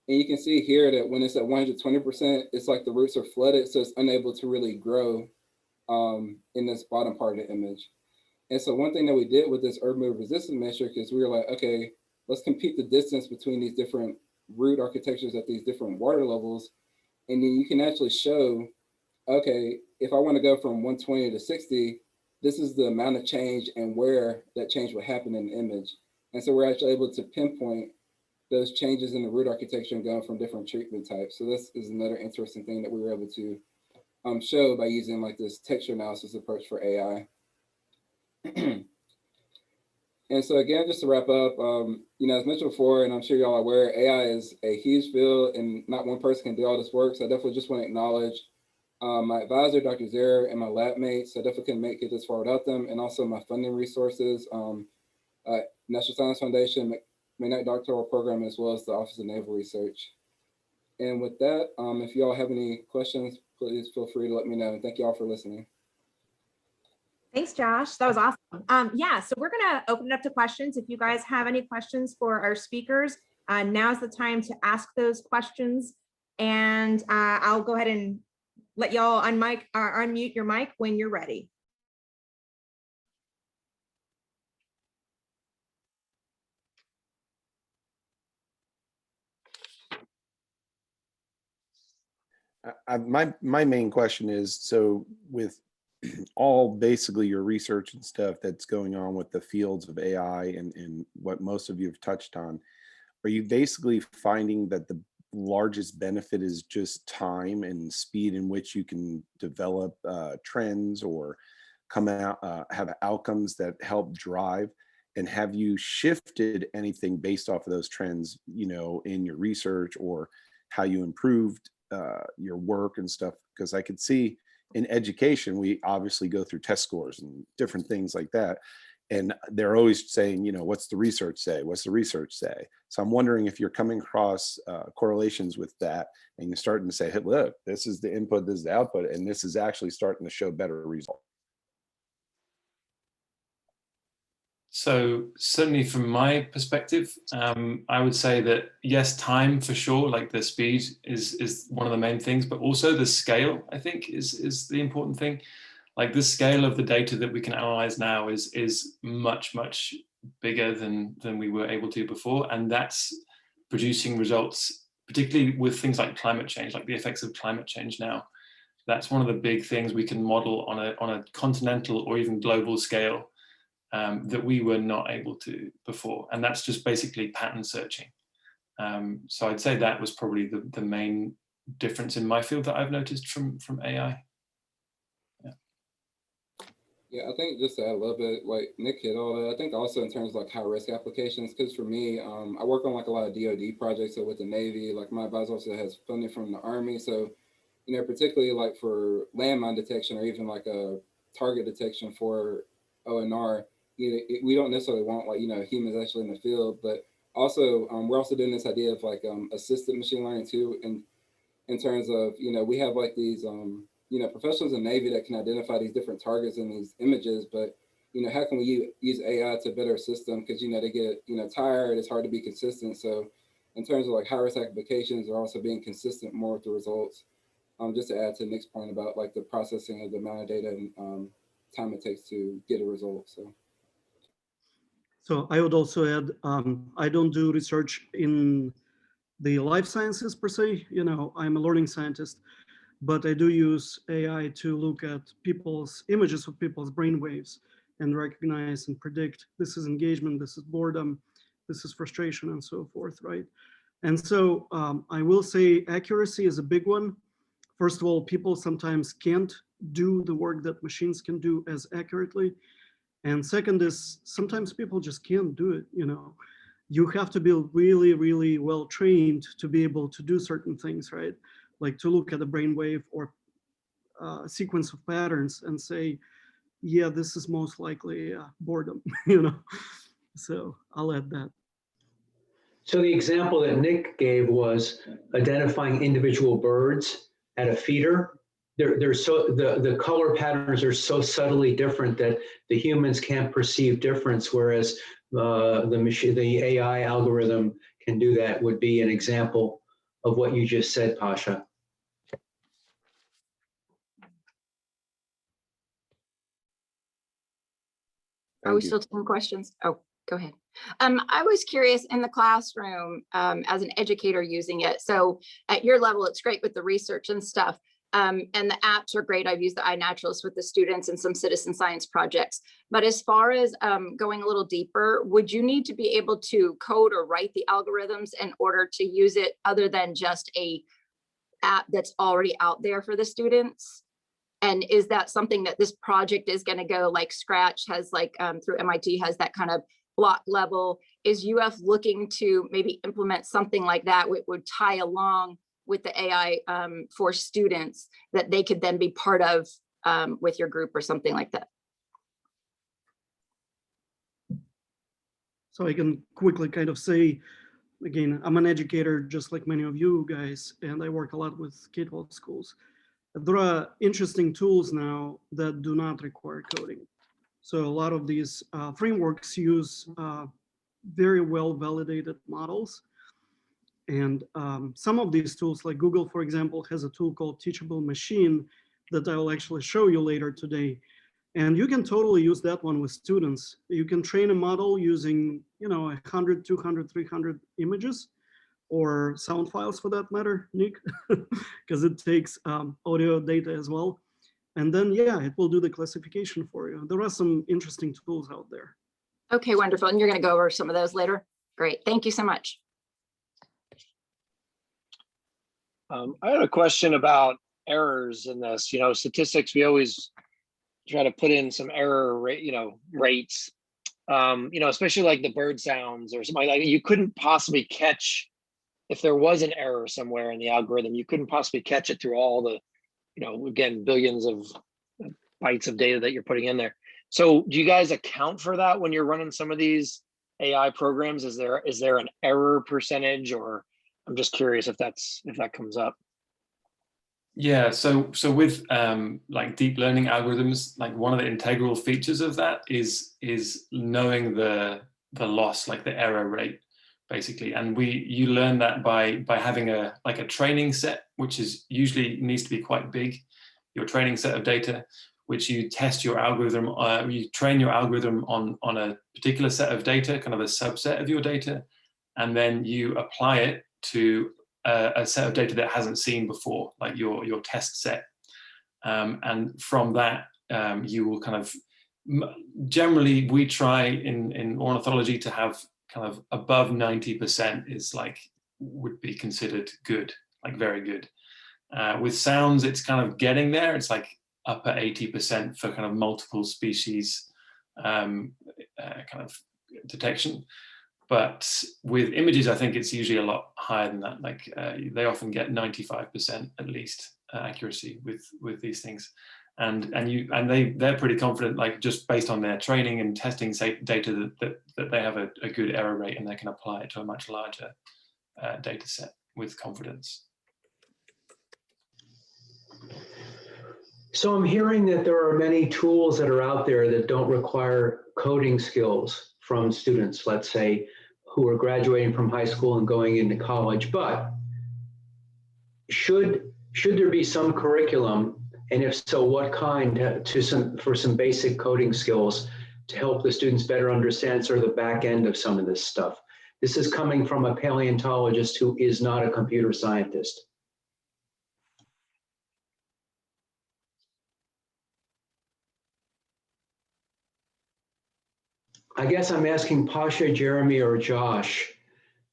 you can see here that when it's at 120%, it's like the roots are flooded, so it's unable to really grow in this bottom part of the image. And so one thing that we did with this earth mover resistance metric is we were like, okay, let's compute the distance between these different root architectures at these different water levels. And then you can actually show, okay, if I want to go from 120 to 60, this is the amount of change and where that change would happen in the image. And so we're actually able to pinpoint those changes in the root architecture and going from different treatment types. So this is another interesting thing that we were able to show by using like this texture analysis approach for AI. And so again, just to wrap up, as mentioned before, and I'm sure y'all are aware, AI is a huge field and not one person can do all this work. So I definitely just want to acknowledge my advisor, Dr. Zare, and my lab mates. I definitely couldn't make it this far without them. And also my funding resources, National Science Foundation, McKnight Doctoral Program, as well as the Office of Naval Research. And with that, if y'all have any questions, please feel free to let me know. And thank you all for listening. Thanks, Josh. That was awesome. Yeah, so we're going to open it up to questions. If you guys have any questions for our speakers, now's the time to ask those questions. And I'll go ahead and let y'all unmute your mic when you're ready. My main question is, so with all basically your research and stuff that's going on with the fields of AI and what most of you have touched on, are you basically finding that the largest benefit is just time and speed in which you can develop trends or come out, have outcomes that help drive? And have you shifted anything based off of those trends, in your research or how you improved your work and stuff? Because I could see in education, we obviously go through test scores and different things like that. And they're always saying, what's the research say? What's the research say? So I'm wondering if you're coming across correlations with that and you're starting to say, hey, look, this is the input, this is the output, and this is actually starting to show better results. So certainly from my perspective, I would say that yes, time for sure, like the speed is one of the main things, but also the scale, I think, is the important thing. Like the scale of the data that we can analyze now is much, much bigger than we were able to before. And that's producing results, particularly with things like climate change, like the effects of climate change now. That's one of the big things we can model on a continental or even global scale. That we were not able to before. And that's just basically pattern searching. So I'd say that was probably the main difference in my field that I've noticed from AI. Yeah. Yeah, I think just to add a little bit, like Nick hit all that. I think also in terms of like high risk applications, because for me, I work on like a lot of DoD projects. So with the Navy, like my advisor also has funding from the Army. So, you know, particularly like for landmine detection or even like a target detection for ONR, you know, we don't necessarily want like, you know, humans actually in the field, but also we're also doing this idea of like assisted machine learning too, in terms of, you know, we have like these, you know, professionals in Navy that can identify these different targets in these images, but, you know, how can we use AI to better assist them? Because, you know, they get, you know, tired, it's hard to be consistent. So in terms of like high risk applications, they're also being consistent more with the results. Just to add to Nick's point about like the processing of the amount of data and time it takes to get a result. So I would also add, I don't do research in the life sciences per se, you know, I'm a learning scientist, but I do use AI to look at people's images of people's brainwaves and recognize and predict this is engagement, this is boredom, this is frustration, and so forth, right? And so I will say accuracy is a big one. First of all, people sometimes can't do the work that machines can do as accurately. And second is sometimes people just can't do it, you know. You have to be really, really well trained to be able to do certain things, right? Like to look at a brainwave or a sequence of patterns and say, yeah, this is most likely boredom, you know? So I'll add that. So the example that Nick gave was identifying individual birds at a feeder. The color patterns are so subtly different that the humans can't perceive difference, whereas the AI algorithm can do that. Would be an example of what you just said, Pasha. Are we still taking questions? Oh, go ahead. I was curious in the classroom as an educator using it. So at your level, it's great with the research and stuff. And the apps are great. I've used the iNaturalist with the students and some citizen science projects. But as far as going a little deeper, would you need to be able to code or write the algorithms in order to use it other than just a app that's already out there for the students? And is that something that this project is going to go like Scratch has like through MIT has that kind of block level? Is UF looking to maybe implement something like that which would tie along with the AI for students that they could then be part of with your group or something like that? So I can quickly kind of say, again, I'm an educator just like many of you guys, and I work a lot with K-12 schools. There are interesting tools now that do not require coding. So a lot of these frameworks use very well validated models. And some of these tools, like Google, for example, has a tool called Teachable Machine that I will actually show you later today. And you can totally use that one with students. You can train a model using, you know, 100, 200, 300 images or sound files for that matter, Nick, because it takes audio data as well. And then, yeah, it will do the classification for you. There are some interesting tools out there. Okay, wonderful. And you're going to go over some of those later? Great. Thank you so much. I had a question about errors in this. You know, statistics, we always try to put in some error rate, you know, rates. You know, especially like the bird sounds or something like that. You couldn't possibly catch, if there was an error somewhere in the algorithm, you couldn't possibly catch it through all the, you know, again, billions of bytes of data that you're putting in there. So do you guys account for that when you're running some of these AI programs? Is there an error percentage, or I'm just curious if that comes up? Yeah, so with like deep learning algorithms, like one of the integral features of that is knowing the loss, like the error rate, basically. And you learn that by having a training set, which is usually needs to be quite big, your training set of data, which you test your algorithm, you train your algorithm on a particular set of data, kind of a subset of your data, and then you apply it to a set of data that hasn't seen before, like your test set. And from that, you will kind of, generally we try in ornithology to have kind of above 90% is like, would be considered good, like very good. With sounds, it's kind of getting there. It's like upper 80% for kind of multiple species kind of detection. But with images, I think it's usually a lot higher than that. Like they often get 95% at least accuracy with these things. And they're pretty confident, like just based on their training and testing data that they have a good error rate, and they can apply it to a much larger data set with confidence. So I'm hearing that there are many tools that are out there that don't require coding skills from students, let's say, who are graduating from high school and going into college. But should there be some curriculum, and if so, what kind, for some basic coding skills to help the students better understand sort of the back end of some of this stuff? This is coming from a paleontologist who is not a computer scientist. I guess I'm asking Pasha, Jeremy, or Josh,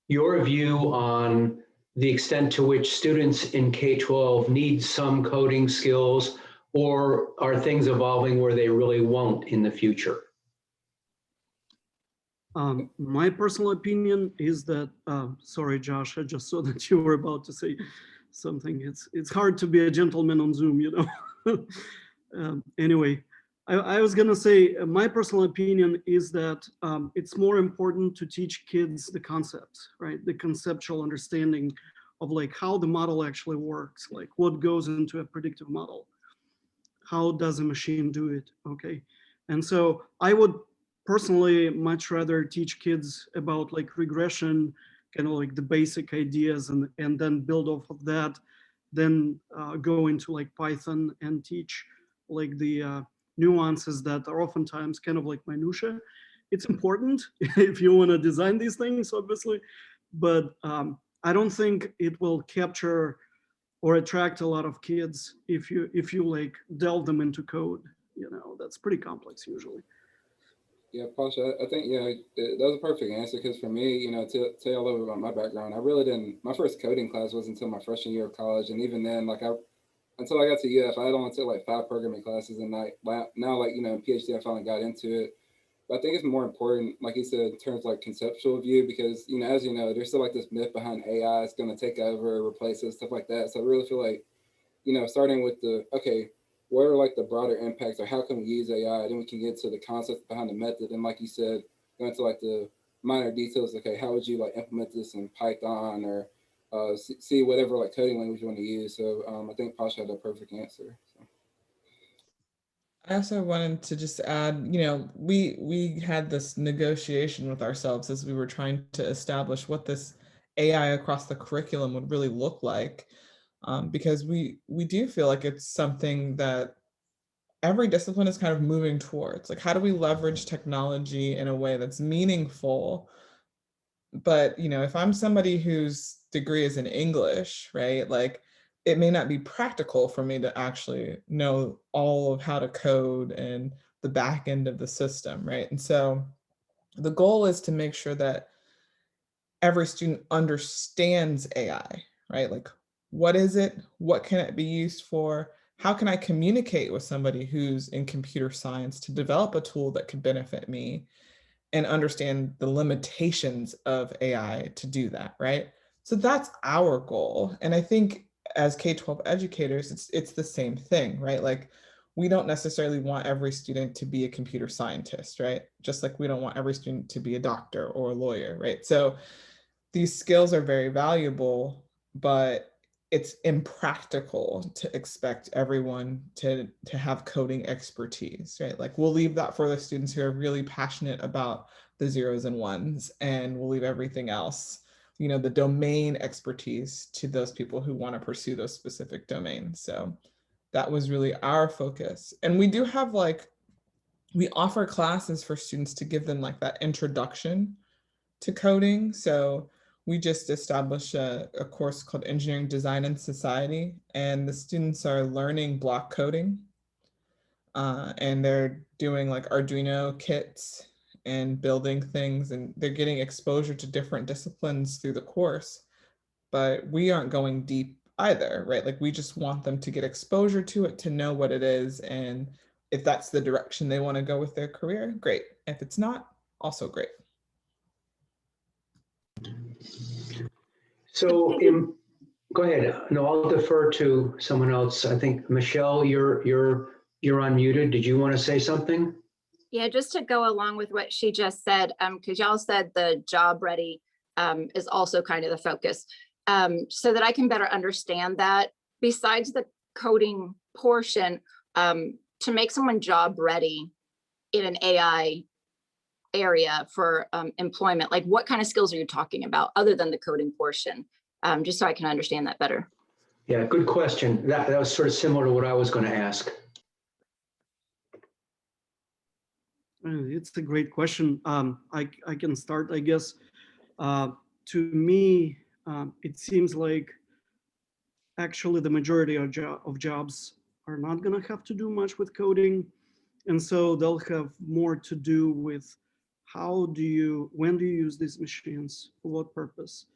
your view on the extent to which students in K-12 need some coding skills, or are things evolving where they really won't in the future? My personal opinion is that, sorry, Josh, I just saw that you were about to say something. It's hard to be a gentleman on Zoom, you know. Anyway, I was gonna say, my personal opinion is that it's more important to teach kids the concepts, right? The conceptual understanding of like how the model actually works, like what goes into a predictive model. How does a machine do it, okay? And so I would personally much rather teach kids about like regression, kind of like the basic ideas, and then build off of that, then go into like Python and teach like the nuances that are oftentimes kind of like minutia. It's important if you want to design these things, obviously, but I don't think it will capture or attract a lot of kids if you like delve them into code. You know, that's pretty complex usually. Yeah, Pasha, I think, yeah, that was a perfect answer, because for me, you know, to tell you a little bit about my background, I really didn't, my first coding class wasn't until my freshman year of college. And even then, like until I got to UF, I had only took like 5 programming classes, and now like, you know, in PhD, I finally got into it. But I think it's more important, like you said, in terms of like conceptual view, because, you know, as you know, there's still like this myth behind AI is going to take over, replace us, stuff like that. So I really feel like, you know, starting with okay, what are like the broader impacts, or how can we use AI? Then we can get to the concepts behind the method. And like you said, go into like the minor details. Okay, how would you like implement this in Python, or see whatever like coding language you want to use? So I think Pasha had a perfect answer. So. I also wanted to just add, you know, we had this negotiation with ourselves as we were trying to establish what this AI across the curriculum would really look like. Because we do feel like it's something that every discipline is kind of moving towards. Like, how do we leverage technology in a way that's meaningful? But, you know, if I'm somebody whose degree is in English, right, like it may not be practical for me to actually know all of how to code and the back end of the system, right? And so the goal is to make sure that every student understands AI, right? Like, what is it? What can it be used for? How can I communicate with somebody who's in computer science to develop a tool that could benefit me, and understand the limitations of AI to do that, right? So that's our goal. And I think as K-12 educators, it's the same thing, right? Like, we don't necessarily want every student to be a computer scientist, right? Just like we don't want every student to be a doctor or a lawyer, right? So these skills are very valuable, but it's impractical to expect everyone to have coding expertise, right? Like, we'll leave that for the students who are really passionate about the zeros and ones, and we'll leave everything else, you know, the domain expertise, to those people who want to pursue those specific domains. So that was really our focus. And we do have we offer classes for students to give them like that introduction to coding. So we just established a course called Engineering Design and Society, and the students are learning block coding, and they're doing like Arduino kits and building things, and they're getting exposure to different disciplines through the course. But we aren't going deep either, right? Like we just want them to get exposure to it, to know what it is. And if that's the direction they want to go with their career, great. If it's not, also great. So go ahead. No, I'll defer to someone else. I think Michelle, you're unmuted. Did you want to say something? Yeah, just to go along with what she just said, because y'all said the job ready is also kind of the focus. So that I can better understand that, besides the coding portion, to make someone job ready in an AI area for employment, like what kind of skills are you talking about other than the coding portion? Just so I can understand that better. Yeah, good question. That was sort of similar to what I was going to ask. It's a great question. I can start, I guess. To me, it seems like actually the majority of jobs are not going to have to do much with coding. And so they'll have more to do with when do you use these machines, for what purpose?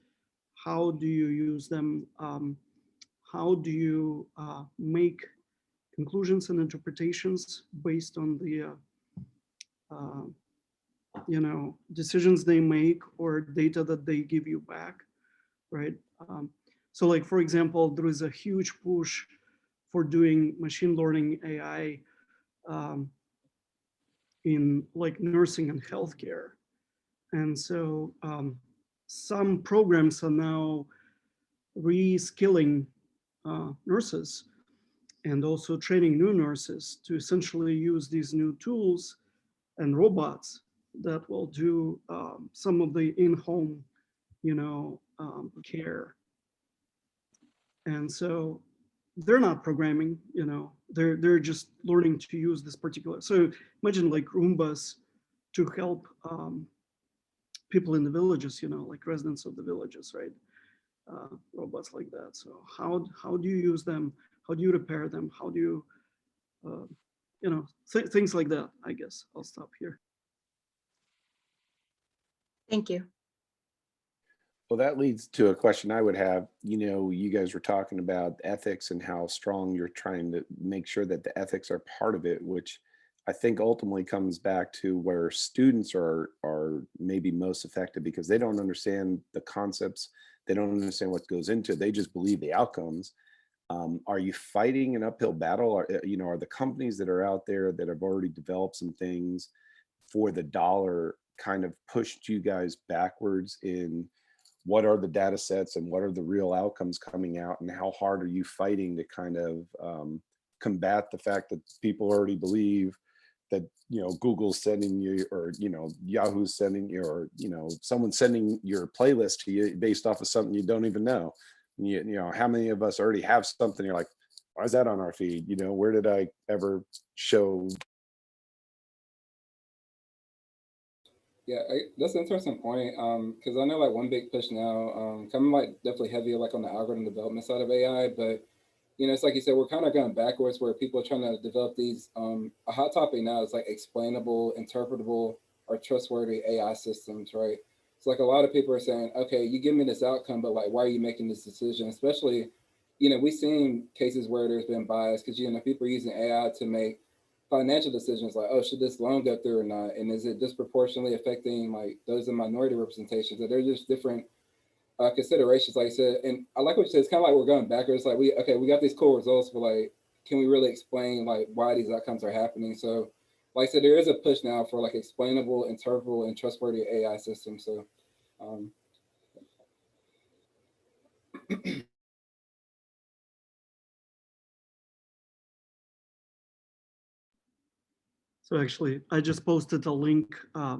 How do you use them? How do you make conclusions and interpretations based on the decisions they make or data that they give you back, right? So like, for example, there is a huge push for doing machine learning AI in like nursing and healthcare. And so some programs are now re-skilling nurses and also training new nurses to essentially use these new tools and robots that will do some of the in-home, care. And so they're not programming, they're just learning to use this particular. So imagine like Roombas to help people in the villages, like residents of the villages, right? Robots like that. So how do you use them? How do you repair them? How do you, things like that, I guess. I'll stop here. Thank you. Well, that leads to a question I would have. You guys were talking about ethics and how strong you're trying to make sure that the ethics are part of it, which I think ultimately comes back to where students are maybe most affected because they don't understand the concepts. They don't understand what goes into it. They just believe the outcomes. Are you fighting an uphill battle? Are the companies that are out there that have already developed some things for the dollar kind of pushed you guys backwards in what are the data sets and what are the real outcomes coming out, and how hard are you fighting to kind of combat the fact that people already believe that Google's sending you, or Yahoo's sending you, or someone's sending your playlist to you based off of something you don't even know. How many of us already have something you're like, why is that on our feed? Where did I ever show? Yeah, that's an interesting point. Because I know like one big push now, coming like definitely heavier like on the algorithm development side of AI, but it's like you said, we're kind of going backwards where people are trying to develop these. A hot topic now is like explainable, interpretable, or trustworthy AI systems, right? So like a lot of people are saying, okay, you give me this outcome, but like, why are you making this decision? Especially, we've seen cases where there's been bias because people are using AI to make financial decisions like, oh, should this loan go through or not? And is it disproportionately affecting like those in minority representation? So they're just different considerations, like I said. And I like what you said, it's kind of like we're going backwards. Like we got these cool results, but like, can we really explain like why these outcomes are happening? So like I said, there is a push now for like explainable, interpretable, and trustworthy AI systems. So So actually, I just posted a link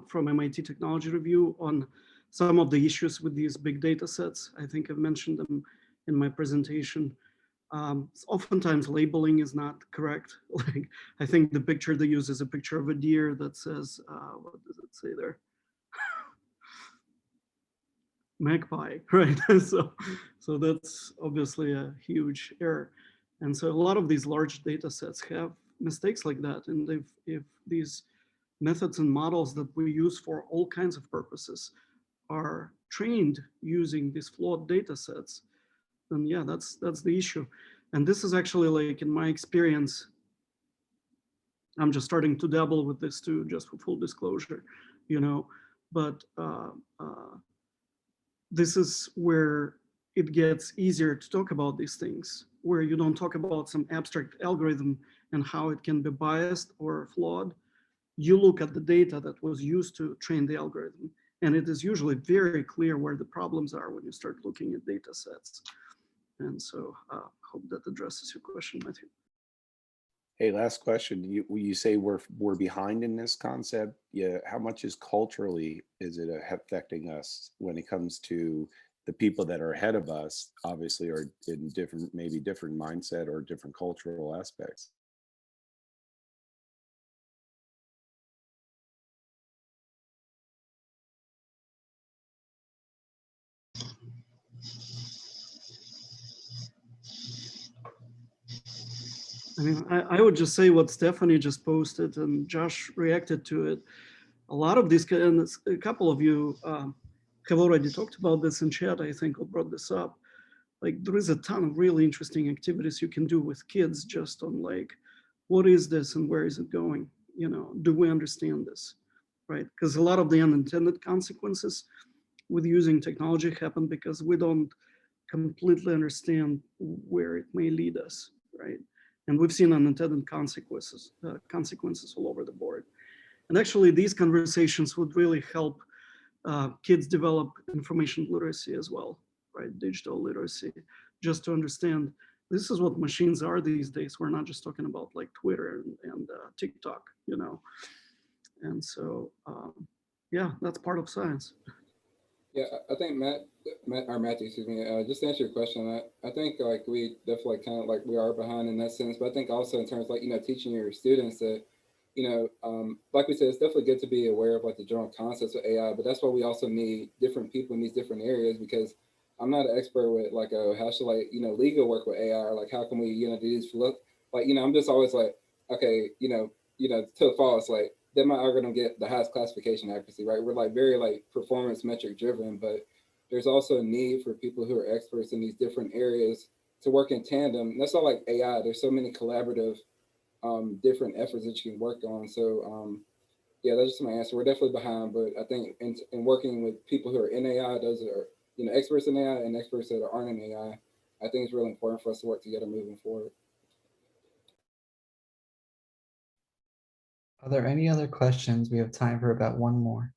from MIT Technology Review on some of the issues with these big data sets. I think I've mentioned them in my presentation. Oftentimes labeling is not correct. Like, I think the picture they use is a picture of a deer that says, what does it say there? Magpie, right? So that's obviously a huge error. And so a lot of these large data sets have mistakes like that. And if these methods and models that we use for all kinds of purposes are trained using these flawed data sets, then yeah, that's the issue. And this is actually, like, in my experience, I'm just starting to dabble with this too, just for full disclosure, you know, but this is where it gets easier to talk about these things, where you don't talk about some abstract algorithm and how it can be biased or flawed. You look at the data that was used to train the algorithm, and it is usually very clear where the problems are when you start looking at data sets. And so hope that addresses your question, Matthew. Hey, last question. You say we're behind in this concept. Yeah, how much is it affecting us when it comes to the people that are ahead of us? Obviously, are in maybe different mindset or different cultural aspects. I mean, I would just say what Stephanie just posted and Josh reacted to it. A lot of these, and a couple of you have already talked about this in chat, I think, or brought this up. Like, there is a ton of really interesting activities you can do with kids just on, like, what is this and where is it going? You know, do we understand this, right? Because a lot of the unintended consequences with using technology happen because we don't completely understand where it may lead us, right? And we've seen unintended consequences all over the board. And actually, these conversations would really help kids develop information literacy as well, right? Digital literacy, just to understand this is what machines are these days. We're not just talking about like Twitter and TikTok, you know? And so, yeah, that's part of science. Yeah, I think Matthew, excuse me, just to answer your question, I think like we definitely kind of like we are behind in that sense, but I think also in terms of like, you know, teaching your students that, you know, like we said, it's definitely good to be aware of like the general concepts of AI, but that's why we also need different people in these different areas, because I'm not an expert with like, how should like, you know, legal work with AI, or like, how can we, you know, do these, like, you know, I'm just always like, okay, you know, to false, like, then my algorithm get the highest classification accuracy, right? We're like very like performance metric driven, but there's also a need for people who are experts in these different areas to work in tandem. And that's not like AI. There's so many collaborative, different efforts that you can work on. So yeah, that's just my answer. We're definitely behind, but I think in working with people who are in AI, those are, you know, experts in AI and experts that aren't in AI, I think it's really important for us to work together moving forward. Are there any other questions? We have time for about one more.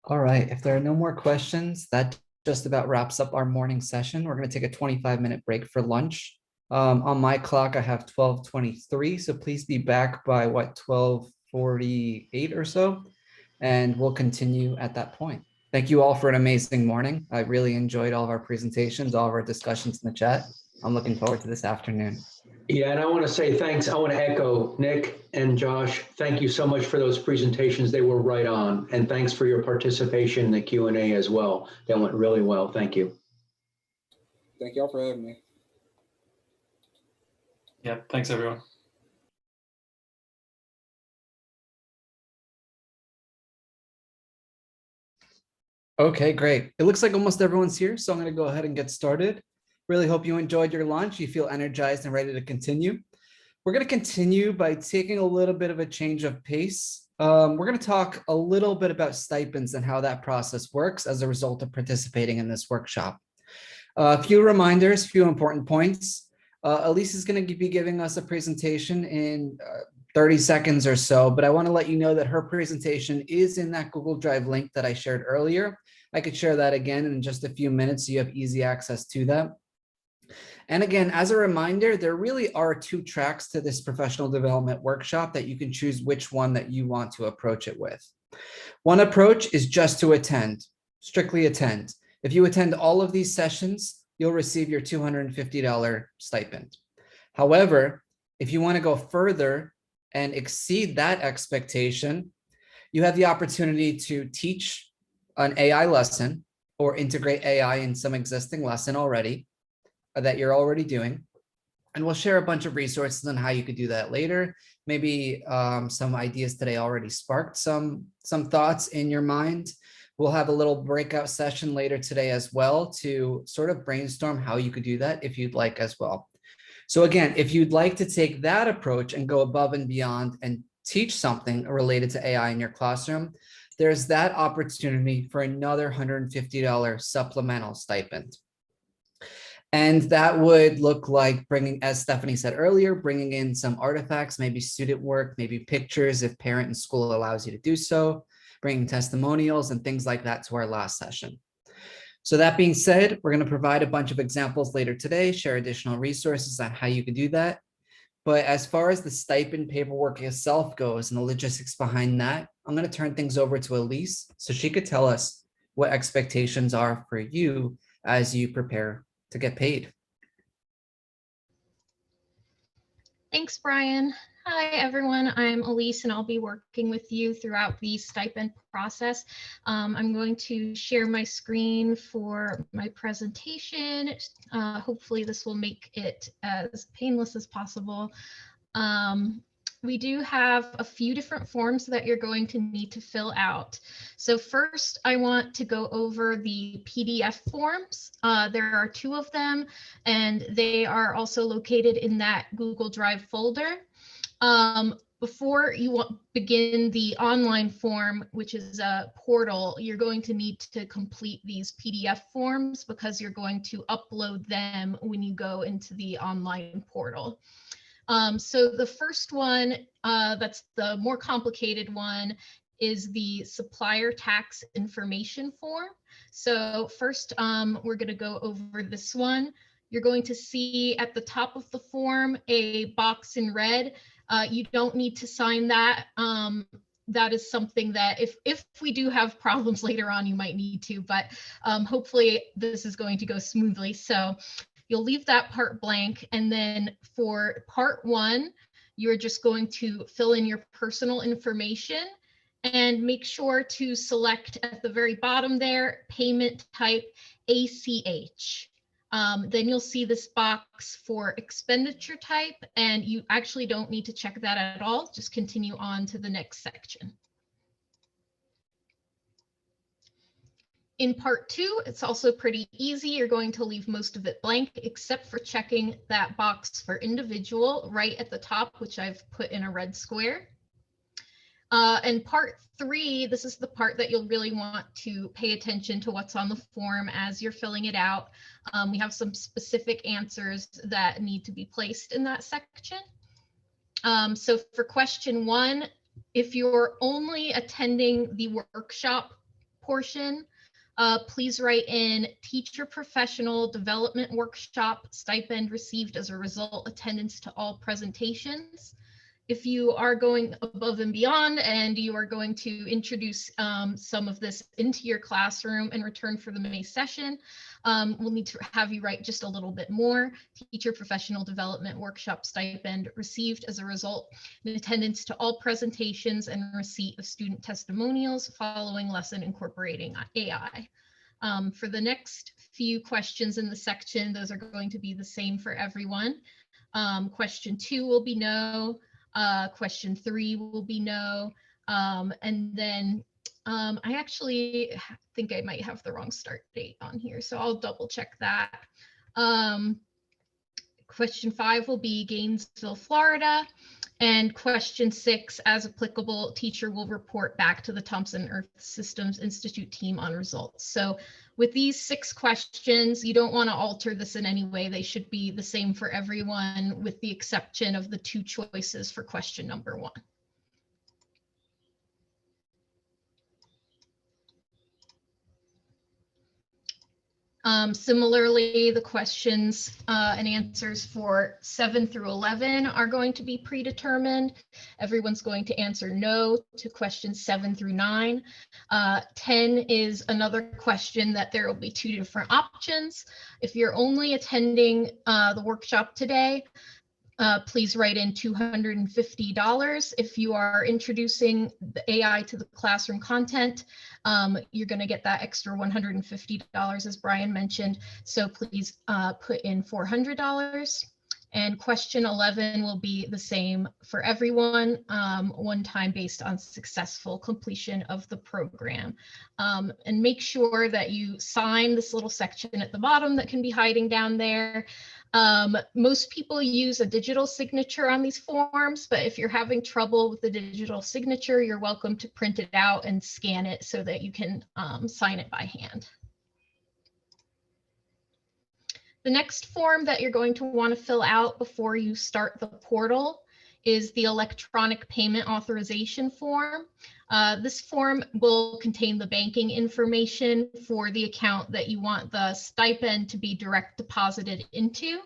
All right, if there are no more questions, that just about wraps up our morning session. We're going to take a 25-minute break for lunch. On my clock, I have 12:23, so please be back by what, 12:48 or so, and we'll continue at that point. Thank you all for an amazing morning. I really enjoyed all of our presentations, all of our discussions in the chat. I'm looking forward to this afternoon. Yeah, and I want to say thanks. I want to echo Nick and Josh. Thank you so much for those presentations. They were right on. And thanks for your participation in the Q&A as well. That went really well. Thank you. Thank y'all for having me. Yeah, thanks everyone. Okay, great. It looks like almost everyone's here, so I'm going to go ahead and get started. Really hope you enjoyed your lunch. You feel energized and ready to continue. We're going to continue by taking a little bit of a change of pace. We're going to talk a little bit about stipends and how that process works as a result of participating in this workshop. A few reminders, a few important points. Elise is going to be giving us a presentation in 30 seconds or so, but I want to let you know that her presentation is in that Google Drive link that I shared earlier. I could share that again in just a few minutes so you have easy access to that. And again, as a reminder, there really are 2 tracks to this professional development workshop that you can choose which one that you want to approach it with. One approach is just to attend, strictly attend. If you attend all of these sessions, you'll receive your $250 stipend. However, if you want to go further and exceed that expectation, you have the opportunity to teach an AI lesson or integrate AI in some existing lesson already that you're already doing. And we'll share a bunch of resources on how you could do that later. Maybe some ideas today already sparked some thoughts in your mind. We'll have a little breakout session later today as well to sort of brainstorm how you could do that if you'd like as well. So again, if you'd like to take that approach and go above and beyond and teach something related to AI in your classroom, there's that opportunity for another $150 supplemental stipend. And that would look like bringing, as Stephanie said earlier, bringing in some artifacts, maybe student work, maybe pictures if parent and school allows you to do so, bringing testimonials and things like that to our last session. So that being said, we're going to provide a bunch of examples later today, share additional resources on how you can do that. But as far as the stipend paperwork itself goes and the logistics behind that, I'm going to turn things over to Elise so she could tell us what expectations are for you as you prepare to get paid. Thanks, Brian. Hi, everyone. I'm Elise, and I'll be working with you throughout the stipend process. I'm going to share my screen for my presentation. Hopefully, this will make it as painless as possible. We do have a few different forms that you're going to need to fill out. So first, I want to go over the PDF forms. There are 2 of them, and they are also located in that Google Drive folder. Before you begin the online form, which is a portal, you're going to need to complete these PDF forms because you're going to upload them when you go into the online portal. So the first one, that's the more complicated one, is the supplier tax information form. So first, we're going to go over this one. You're going to see at the top of the form a box in red. You don't need to sign that. That is something that if we do have problems later on, you might need to, but hopefully this is going to go smoothly. So you'll leave that part blank. And then for part 1, you're just going to fill in your personal information and make sure to select at the very bottom there, payment type ACH. Then you'll see this box for expenditure type, and you actually don't need to check that at all. Just continue on to the next section. In part 2, it's also pretty easy. You're going to leave most of it blank, except for checking that box for individual right at the top, which I've put in a red square. And part 3, this is the part that you'll really want to pay attention to what's on the form as you're filling it out. We have some specific answers that need to be placed in that section. So for question 1, if you're only attending the workshop portion, please write in teacher professional development workshop stipend received as a result attendance to all presentations. If you are going above and beyond and you are going to introduce some of this into your classroom in return for the May session, we'll need to have you write just a little bit more. Teacher professional development workshop stipend received as a result in attendance to all presentations and receipt of student testimonials following lesson incorporating AI. For the next few questions in the section, those are going to be the same for everyone. Question 2 will be no. Question 3 will be no. And then I actually think I might have the wrong start date on here, so I'll double check that. Question 5 will be Gainesville, Florida. And question 6, as applicable, teacher will report back to the Thompson Earth Systems Institute team on results. So with these 6 questions, you don't want to alter this in any way. They should be the same for everyone with the exception of the 2 choices for question number 1. Similarly, the questions and answers for 7 through 11 are going to be predetermined. Everyone's going to answer no to questions 7 through 9. 10 is another question that there will be 2 different options. If you're only attending the workshop today, please write in $250. If you are introducing the AI to the classroom content, you're going to get that extra $150, as Brian mentioned. So please put in $400. And question 11 will be the same for everyone, one time based on successful completion of the program. And make sure that you sign this little section at the bottom that can be hiding down there. Most people use a digital signature on these forms, but if you're having trouble with the digital signature, you're welcome to print it out and scan it so that you can sign it by hand. The next form that you're going to want to fill out before you start the portal is the electronic payment authorization form. This form will contain the banking information for the account that you want the stipend to be direct deposited into.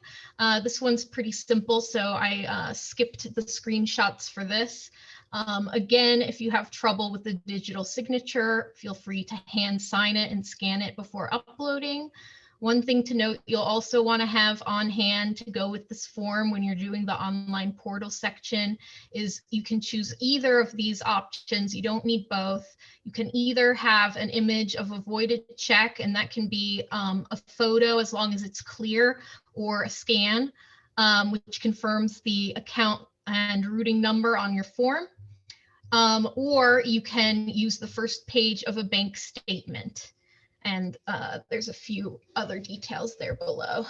This one's pretty simple, so I skipped the screenshots for this. Again, if you have trouble with the digital signature, feel free to hand sign it and scan it before uploading. One thing to note, you'll also want to have on hand to go with this form when you're doing the online portal section is you can choose either of these options. You don't need both. You can either have an image of a voided check, and that can be a photo as long as it's clear, or a scan, which confirms the account and routing number on your form. Or you can use the first page of a bank statement. And there's a few other details there below.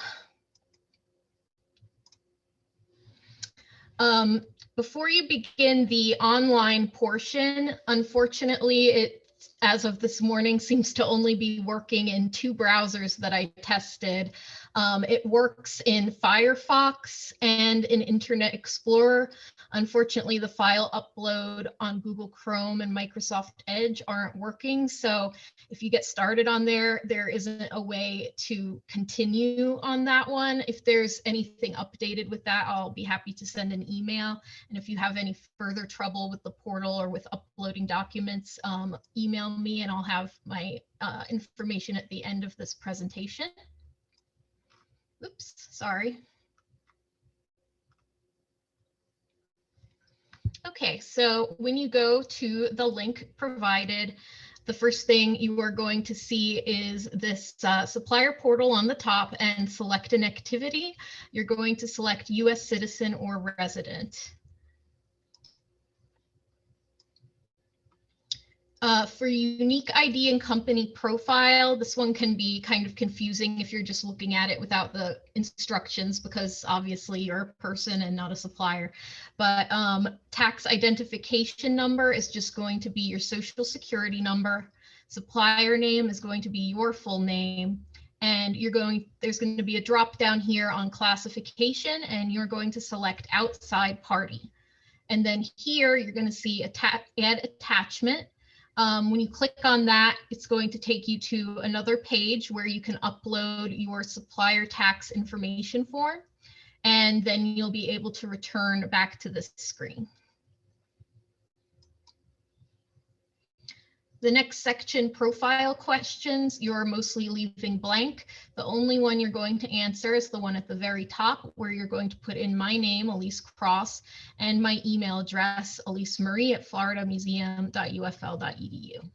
Before you begin the online portion, unfortunately, it, as of this morning, seems to only be working in 2 browsers that I tested. It works in Firefox and in Internet Explorer. Unfortunately, the file upload on Google Chrome and Microsoft Edge aren't working. So if you get started on there, there isn't a way to continue on that one. If there's anything updated with that, I'll be happy to send an email. And if you have any further trouble with the portal or with uploading documents, email me and I'll have my information at the end of this presentation. Oops, sorry. Okay, so when you go to the link provided, the first thing you are going to see is this supplier portal on the top and select an activity. You're going to select US citizen or resident. For unique ID and company profile, this one can be kind of confusing if you're just looking at it without the instructions, because obviously you're a person and not a supplier. But tax identification number is just going to be your social security number. Supplier name is going to be your full name. And there's going to be a drop down here on classification, and you're going to select outside party. And then here you're going to see add attachment. When you click on that, it's going to take you to another page where you can upload your supplier tax information form, and then you'll be able to return back to this screen. The next section, profile questions, you're mostly leaving blank. The only one you're going to answer is the one at the very top, where you're going to put in my name, Elise Cross, and my email address, elisemarie@floridamuseum.ufl.edu.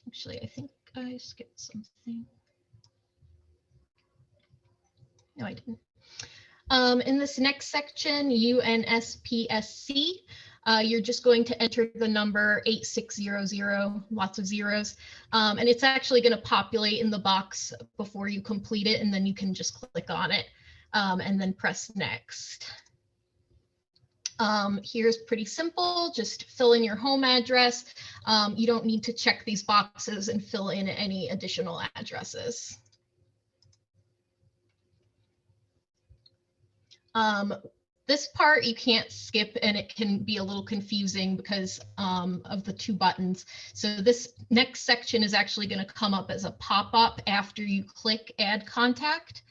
Actually, I think I skipped something. No, I didn't. In this next section, UNSPSC, you're just going to enter the number 8600, lots of zeros, and it's actually going to populate in the box before you complete it, and then you can just click on it and then press next. Here's pretty simple, just fill in your home address. You don't need to check these boxes and fill in any additional addresses. This part you can't skip, and it can be a little confusing because of the 2 buttons. So this next section is actually going to come up as a pop-up after you click Add Contact.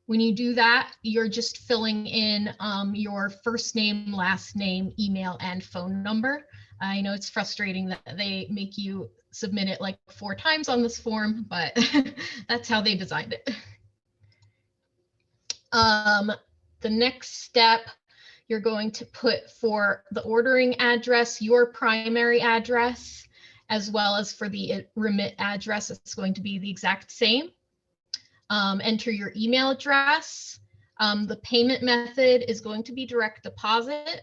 When you do that, you're just filling in your first name, last name, email, and phone number. I know it's frustrating that they make you submit it like 4 times on this form, but that's how they designed it. The next step, you're going to put for the ordering address, your primary address, as well as for the remit address, it's going to be the exact same. Enter your email address. The payment method is going to be direct deposit,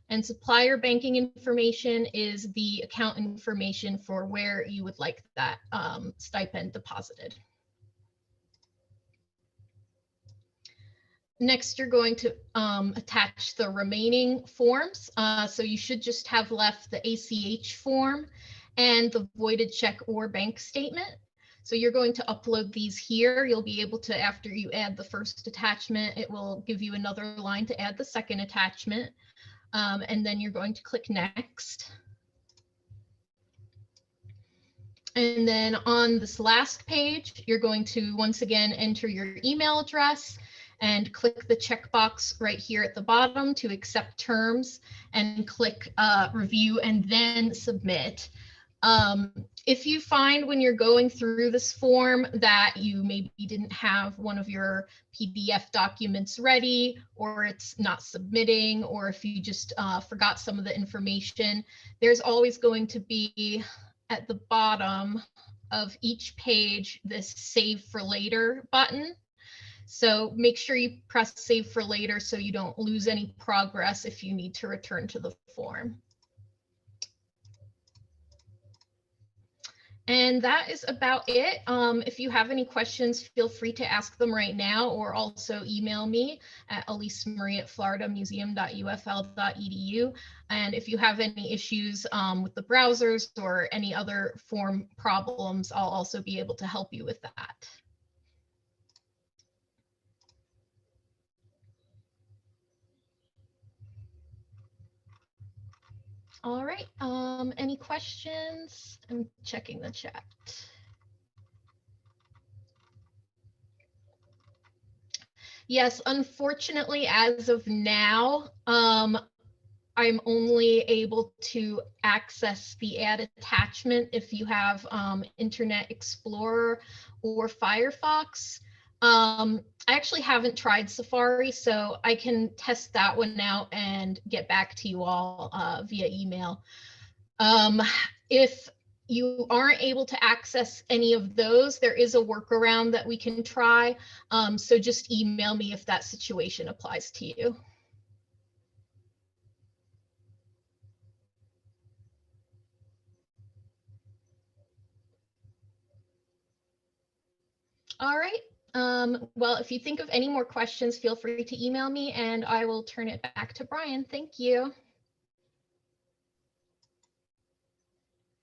and supplier banking information is the account information for where you would like that stipend deposited. Next, you're going to attach the remaining forms. So you should just have left the ACH form and the voided check or bank statement. So you're going to upload these here. You'll be able to, after you add the first attachment, it will give you another line to add the second attachment. And then you're going to click next. And then on this last page, you're going to once again enter your email address and click the checkbox right here at the bottom to accept terms and click review and then submit. If you find when you're going through this form that you maybe didn't have one of your PDF documents ready, or it's not submitting, or if you just forgot some of the information, there's always going to be at the bottom of each page this save for later button. So make sure you press save for later so you don't lose any progress if you need to return to the form. And that is about it. If you have any questions, feel free to ask them right now, or also email me at elisemarie@floridamuseum.ufl.edu. And if you have any issues with the browsers or any other form problems, I'll also be able to help you with that. All right, any questions? I'm checking the chat. Yes, unfortunately, as of now, I'm only able to access the add attachment if you have Internet Explorer or Firefox. I actually haven't tried Safari, so I can test that one out and get back to you all via email. If you aren't able to access any of those, there is a workaround that we can try. So just email me if that situation applies to you. All right. Well, if you think of any more questions, feel free to email me and I will turn it back to Brian. Thank you.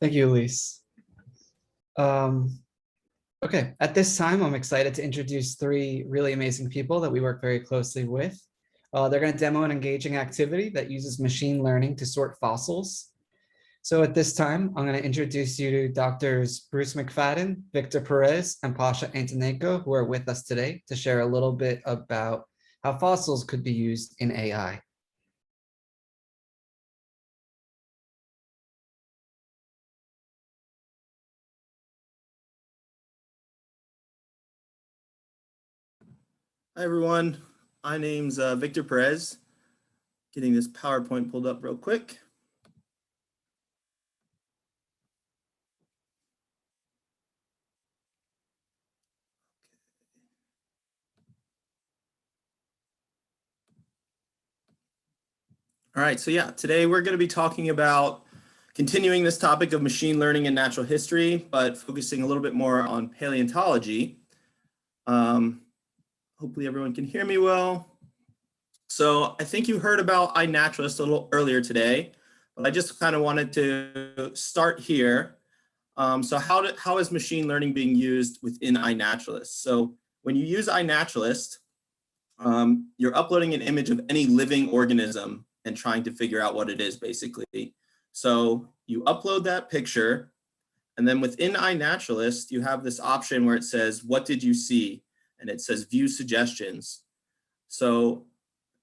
Thank you, Elise. Okay, at this time, I'm excited to introduce three really amazing people that we work very closely with. They're going to demo an engaging activity that uses machine learning to sort fossils. So at this time, I'm going to introduce you to Drs. Bruce McFadden, Victor Perez, and Pasha Antonenko, who are with us today to share a little bit about how fossils could be used in AI. Hi, everyone. My name's Victor Perez. Getting this PowerPoint pulled up real quick. All right, so yeah, today we're going to be talking about continuing this topic of machine learning and natural history, but focusing a little bit more on paleontology. Hopefully everyone can hear me well. So I think you heard about iNaturalist a little earlier today, but I just kind of wanted to start here. So how is machine learning being used within iNaturalist? So when you use iNaturalist, you're uploading an image of any living organism and trying to figure out what it is, basically. So you upload that picture, and then within iNaturalist, you have this option where it says, what did you see? And it says view suggestions. So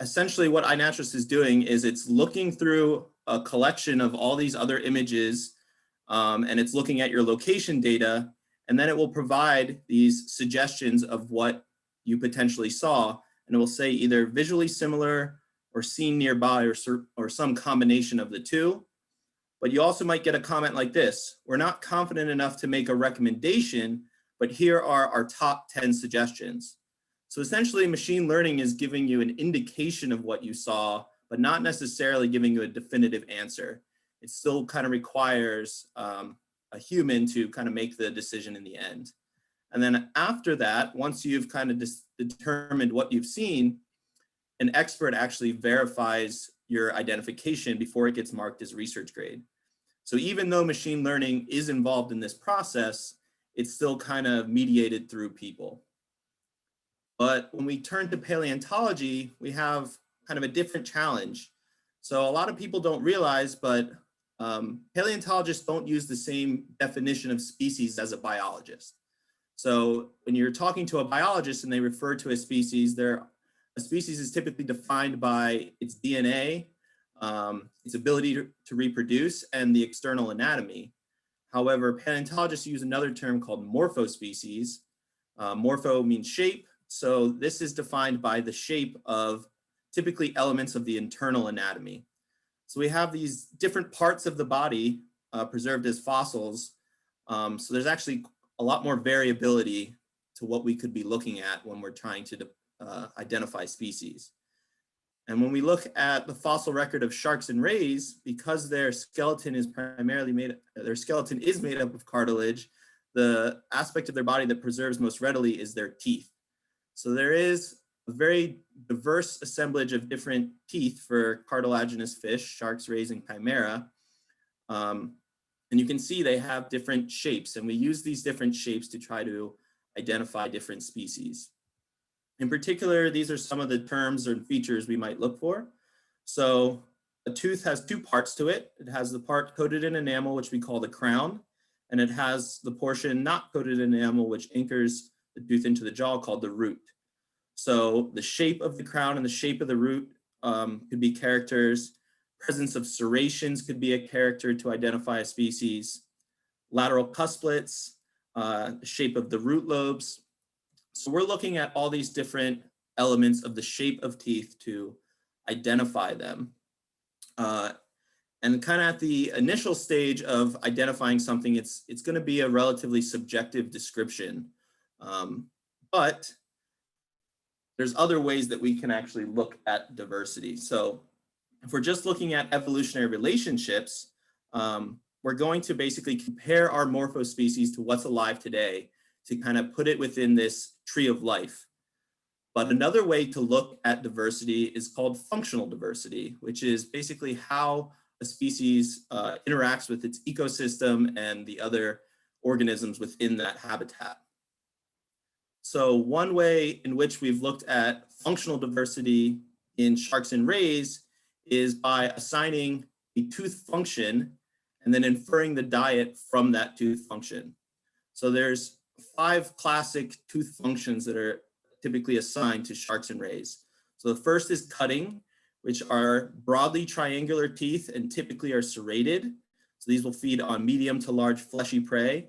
essentially what iNaturalist is doing is it's looking through a collection of all these other images, and it's looking at your location data, and then it will provide these suggestions of what you potentially saw, and it will say either visually similar or seen nearby or some combination of the two. But you also might get a comment like this: we're not confident enough to make a recommendation, but here are our top 10 suggestions. So essentially, machine learning is giving you an indication of what you saw, but not necessarily giving you a definitive answer. It still kind of requires a human to kind of make the decision in the end. And then after that, once you've kind of determined what you've seen, an expert actually verifies your identification before it gets marked as research grade. So even though machine learning is involved in this process, it's still kind of mediated through people. But when we turn to paleontology, we have kind of a different challenge. So a lot of people don't realize, but paleontologists don't use the same definition of species as a biologist. So when you're talking to a biologist and they refer to a species, a species is typically defined by its DNA, its ability to reproduce, and the external anatomy. However, paleontologists use another term called morphospecies. Morpho means shape. So this is defined by the shape of typically elements of the internal anatomy. So we have these different parts of the body preserved as fossils. So there's actually a lot more variability to what we could be looking at when we're trying to identify species. And when we look at the fossil record of sharks and rays, because their skeleton is made up of cartilage, the aspect of their body that preserves most readily is their teeth. So there is a very diverse assemblage of different teeth for cartilaginous fish, sharks, rays, and chimera. And you can see they have different shapes, and we use these different shapes to try to identify different species. In particular, these are some of the terms or features we might look for. So a tooth has two parts to it. It has the part coated in enamel, which we call the crown, and it has the portion not coated in enamel, which anchors the tooth into the jaw, called the root. So the shape of the crown and the shape of the root could be characters. Presence of serrations could be a character to identify a species. Lateral cusplets, the shape of the root lobes. So we're looking at all these different elements of the shape of teeth to identify them. And kind of at the initial stage of identifying something, it's going to be a relatively subjective description. But there's other ways that we can actually look at diversity. So if we're just looking at evolutionary relationships, we're going to basically compare our morphospecies to what's alive today to kind of put it within this tree of life. But another way to look at diversity is called functional diversity, which is basically how a species interacts with its ecosystem and the other organisms within that habitat. So one way in which we've looked at functional diversity in sharks and rays is by assigning a tooth function and then inferring the diet from that tooth function. So there's 5 classic tooth functions that are typically assigned to sharks and rays. So the first is cutting, which are broadly triangular teeth and typically are serrated. So these will feed on medium to large fleshy prey.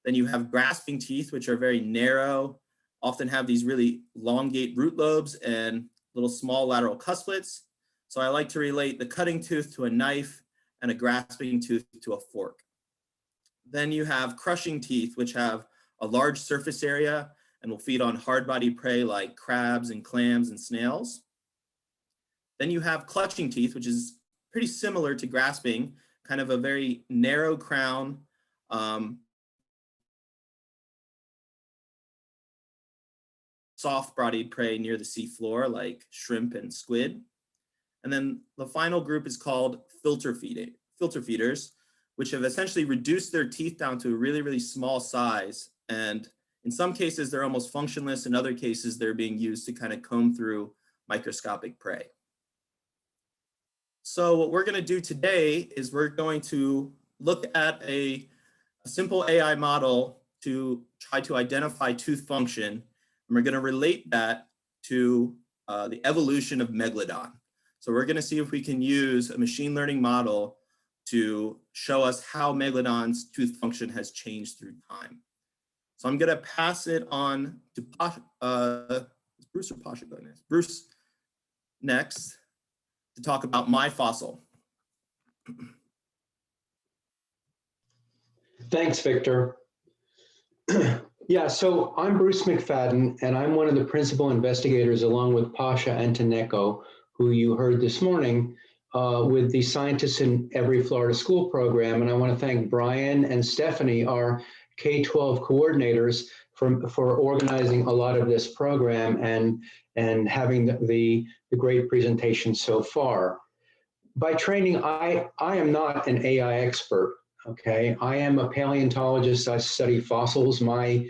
Then you have grasping teeth, which are very narrow, often have these really elongate root lobes and little small lateral cusplets. So I like to relate the cutting tooth to a knife and a grasping tooth to a fork. Then you have crushing teeth, which have a large surface area and will feed on hard-bodied prey like crabs and clams and snails. Then you have clutching teeth, which is pretty similar to grasping, kind of a very narrow crown, soft-bodied prey near the seafloor like shrimp and squid. And then the final group is called filter feeders, which have essentially reduced their teeth down to a really, really small size. And in some cases, they're almost functionless. In other cases, they're being used to kind of comb through microscopic prey. So what we're going to do today is we're going to look at a simple AI model to try to identify tooth function. And we're going to relate that to the evolution of Megalodon. So we're going to see if we can use a machine learning model to show us how Megalodon's tooth function has changed through time. So I'm going to pass it on to Bruce or Pasha go next? Bruce next to talk about my fossil. Thanks, Victor. Yeah, so I'm Bruce McFadden, and I'm one of the principal investigators along with Pasha Antoneko, who you heard this morning, with the Scientists in Every Florida School program. And I want to thank Brian and Stephanie, our K-12 coordinators, for organizing a lot of this program and having the great presentation so far. By training, I am not an AI expert. Okay, I am a paleontologist. I study fossils. My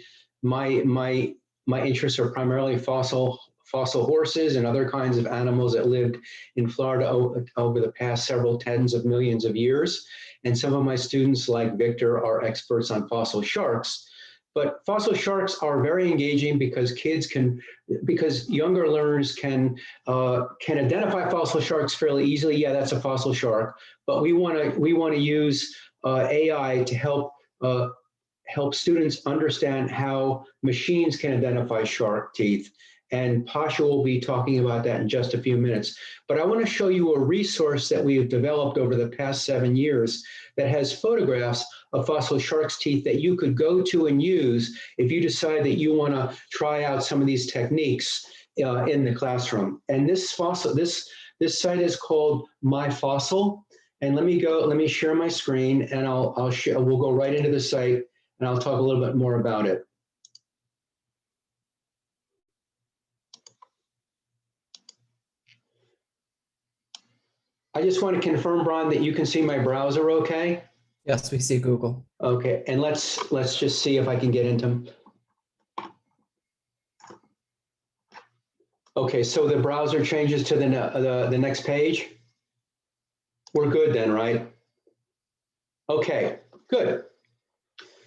interests are primarily fossil horses and other kinds of animals that lived in Florida over the past several tens of millions of years. And some of my students, like Victor, are experts on fossil sharks. But fossil sharks are very engaging because younger learners can identify fossil sharks fairly easily. Yeah, that's a fossil shark. But we want to use AI to help students understand how machines can identify shark teeth. And Pasha will be talking about that in just a few minutes. But I want to show you a resource that we have developed over the past 7 years that has photographs of fossil shark's teeth that you could go to and use if you decide that you want to try out some of these techniques in the classroom. And this site is called MyFossil. And let me share my screen, and we'll go right into the site, and I'll talk a little bit more about it. I just want to confirm, Brian, that you can see my browser okay? Yes, we see Google. Okay, and let's just see if I can get into. Okay, so the browser changes to the next page. We're good then, right? Okay, good.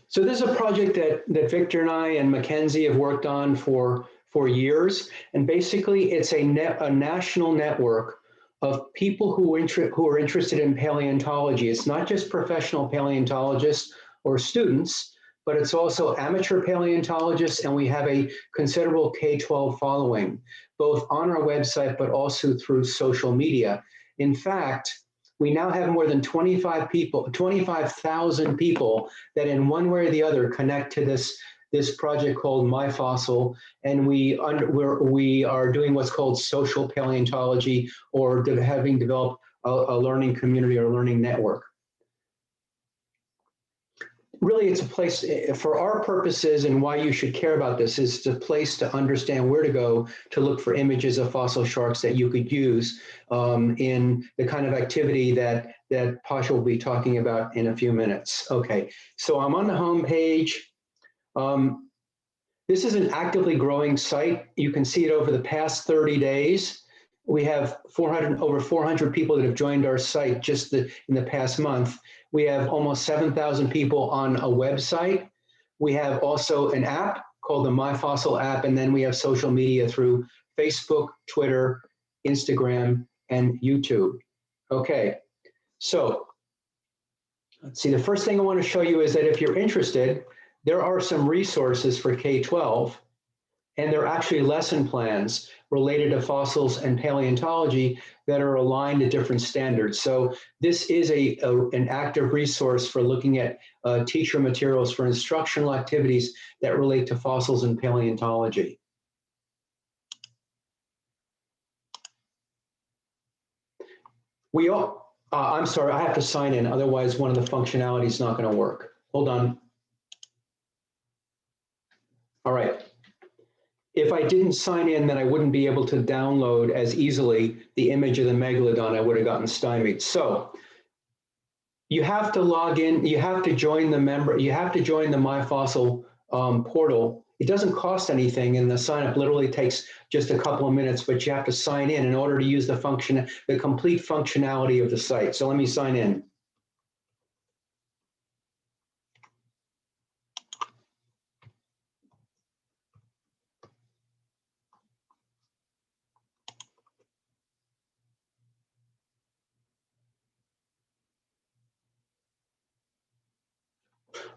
So this is a project that Victor and I and Mackenzie have worked on for years, and basically it's a national network of people who are interested in paleontology. It's not just professional paleontologists or students, but it's also amateur paleontologists, and we have a considerable K-12 following, both on our website, but also through social media. In fact, we now have more than 25,000 people that in one way or the other connect to this project called MyFossil, and we are doing what's called social paleontology, or having developed a learning community or learning network. Really, it's a place for our purposes, and why you should care about this is a place to understand where to go to look for images of fossil sharks that you could use in the kind of activity that Pasha will be talking about in a few minutes. Okay, so I'm on the home page. This is an actively growing site. You can see it over the past 30 days. We have over 400 people that have joined our site just in the past month. We have almost 7,000 people on a website. We have also an app called the MyFossil app, and then we have social media through Facebook, Twitter, Instagram, and YouTube. Okay, so let's see. The first thing I want to show you is that if you're interested, there are some resources for K-12, and they're actually lesson plans related to fossils and paleontology that are aligned to different standards. So this is an active resource for looking at teacher materials for instructional activities that relate to fossils and paleontology. I'm sorry, I have to sign in, otherwise one of the functionality is not going to work. Hold on. All right. If I didn't sign in, then I wouldn't be able to download as easily the image of the megalodon. I would have gotten stymied. So you have to log in. You have to join the MyFossil portal. It doesn't cost anything, and the sign up literally takes just a couple of minutes. But you have to sign in order to use the complete functionality of the site. So let me sign in.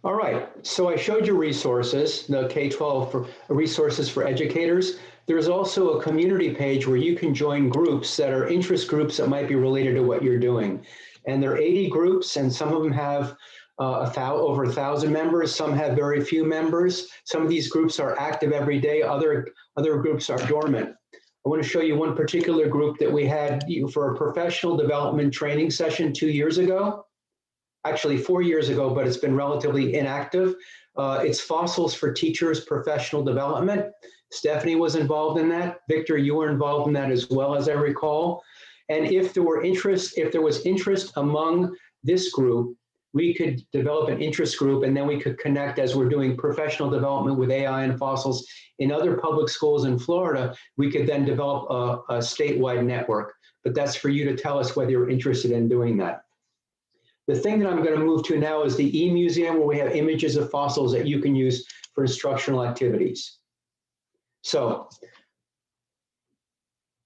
All right, so I showed you resources, the K-12 resources for educators. There's also a community page where you can join groups that are interest groups that might be related to what you're doing. And there are 80 groups, and some of them have over 1,000 members. Some have very few members. Some of these groups are active every day. Other groups are dormant. I want to show you one particular group that we had for a professional development training session 2 years ago. Actually 4 years ago, but it's been relatively inactive. It's Fossils for Teachers Professional Development. Stephanie was involved in that. Victor, you were involved in that as well, as I recall. And if there was interest among this group, we could develop an interest group, and then we could connect, as we're doing professional development with AI and fossils in other public schools in Florida. We could then develop a statewide network. But that's for you to tell us whether you're interested in doing that. The thing that I'm going to move to now is the e-museum, where we have images of fossils that you can use for instructional activities. So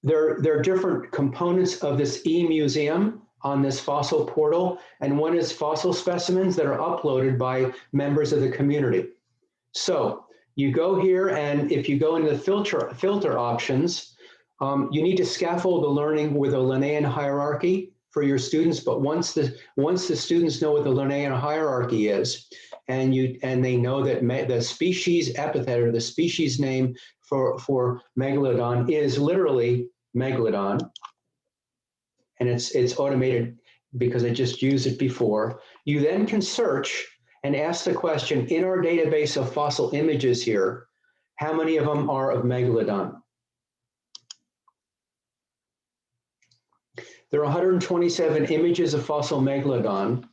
there are different components of this e-museum on this fossil portal, and one is fossil specimens that are uploaded by members of the community. So you go here, and if you go into the filter options, you need to scaffold the learning with a Linnaean hierarchy for your students. But once the students know what the Linnaean hierarchy is, and they know that the species epithet, or the species name for Megalodon, is literally Megalodon, and it's automated because I just used it before. You then can search and ask the question, in our database of fossil images here, how many of them are of Megalodon? There are 127 images of fossil Megalodon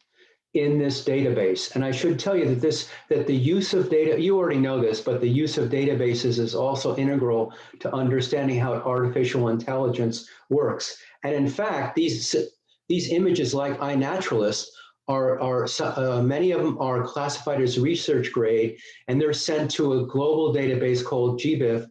in this database. And I should tell you that the use of data, you already know this, but the use of databases is also integral to understanding how artificial intelligence works. And in fact, these images, like iNaturalist, many of them are classified as research grade, and they're sent to a global database called GBIF,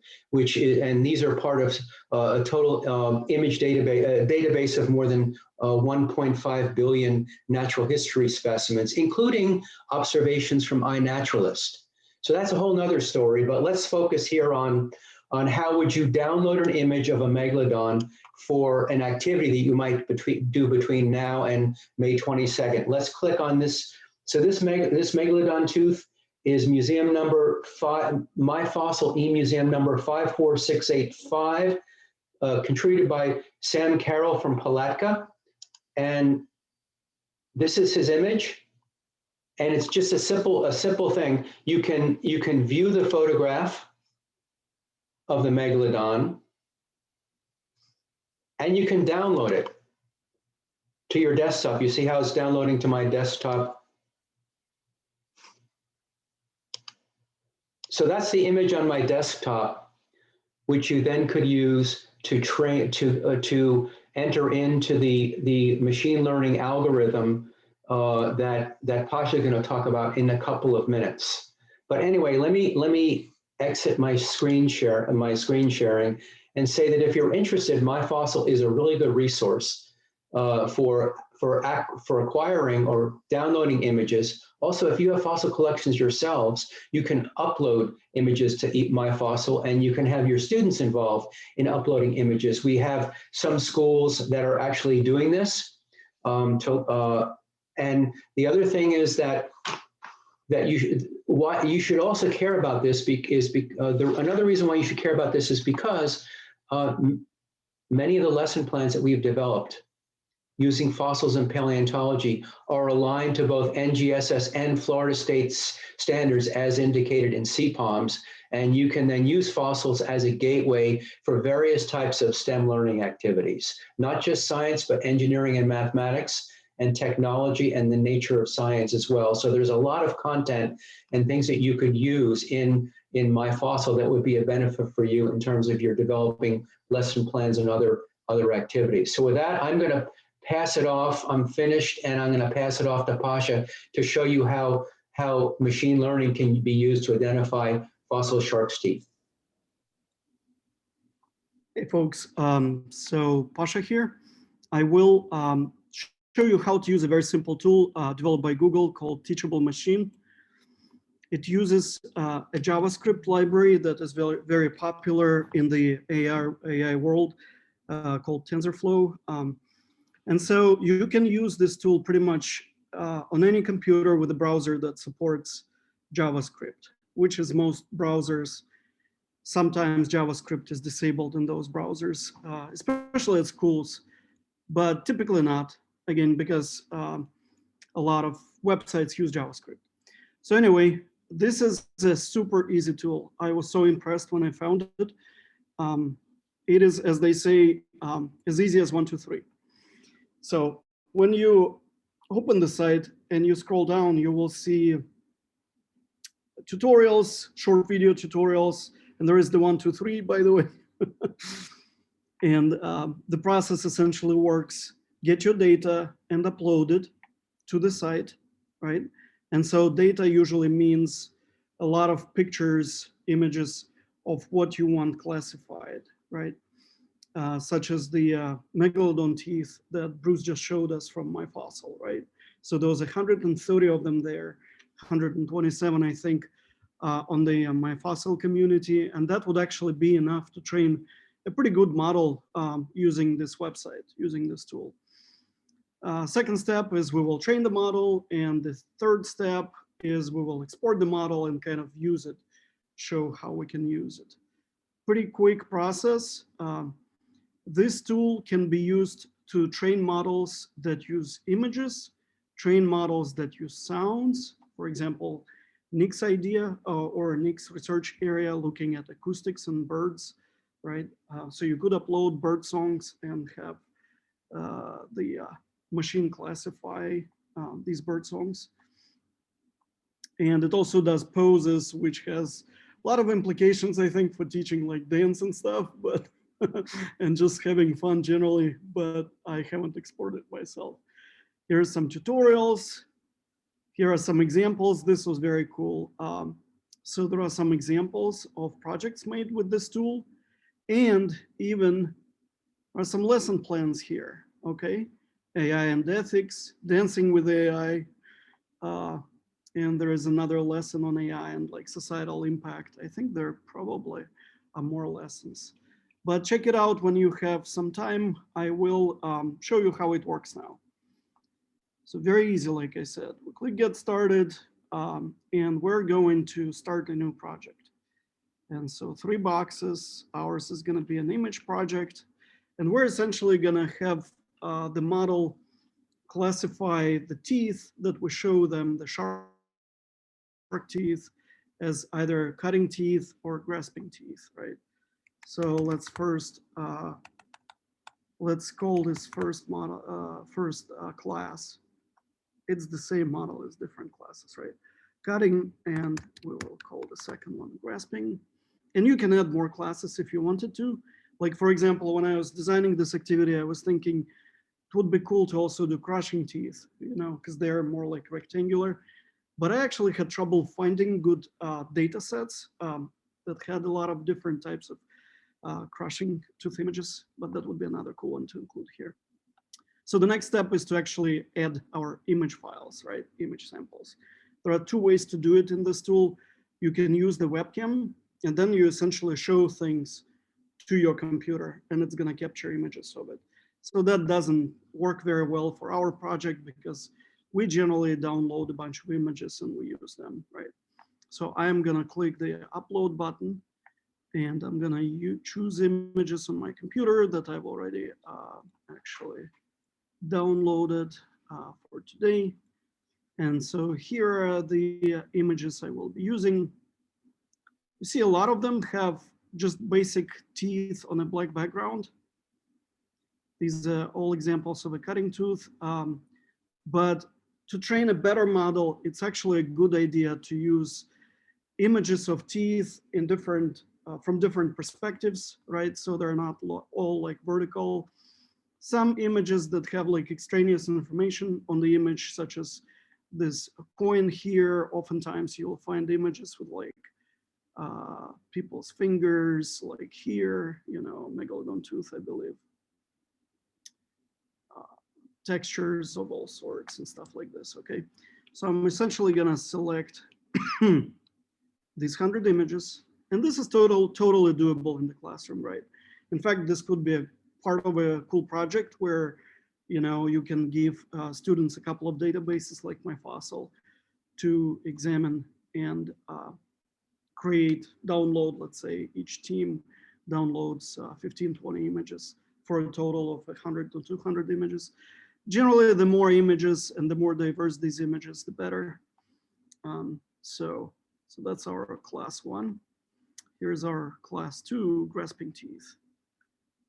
and these are part of a total image database of more than 1.5 billion natural history specimens, including observations from iNaturalist. So that's a whole nother story, but let's focus here on how would you download an image of a Megalodon for an activity that you might do between now and May 22nd. Let's click on this. So this Megalodon tooth is museum number 5, MyFossil eMuseum number 54685, contributed by Sam Carroll from Palatka. And this is his image. And it's just a simple thing. You can view the photograph of the Megalodon, and you can download it to your desktop. You see how it's downloading to my desktop? So that's the image on my desktop, which you then could use to enter into the machine learning algorithm that Pasha is going to talk about in a couple of minutes. But anyway, let me exit my screen sharing and say that if you're interested, MyFossil is a really good resource for acquiring or downloading images. Also, if you have fossil collections yourselves, you can upload images to MyFossil, and you can have your students involved in uploading images. We have some schools that are actually doing this. And the other thing is that you should also care about this another reason why you should care about this is because many of the lesson plans that we've developed using fossils and paleontology are aligned to both NGSS and Florida State's standards as indicated in CPOMS. And you can then use fossils as a gateway for various types of STEM learning activities, not just science, but engineering and mathematics and technology and the nature of science as well. So there's a lot of content and things that you could use in MyFossil that would be a benefit for you in terms of your developing lesson plans and other activities. So with that, I'm going to pass it off. I'm finished, and I'm going to pass it off to Pasha to show you how machine learning can be used to identify fossil shark's teeth. Hey folks, so Pasha here. I will show you how to use a very simple tool developed by Google called Teachable Machine. It uses a JavaScript library that is very, very popular in the AI world called TensorFlow. And so you can use this tool pretty much on any computer with a browser that supports JavaScript, which is most browsers. Sometimes JavaScript is disabled in those browsers, especially at schools, but typically not, again, because a lot of websites use JavaScript. So anyway, this is a super easy tool. I was so impressed when I found it. It is, as they say, as easy as 1, 2, 3. So when you open the site and you scroll down, you will see tutorials, short video tutorials, and there is the 1, 2, 3, by the way. And the process essentially works: get your data and upload it to the site, right? And so data usually means a lot of pictures, images of what you want classified, right? Such as the megalodon teeth that Bruce just showed us from my fossil, right? So there was 130 of them there, 127, I think, on the my fossil community, and that would actually be enough to train a pretty good model using this website, using this tool. Second step is we will train the model, and the third step is we will export the model and kind of use it, show how we can use it. Pretty quick process. This tool can be used to train models that use images, train models that use sounds. For example, Nick's idea or Nick's research area looking at acoustics and birds, right? So you could upload bird songs and have the machine classify these bird songs. And it also does poses, which has a lot of implications, I think, for teaching like dance and stuff, but and just having fun generally, but I haven't exported myself. Here's some tutorials. Here are some examples. This was very cool. So there are some examples of projects made with this tool, and even are some lesson plans here, okay? AI and ethics, dancing with AI, and there is another lesson on AI and like societal impact. I think there probably are more lessons. But check it out when you have some time. I will show you how it works now. So very easy, like I said. We click get started, and we're going to start a new project. And so 3 boxes. Ours is going to be an image project. And we're essentially going to have the model classify the teeth that we show them, the shark teeth, as either cutting teeth or grasping teeth, right? So let's first, let's call this first model, class. It's the same model as different classes, right? Cutting, and we will call the second one grasping. And you can add more classes if you wanted to. Like, for example, when I was designing this activity, I was thinking it would be cool to also do crushing teeth, you know, because they're more like rectangular. But I actually had trouble finding good data sets that had a lot of different types of crushing tooth images, but that would be another cool one to include here. So the next step is to actually add our image files, right? Image samples. There are 2 ways to do it in this tool. You can use the webcam, and then you essentially show things to your computer, and it's going to capture images of it. So that doesn't work very well for our project because we generally download a bunch of images and we use them, right? So I am going to click the upload button, and I'm going to choose images on my computer that I've already actually downloaded for today. And so here are the images I will be using. You see a lot of them have just basic teeth on a black background. These are all examples of a cutting tooth. But to train a better model, it's actually a good idea to use images of teeth in different, from different perspectives, right? So they're not all like vertical. Some images that have like extraneous information on the image, such as this coin here, oftentimes you'll find images with like people's fingers, like here, you know, megalodon tooth, I believe. Textures of all sorts and stuff like this, okay? So I'm essentially gonna select these 100 images, and this is totally doable in the classroom, right? In fact, this could be a part of a cool project where you know, you can give students a couple of databases like MyFossil to examine and download, let's say each team downloads 15, 20 images for a total of 100 to 200 images. Generally, the more images and the more diverse these images, the better. So that's our class 1. Here's our class 2, grasping teeth.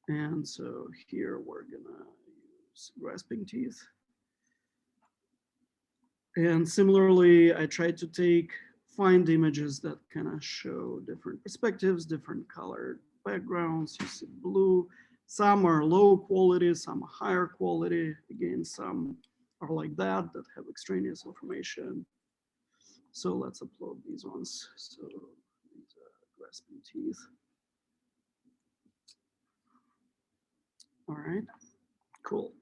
And so here we're gonna use grasping teeth. And similarly, I tried to find images that kind of show different perspectives, different colored backgrounds. You see blue. Some are low quality, some are higher quality. Again, some are like that have extraneous information. So let's upload these ones. So these are grasping teeth. All right, cool.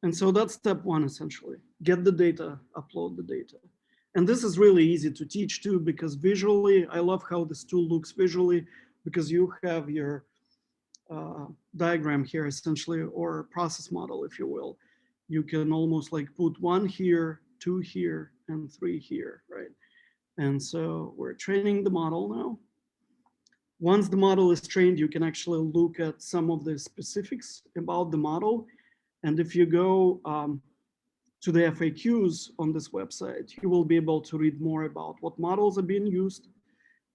And so that's step 1, essentially. Get the data, upload the data. And this is really easy to teach too, because visually, I love how this tool looks visually, because you have your diagram here essentially, or process model, if you will. You can almost like put 1 here, 2 here, and 3 here, right? And so we're training the model now. Once the model is trained, you can actually look at some of the specifics about the model. And if you go to the FAQs on this website, you will be able to read more about what models are being used.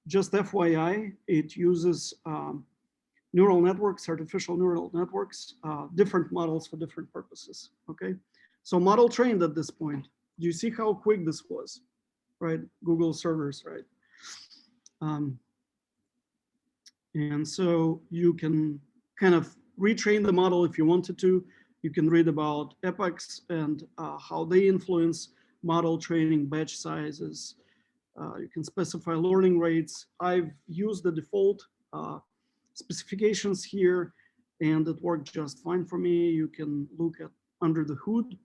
Just FYI, it uses neural networks, artificial neural networks, different models for different purposes, okay? So model trained at this point. Do you see how quick this was, right? Google servers, right? And so you can kind of retrain the model if you wanted to. You can read about epochs and how they influence model training, batch sizes. You can specify learning rates. I've used the default specifications here, and it worked just fine for me. You can look at under the hood,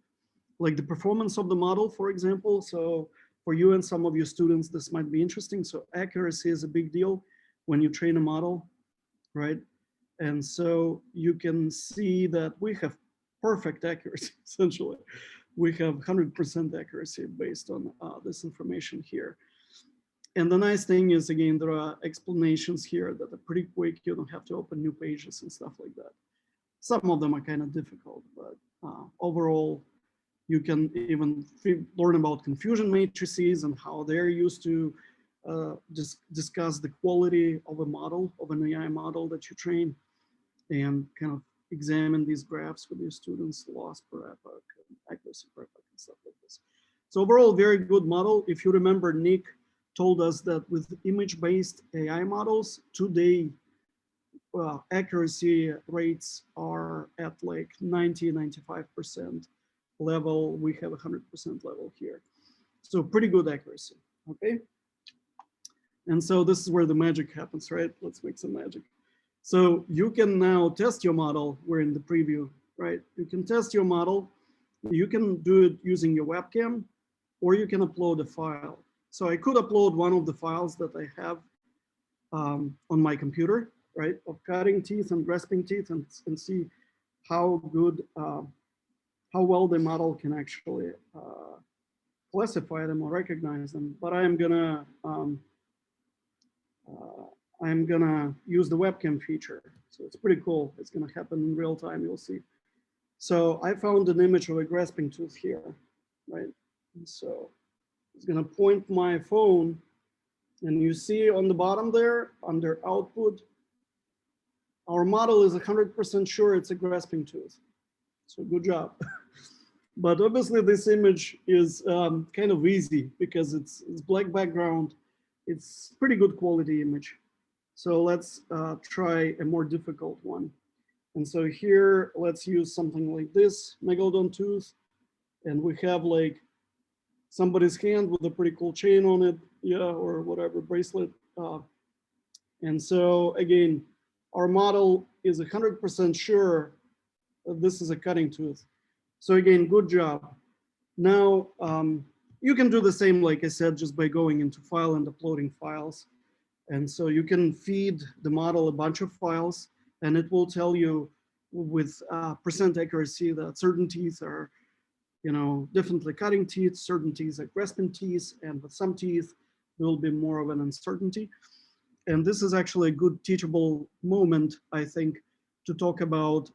like the performance of the model, for example. So for you and some of your students, this might be interesting. So accuracy is a big deal when you train a model, right? And so you can see that we have perfect accuracy, essentially. We have 100% accuracy based on this information here. And the nice thing is, again, there are explanations here that are pretty quick. You don't have to open new pages and stuff like that. Some of them are kind of difficult, but overall, you can even learn about confusion matrices and how they're used to discuss the quality of a model, of an AI model that you train, and kind of examine these graphs with your students, loss per epoch, accuracy per epoch, and stuff like this. So overall, very good model. If you remember, Nick told us that with image-based AI models, today, accuracy rates are at like 90, 95% level. We have 100% level here. So pretty good accuracy, okay? And so this is where the magic happens, right? Let's make some magic. So you can now test your model. We're in the preview, right? You can test your model. You can do it using your webcam, or you can upload a file. So I could upload one of the files that I have on my computer, right? Of cutting teeth and grasping teeth, and see how good, how well the model can actually classify them or recognize them. But I'm gonna use the webcam feature. So it's pretty cool. It's gonna happen in real time, you'll see. So I found an image of a grasping tooth here, right? And so it's gonna point my phone, and you see on the bottom there, under output, our model is 100% sure it's a grasping tooth. So good job. But obviously this image is kind of easy because it's black background. It's pretty good quality image. So let's try a more difficult one. And so here, let's use something like this, megalodon tooth. And we have like somebody's hand with a pretty cool chain on it, yeah, or whatever, bracelet. And so again, our model is 100% sure that this is a cutting tooth. So again, good job. Now, you can do the same, like I said, just by going into file and uploading files. And so you can feed the model a bunch of files, and it will tell you with percent accuracy that certain teeth are, definitely cutting teeth, certain teeth are grasping teeth, and with some teeth, there will be more of an uncertainty. And this is actually a good teachable moment, I think, to talk about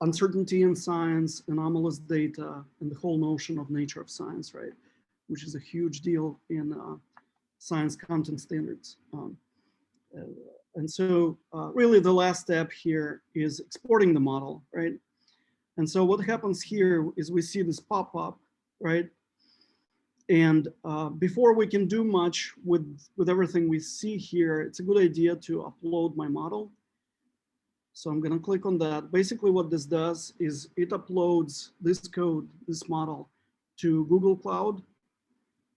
uncertainty in science, anomalous data, and the whole notion of nature of science, right? Which is a huge deal in science content standards. And so really the last step here is exporting the model, right? And so what happens here is we see this pop-up, right? And before we can do much with everything we see here, it's a good idea to upload my model. So I'm gonna click on that. Basically what this does is it uploads this code, this model, to Google Cloud.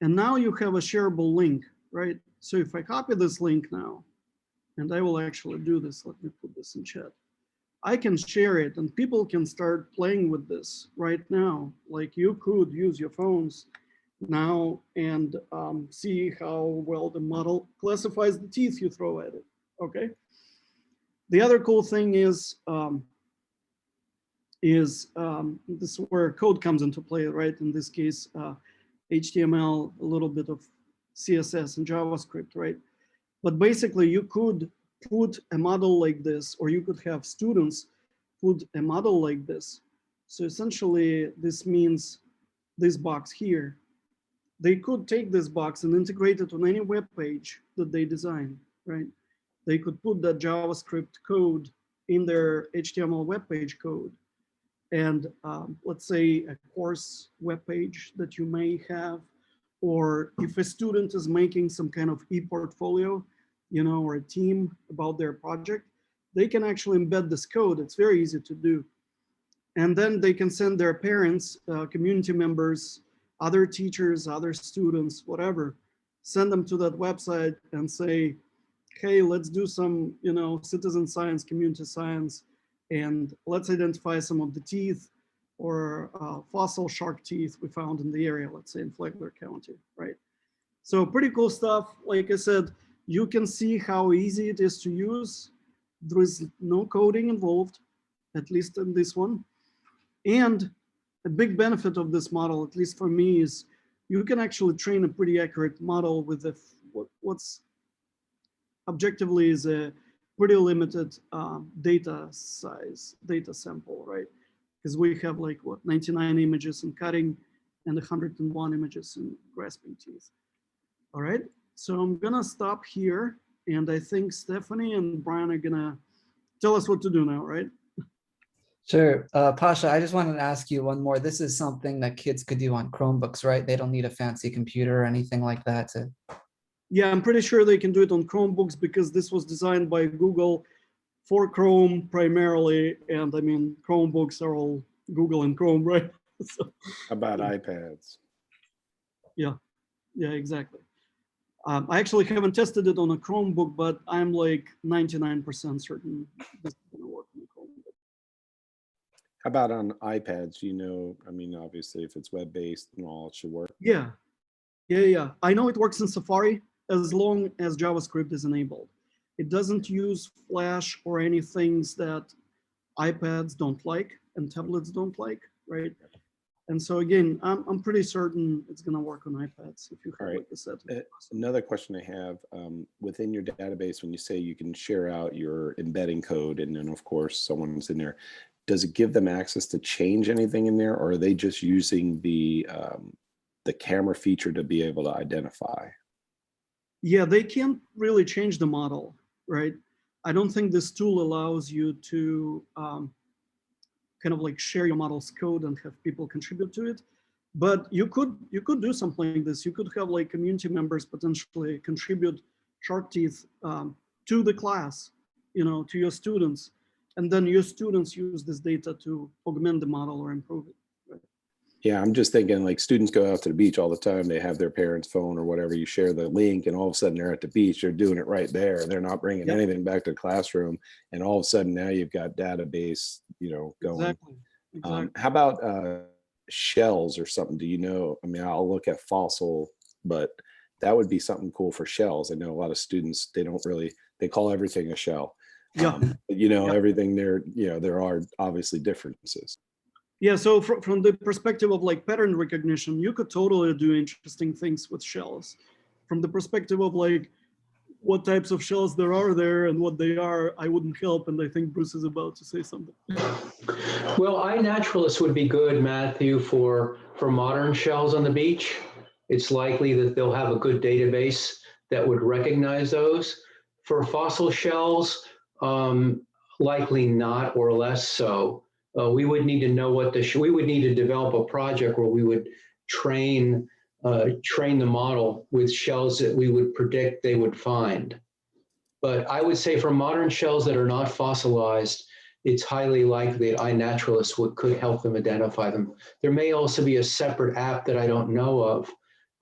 And now you have a shareable link, right? So if I copy this link now, and I will actually do this, let me put this in chat. I can share it and people can start playing with this right now. Like you could use your phones now and see how well the model classifies the teeth you throw at it, okay? The other cool thing is this is where code comes into play, right? In this case, HTML, a little bit of CSS and JavaScript, right? But basically you could put a model like this, or you could have students put a model like this. So essentially this means this box here. They could take this box and integrate it on any web page that they design, right? They could put that JavaScript code in their HTML web page code. And let's say a course web page that you may have, or if a student is making some kind of e-portfolio, or a team about their project, they can actually embed this code. It's very easy to do. And then they can send their parents, community members, other teachers, other students, whatever, send them to that website and say, hey, let's do some, citizen science, community science, and let's identify some of the teeth or fossil shark teeth we found in the area, let's say in Flagler County, right? So pretty cool stuff. Like I said, you can see how easy it is to use. There is no coding involved, at least in this one. And a big benefit of this model, at least for me, is you can actually train a pretty accurate model with what's objectively is a pretty limited data size, data sample, right? Because we have 99 images in cutting and 101 images in grasping teeth. All right, so I'm gonna stop here, and I think Stephanie and Brian are gonna tell us what to do now, right? Sure. Pasha, I just wanted to ask you one more. This is something that kids could do on Chromebooks, right? They don't need a fancy computer or anything like that to. Yeah, I'm pretty sure they can do it on Chromebooks because this was designed by Google for Chrome primarily. And I mean, Chromebooks are all Google and Chrome, right? So, how about iPads? Yeah, exactly. I actually haven't tested it on a Chromebook, but I'm like 99% certain this is gonna work on a Chromebook. How about on iPads? I mean, obviously if it's web-based and all, it should work. Yeah. I know it works in Safari as long as JavaScript is enabled. It doesn't use Flash or any things that iPads don't like and tablets don't like, right? And so again, I'm pretty certain it's going to work on iPads if you have like the set. Another question I have, within your database, when you say you can share out your embedding code and then of course someone's in there, does it give them access to change anything in there, or are they just using the camera feature to be able to identify? Yeah, they can't really change the model, right? I don't think this tool allows you to kind of like share your model's code and have people contribute to it. But you could do something like this. You could have like community members potentially contribute shark teeth to the class, to your students. And then your students use this data to augment the model or improve it. Right? Yeah, I'm just thinking like students go out to the beach all the time. They have their parents' phone or whatever. You share the link and all of a sudden they're at the beach. They're doing it right there. They're not bringing anything back to the classroom. And all of a sudden now you've got database, going. Exactly. How about shells or something? Do you know? I mean, I'll look at fossil, but that would be something cool for shells. I know a lot of students, they don't really they call everything a shell. Yeah. Everything there, there are obviously differences. Yeah, so from the perspective of like pattern recognition, you could totally do interesting things with shells. From the perspective of like what types of shells there are there and what they are, I wouldn't help. And I think Bruce is about to say something. Well, iNaturalist would be good, Matthew, for modern shells on the beach. It's likely that they'll have a good database that would recognize those. For fossil shells, likely not, or less so. We would need to know we would need to develop a project where we would train the model with shells that we would predict they would find. But I would say for modern shells that are not fossilized, it's highly likely that iNaturalist could help them identify them. There may also be a separate app that I don't know of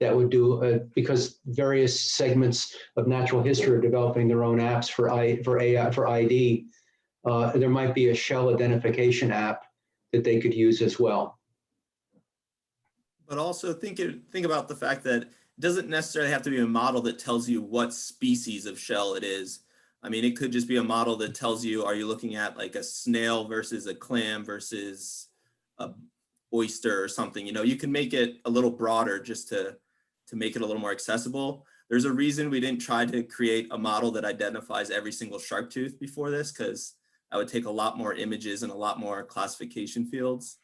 that would do, because various segments of natural history are developing their own apps for ID. There might be a shell identification app that they could use as well. But also think about the fact that it doesn't necessarily have to be a model that tells you what species of shell it is. I mean, it could just be a model that tells you, are you looking at like a snail versus a clam versus a oyster or something? You can make it a little broader just to make it a little more accessible. There's a reason we didn't try to create a model that identifies every single shark tooth before this, because that would take a lot more images and a lot more classification fields.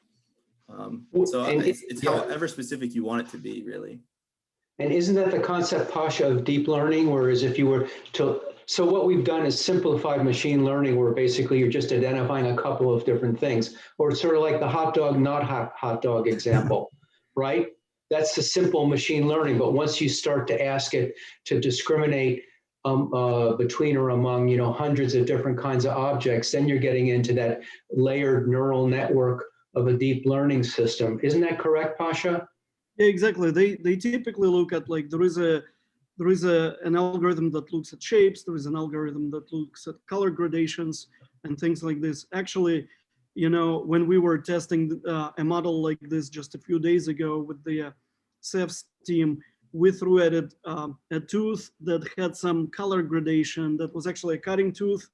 So it's however specific you want it to be, really. And isn't that the concept, Pasha, of deep learning? Whereas if you were to, so what we've done is simplified machine learning, where basically you're just identifying a couple of different things, or it's sort of like the hot dog, not hot dog example, right? That's the simple machine learning. But once you start to ask it to discriminate between or among, hundreds of different kinds of objects, then you're getting into that layered neural network of a deep learning system. Isn't that correct, Pasha? Yeah, exactly. They typically look at like there is an algorithm that looks at shapes. There is an algorithm that looks at color gradations and things like this. Actually, when we were testing a model like this just a few days ago with the CEFS team, we threw at it a tooth that had some color gradation that was actually a cutting tooth.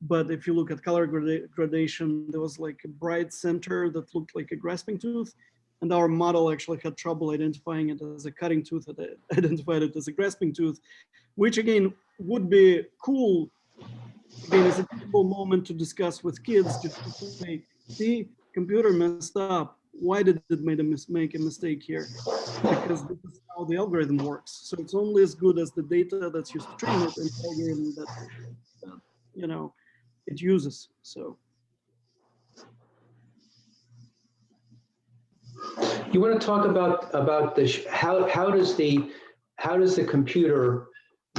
But if you look at color gradation, there was like a bright center that looked like a grasping tooth. And our model actually had trouble identifying it as a cutting tooth, it identified it as a grasping tooth, which again would be cool. Again, it's a cool moment to discuss with kids, just to say, the computer messed up. Why did it make a mistake here? Because this is how the algorithm works. So it's only as good as the data that's used to train it and the algorithm that it uses. So. You want to talk about the how does the computer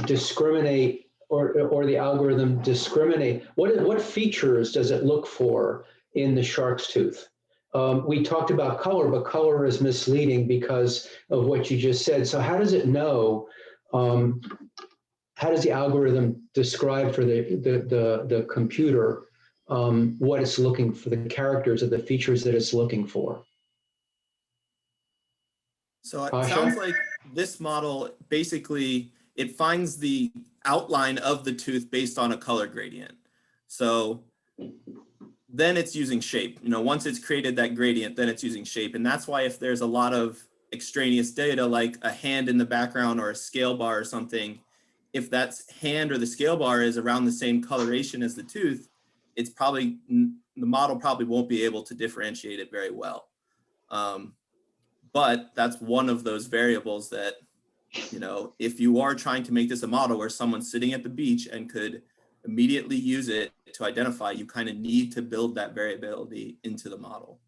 discriminate or the algorithm discriminate? What features does it look for in the shark's tooth? We talked about color, but color is misleading because of what you just said. So how does it know? How does the algorithm describe for the computer what it's looking for, the characters or the features that it's looking for? So it sounds like this model, basically, it finds the outline of the tooth based on a color gradient. So then it's using shape. Once it's created that gradient, then it's using shape. And that's why if there's a lot of extraneous data, like a hand in the background or a scale bar or something, if that hand or the scale bar is around the same coloration as the tooth, it's probably, the model probably won't be able to differentiate it very well. But that's one of those variables that, if you are trying to make this a model where someone's sitting at the beach and could immediately use it to identify, you kind of need to build that variability into the model.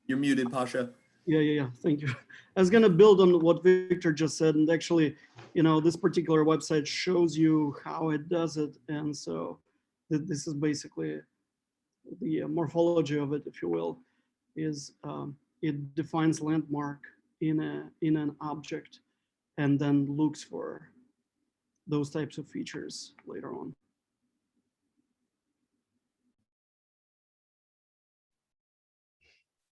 You're muted, Pasha. Yeah. Thank you. I was going to build on what Victor just said. And actually, this particular website shows you how it does it. And so this is basically the morphology of it, if you will, is it defines landmark in an object and then looks for those types of features later on.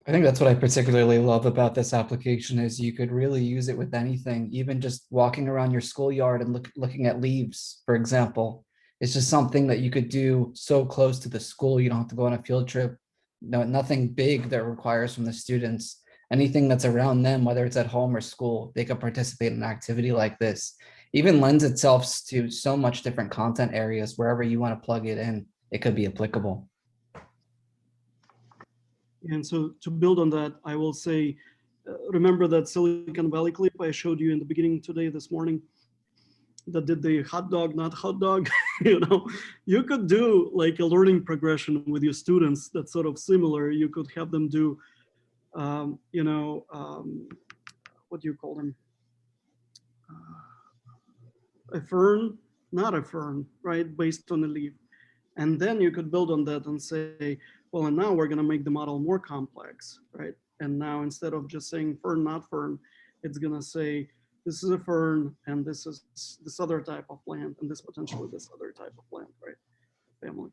I think that's what I particularly love about this application is you could really use it with anything, even just walking around your schoolyard and looking at leaves, for example. It's just something that you could do so close to the school. You don't have to go on a field trip. No, nothing big that requires from the students. Anything that's around them, whether it's at home or school, they could participate in an activity like this. Even lends itself to so much different content areas. Wherever you want to plug it in, it could be applicable. And so to build on that, I will say, remember that Silicon Valley clip I showed you in the beginning today, this morning, that did the hot dog, not hot dog? You know, you could do like a learning progression with your students that's sort of similar. You could have them do, you know, what do you call them? A fern, not a fern, right? Based on a leaf. And then you could build on that and say, well, and now we're going to make the model more complex, right? And now instead of just saying fern, not fern, it's going to say, this is a fern, and this is this other type of plant, and this potentially this other type of plant, right? Family.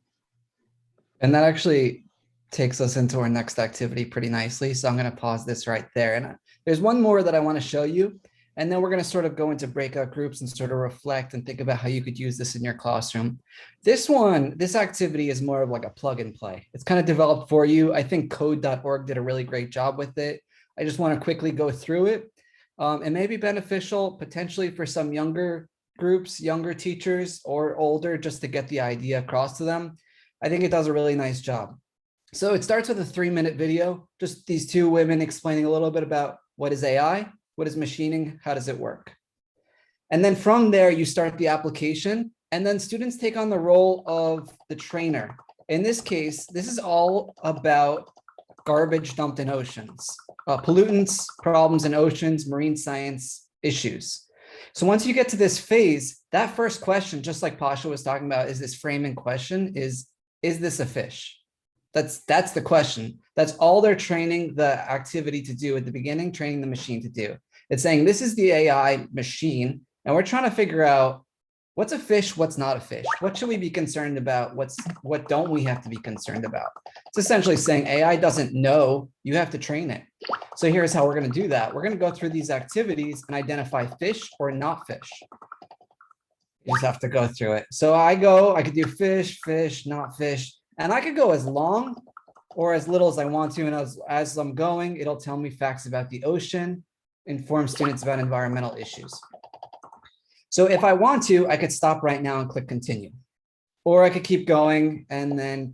And that actually takes us into our next activity pretty nicely. So I'm going to pause this right there. And there's one more that I want to show you. And then we're going to sort of go into breakout groups and sort of reflect and think about how you could use this in your classroom. This activity is more of like a plug and play. It's kind of developed for you. I think code.org did a really great job with it. I just want to quickly go through it. It may be beneficial potentially for some younger groups, younger teachers or older, just to get the idea across to them. I think it does a really nice job. So it starts with a 3-minute video, just these two women explaining a little bit about what is AI, what is machining, how does it work? And then from there, you start the application, and then students take on the role of the trainer. In this case, this is all about garbage dumped in oceans, pollutants, problems in oceans, marine science issues. So once you get to this phase, that first question, just like Pasha was talking about, is this framing question, is this a fish? That's the question. That's all they're training the activity to do at the beginning, training the machine to do. It's saying this is the AI machine, and we're trying to figure out what's a fish, what's not a fish. What should we be concerned about? What don't we have to be concerned about? It's essentially saying AI doesn't know, you have to train it. So here's how we're going to do that. We're going to go through these activities and identify fish or not fish. You just have to go through it. So I could do fish, fish, not fish. And I could go as long or as little as I want to. And as I'm going, it'll tell me facts about the ocean, inform students about environmental issues. So if I want to, I could stop right now and click continue. Or I could keep going and then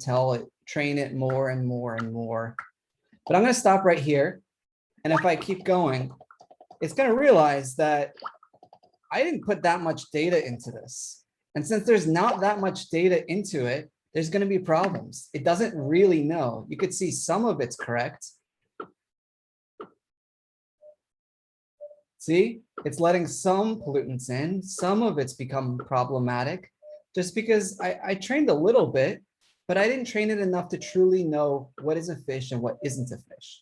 train it more and more and more. But I'm going to stop right here. And if I keep going, it's going to realize that I didn't put that much data into this. And since there's not that much data into it, there's going to be problems. It doesn't really know. You could see some of it's correct. See, it's letting some pollutants in. Some of it's become problematic just because I trained a little bit, but I didn't train it enough to truly know what is a fish and what isn't a fish.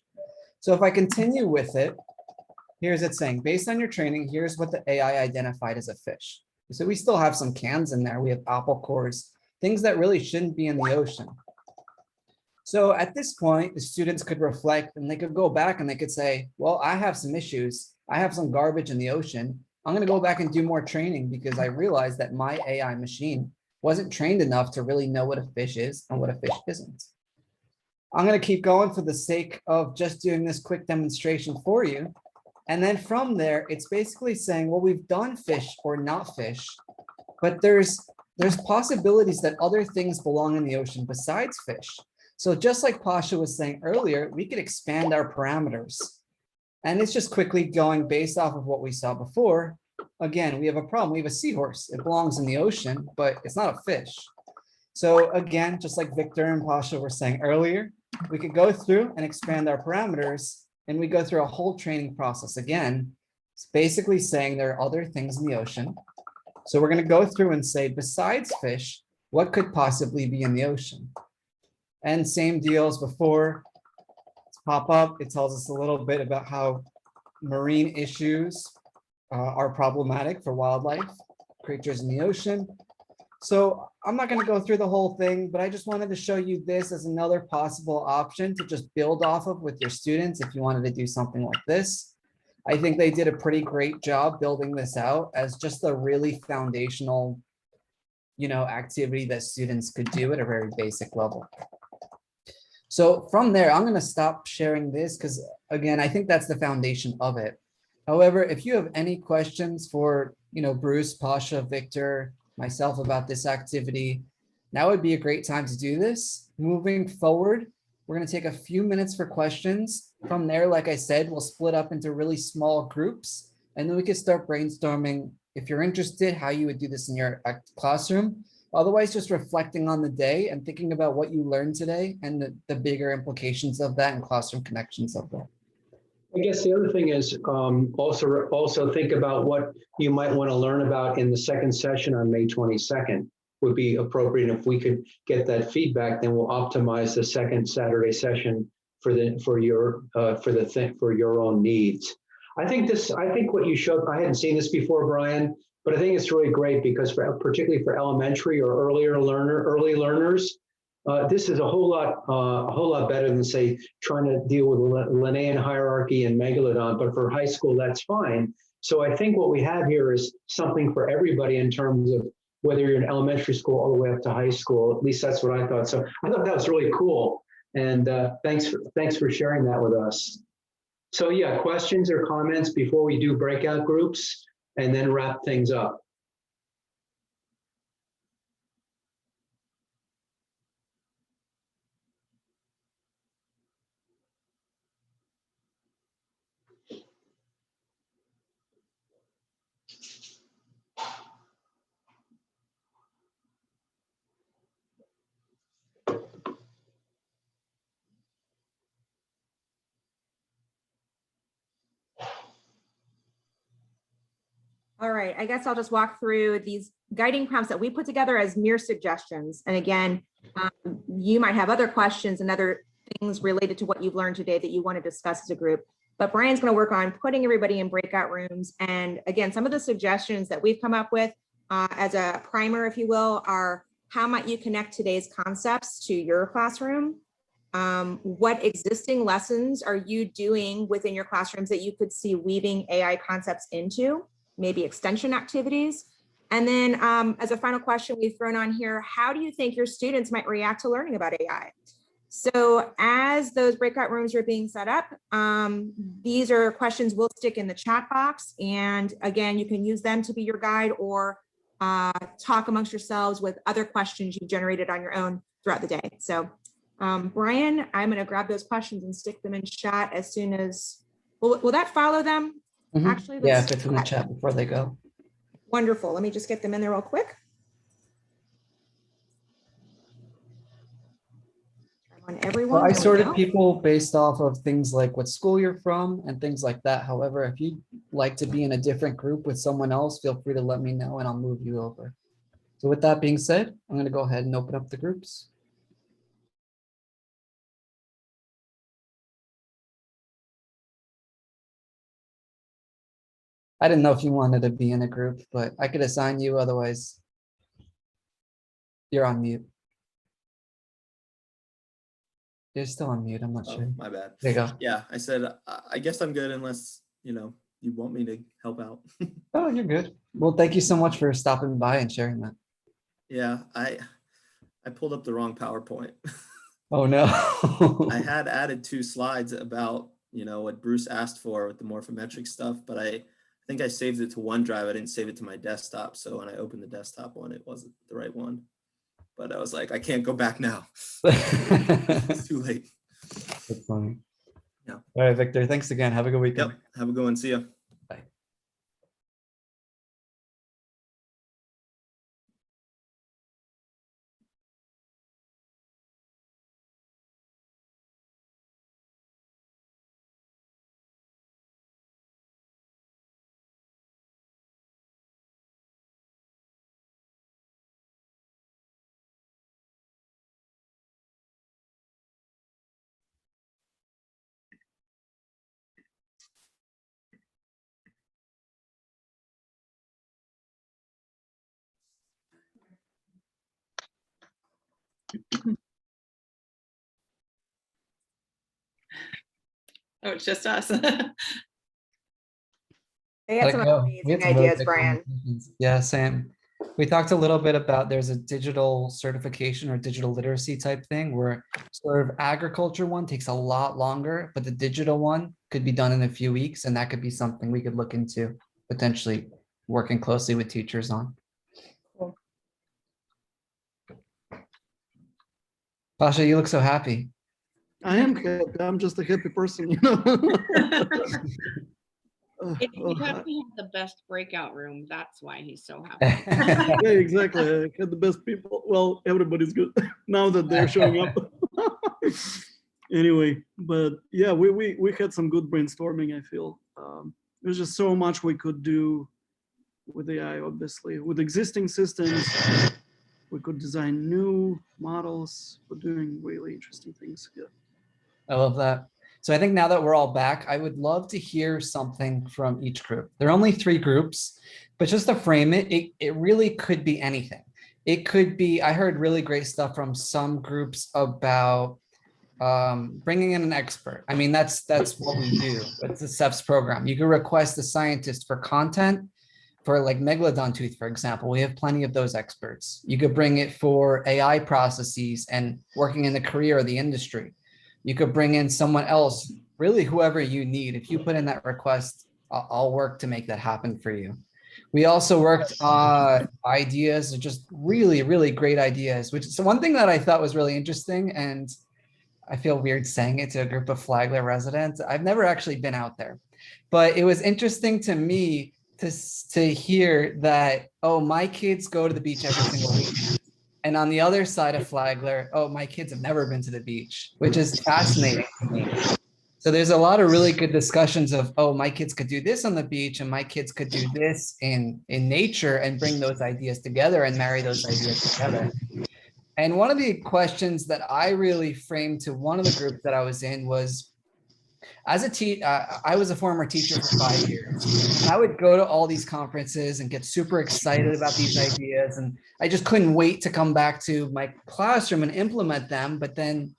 So if I continue with it, here's it saying, based on your training, here's what the AI identified as a fish. So we still have some cans in there. We have apple cores, things that really shouldn't be in the ocean. So at this point, the students could reflect and they could go back and they could say, well, I have some issues. I have some garbage in the ocean. I'm going to go back and do more training because I realized that my AI machine wasn't trained enough to really know what a fish is and what a fish isn't. I'm going to keep going for the sake of just doing this quick demonstration for you. And then from there, it's basically saying, well, we've done fish or not fish, but there's possibilities that other things belong in the ocean besides fish. So just like Pasha was saying earlier, we could expand our parameters. And it's just quickly going based off of what we saw before. Again, we have a problem. We have a seahorse. It belongs in the ocean, but it's not a fish. So again, just like Victor and Pasha were saying earlier, we could go through and expand our parameters, and we go through a whole training process again. It's basically saying there are other things in the ocean. So we're going to go through and say, besides fish, what could possibly be in the ocean? And same deal as before. Let's pop up. It tells us a little bit about how marine issues are problematic for wildlife, creatures in the ocean. So I'm not going to go through the whole thing, but I just wanted to show you this as another possible option to just build off of with your students if you wanted to do something like this. I think they did a pretty great job building this out as just a really foundational, activity that students could do at a very basic level. So from there, I'm going to stop sharing this because, again, I think that's the foundation of it. However, if you have any questions for, Bruce, Pasha, Victor, myself about this activity, now would be a great time to do this. Moving forward, we're going to take a few minutes for questions. From there, like I said, we'll split up into really small groups, and then we can start brainstorming, if you're interested, how you would do this in your classroom. Otherwise, just reflecting on the day and thinking about what you learned today and the bigger implications of that and classroom connections of that. I guess the other thing is also think about what you might want to learn about in the second session on May 22nd would be appropriate. If we could get that feedback, then we'll optimize the second Saturday session for your own needs. I think what you showed, I hadn't seen this before, Brian, but I think it's really great because particularly for elementary or early learners, this is a whole lot better than, say, trying to deal with Linnaean hierarchy and Megalodon, but for high school, that's fine. So I think what we have here is something for everybody in terms of whether you're in elementary school all the way up to high school. At least that's what I thought. So I thought that was really cool. And thanks for sharing that with us. So yeah, questions or comments before we do breakout groups and then wrap things up. All right, I guess I'll just walk through these guiding prompts that we put together as mere suggestions. And again, you might have other questions and other things related to what you've learned today that you want to discuss as a group. But Brian's going to work on putting everybody in breakout rooms. And again, some of the suggestions that we've come up with as a primer, if you will, are how might you connect today's concepts to your classroom? What existing lessons are you doing within your classrooms that you could see weaving AI concepts into? Maybe extension activities. And then as a final question we've thrown on here, how do you think your students might react to learning about AI? So as those breakout rooms are being set up, these are questions we'll stick in the chat box. And again, you can use them to be your guide or talk amongst yourselves with other questions you've generated on your own throughout the day. So Brian, I'm gonna grab those questions and stick them in chat as soon as, will that follow them? Actually, yeah, if it's in the chat before they go. Wonderful. Let me just get them in there real quick. Well, I sorted people based off of things like what school you're from and things like that. However, if you'd like to be in a different group with someone else, feel free to let me know and I'll move you over. So with that being said, I'm going to go ahead and open up the groups. I didn't know if you wanted to be in a group, but I could assign you. Otherwise, you're on mute. You're still on mute. I'm not sure. My bad. There you go. Yeah, I said, I guess I'm good unless, you want me to help out. Oh, you're good. Well, thank you so much for stopping by and sharing that. Yeah, I pulled up the wrong PowerPoint. Oh, no. I had added 2 slides about, what Bruce asked for with the morphometric stuff, but I think I saved it to OneDrive. I didn't save it to my desktop. So when I opened the desktop one, it wasn't the right one. But I was like, I can't go back now. It's too late. That's funny. Yeah. All right, Victor. Thanks again. Have a good weekend. Yep. Have a good one. See ya. Oh, it's just us. They Let had it some go. We amazing had some really ideas, good Brian. conversations. Yeah, Sam. We talked a little bit about there's a digital certification or digital literacy type thing where sort of agriculture one takes a lot longer, but the digital one could be done in a few weeks, and that could be something we could look into potentially working closely with teachers on. Cool. Pasha, you look so happy. I am happy. I'm just a happy person, you know. You have to have the best breakout room. That's why he's so happy. Yeah, exactly. I had the best people. Well, everybody's good now that they're showing up. Anyway, but yeah, we had some good brainstorming, I feel. There's just so much we could do with AI, obviously. With existing systems, we could design new models for doing really interesting things. Yeah. I love that. So I think now that we're all back, I would love to hear something from each group. There are only 3 groups, but just to frame it, it really could be anything. It could be, I heard really great stuff from some groups about bringing in an expert. I mean, that's what we do. It's the CEPS program. You can request a scientist for content for like megalodon tooth, for example. We have plenty of those experts. You could bring it for AI processes and working in the career or the industry. You could bring in someone else, really whoever you need. If you put in that request, I'll work to make that happen for you. We also worked on ideas, just really, really great ideas, which is one thing that I thought was really interesting. And I feel weird saying it to a group of Flagler residents. I've never actually been out there, but it was interesting to me to hear that, oh, my kids go to the beach every single week. And on the other side of Flagler, oh, my kids have never been to the beach, which is fascinating to me. So there's a lot of really good discussions of, oh, my kids could do this on the beach and my kids could do this in nature, and bring those ideas together and marry those ideas together. And one of the questions that I really framed to one of the groups that I was in was, as a I was a former teacher for 5 years. And I would go to all these conferences and get super excited about these ideas. And I just couldn't wait to come back to my classroom and implement them. But then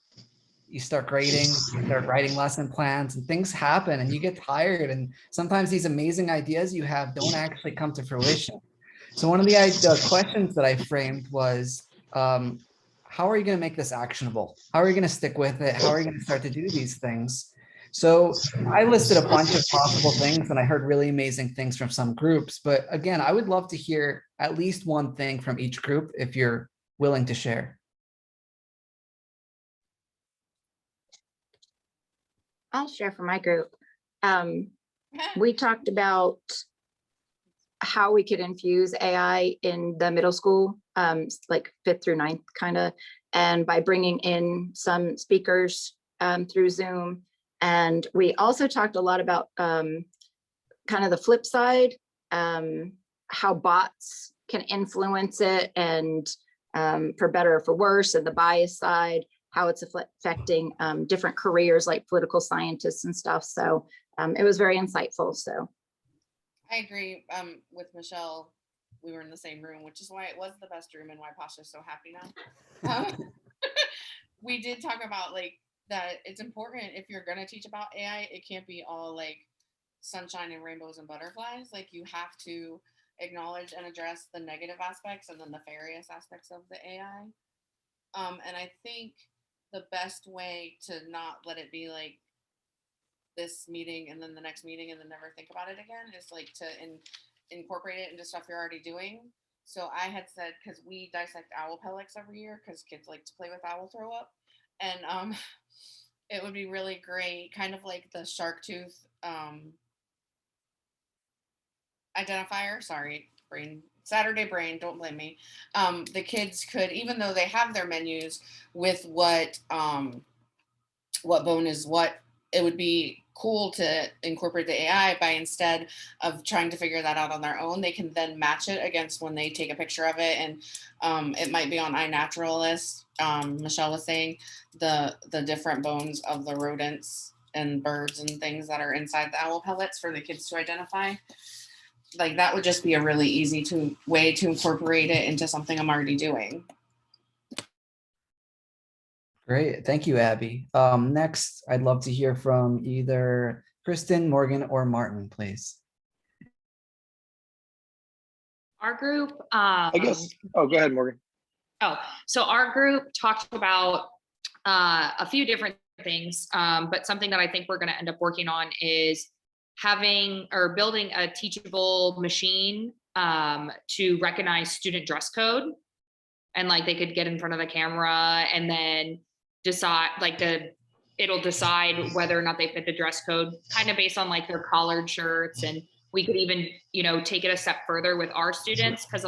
you start grading, you start writing lesson plans, and things happen and you get tired. And sometimes these amazing ideas you have don't actually come to fruition. So one of the questions that I framed was, how are you going to make this actionable? How are you going to stick with it? How are you going to start to do these things? So I listed a bunch of possible things, and I heard really amazing things from some groups. But again, I would love to hear at least one thing from each group if you're willing to share. I'll share for my group. We talked about how we could infuse AI in the middle school, like 5th through 9th kind of, and by bringing in some speakers through Zoom. And we also talked a lot about kind of the flip side, how bots can influence it, and for better or for worse, and the bias side, how it's affecting different careers like political scientists and stuff. So it was very insightful. So I agree with Michelle. We were in the same room, which is why it was the best room and why Pasha's so happy now. We did talk about like that it's important if you're going to teach about AI, it can't be all like sunshine and rainbows and butterflies. Like you have to acknowledge and address the negative aspects and the nefarious aspects of the AI. And I think the best way to not let it be like this meeting and then the next meeting and then never think about it again is like to incorporate it into stuff you're already doing. So I had said, because we dissect owl pellets every year because kids like to play with owl throw up. And it would be really great, kind of like the shark tooth identifier. Sorry, Saturday brain, don't blame me. The kids could, even though they have their menus with what bone is what, it would be cool to incorporate the AI by, instead of trying to figure that out on their own, they can then match it against when they take a picture of it. And it might be on iNaturalist. Michelle was saying the different bones of the rodents and birds and things that are inside the owl pellets for the kids to identify. Like that would just be a really easy way to incorporate it into something I'm already doing. Great. Thank you, Abby. Next, I'd love to hear from either Kristen, Morgan, or Martin, please. Our group, I guess, oh, go ahead, Morgan. so our group talked about a few different things, but something that I think we're going to end up working on is having or building a teachable machine to recognize student dress code. And like they could get in front of the camera and then decide, like it'll decide whether or not they fit the dress code, kind of based on like their collared shirts. And we could even, you know, take it a step further with our students because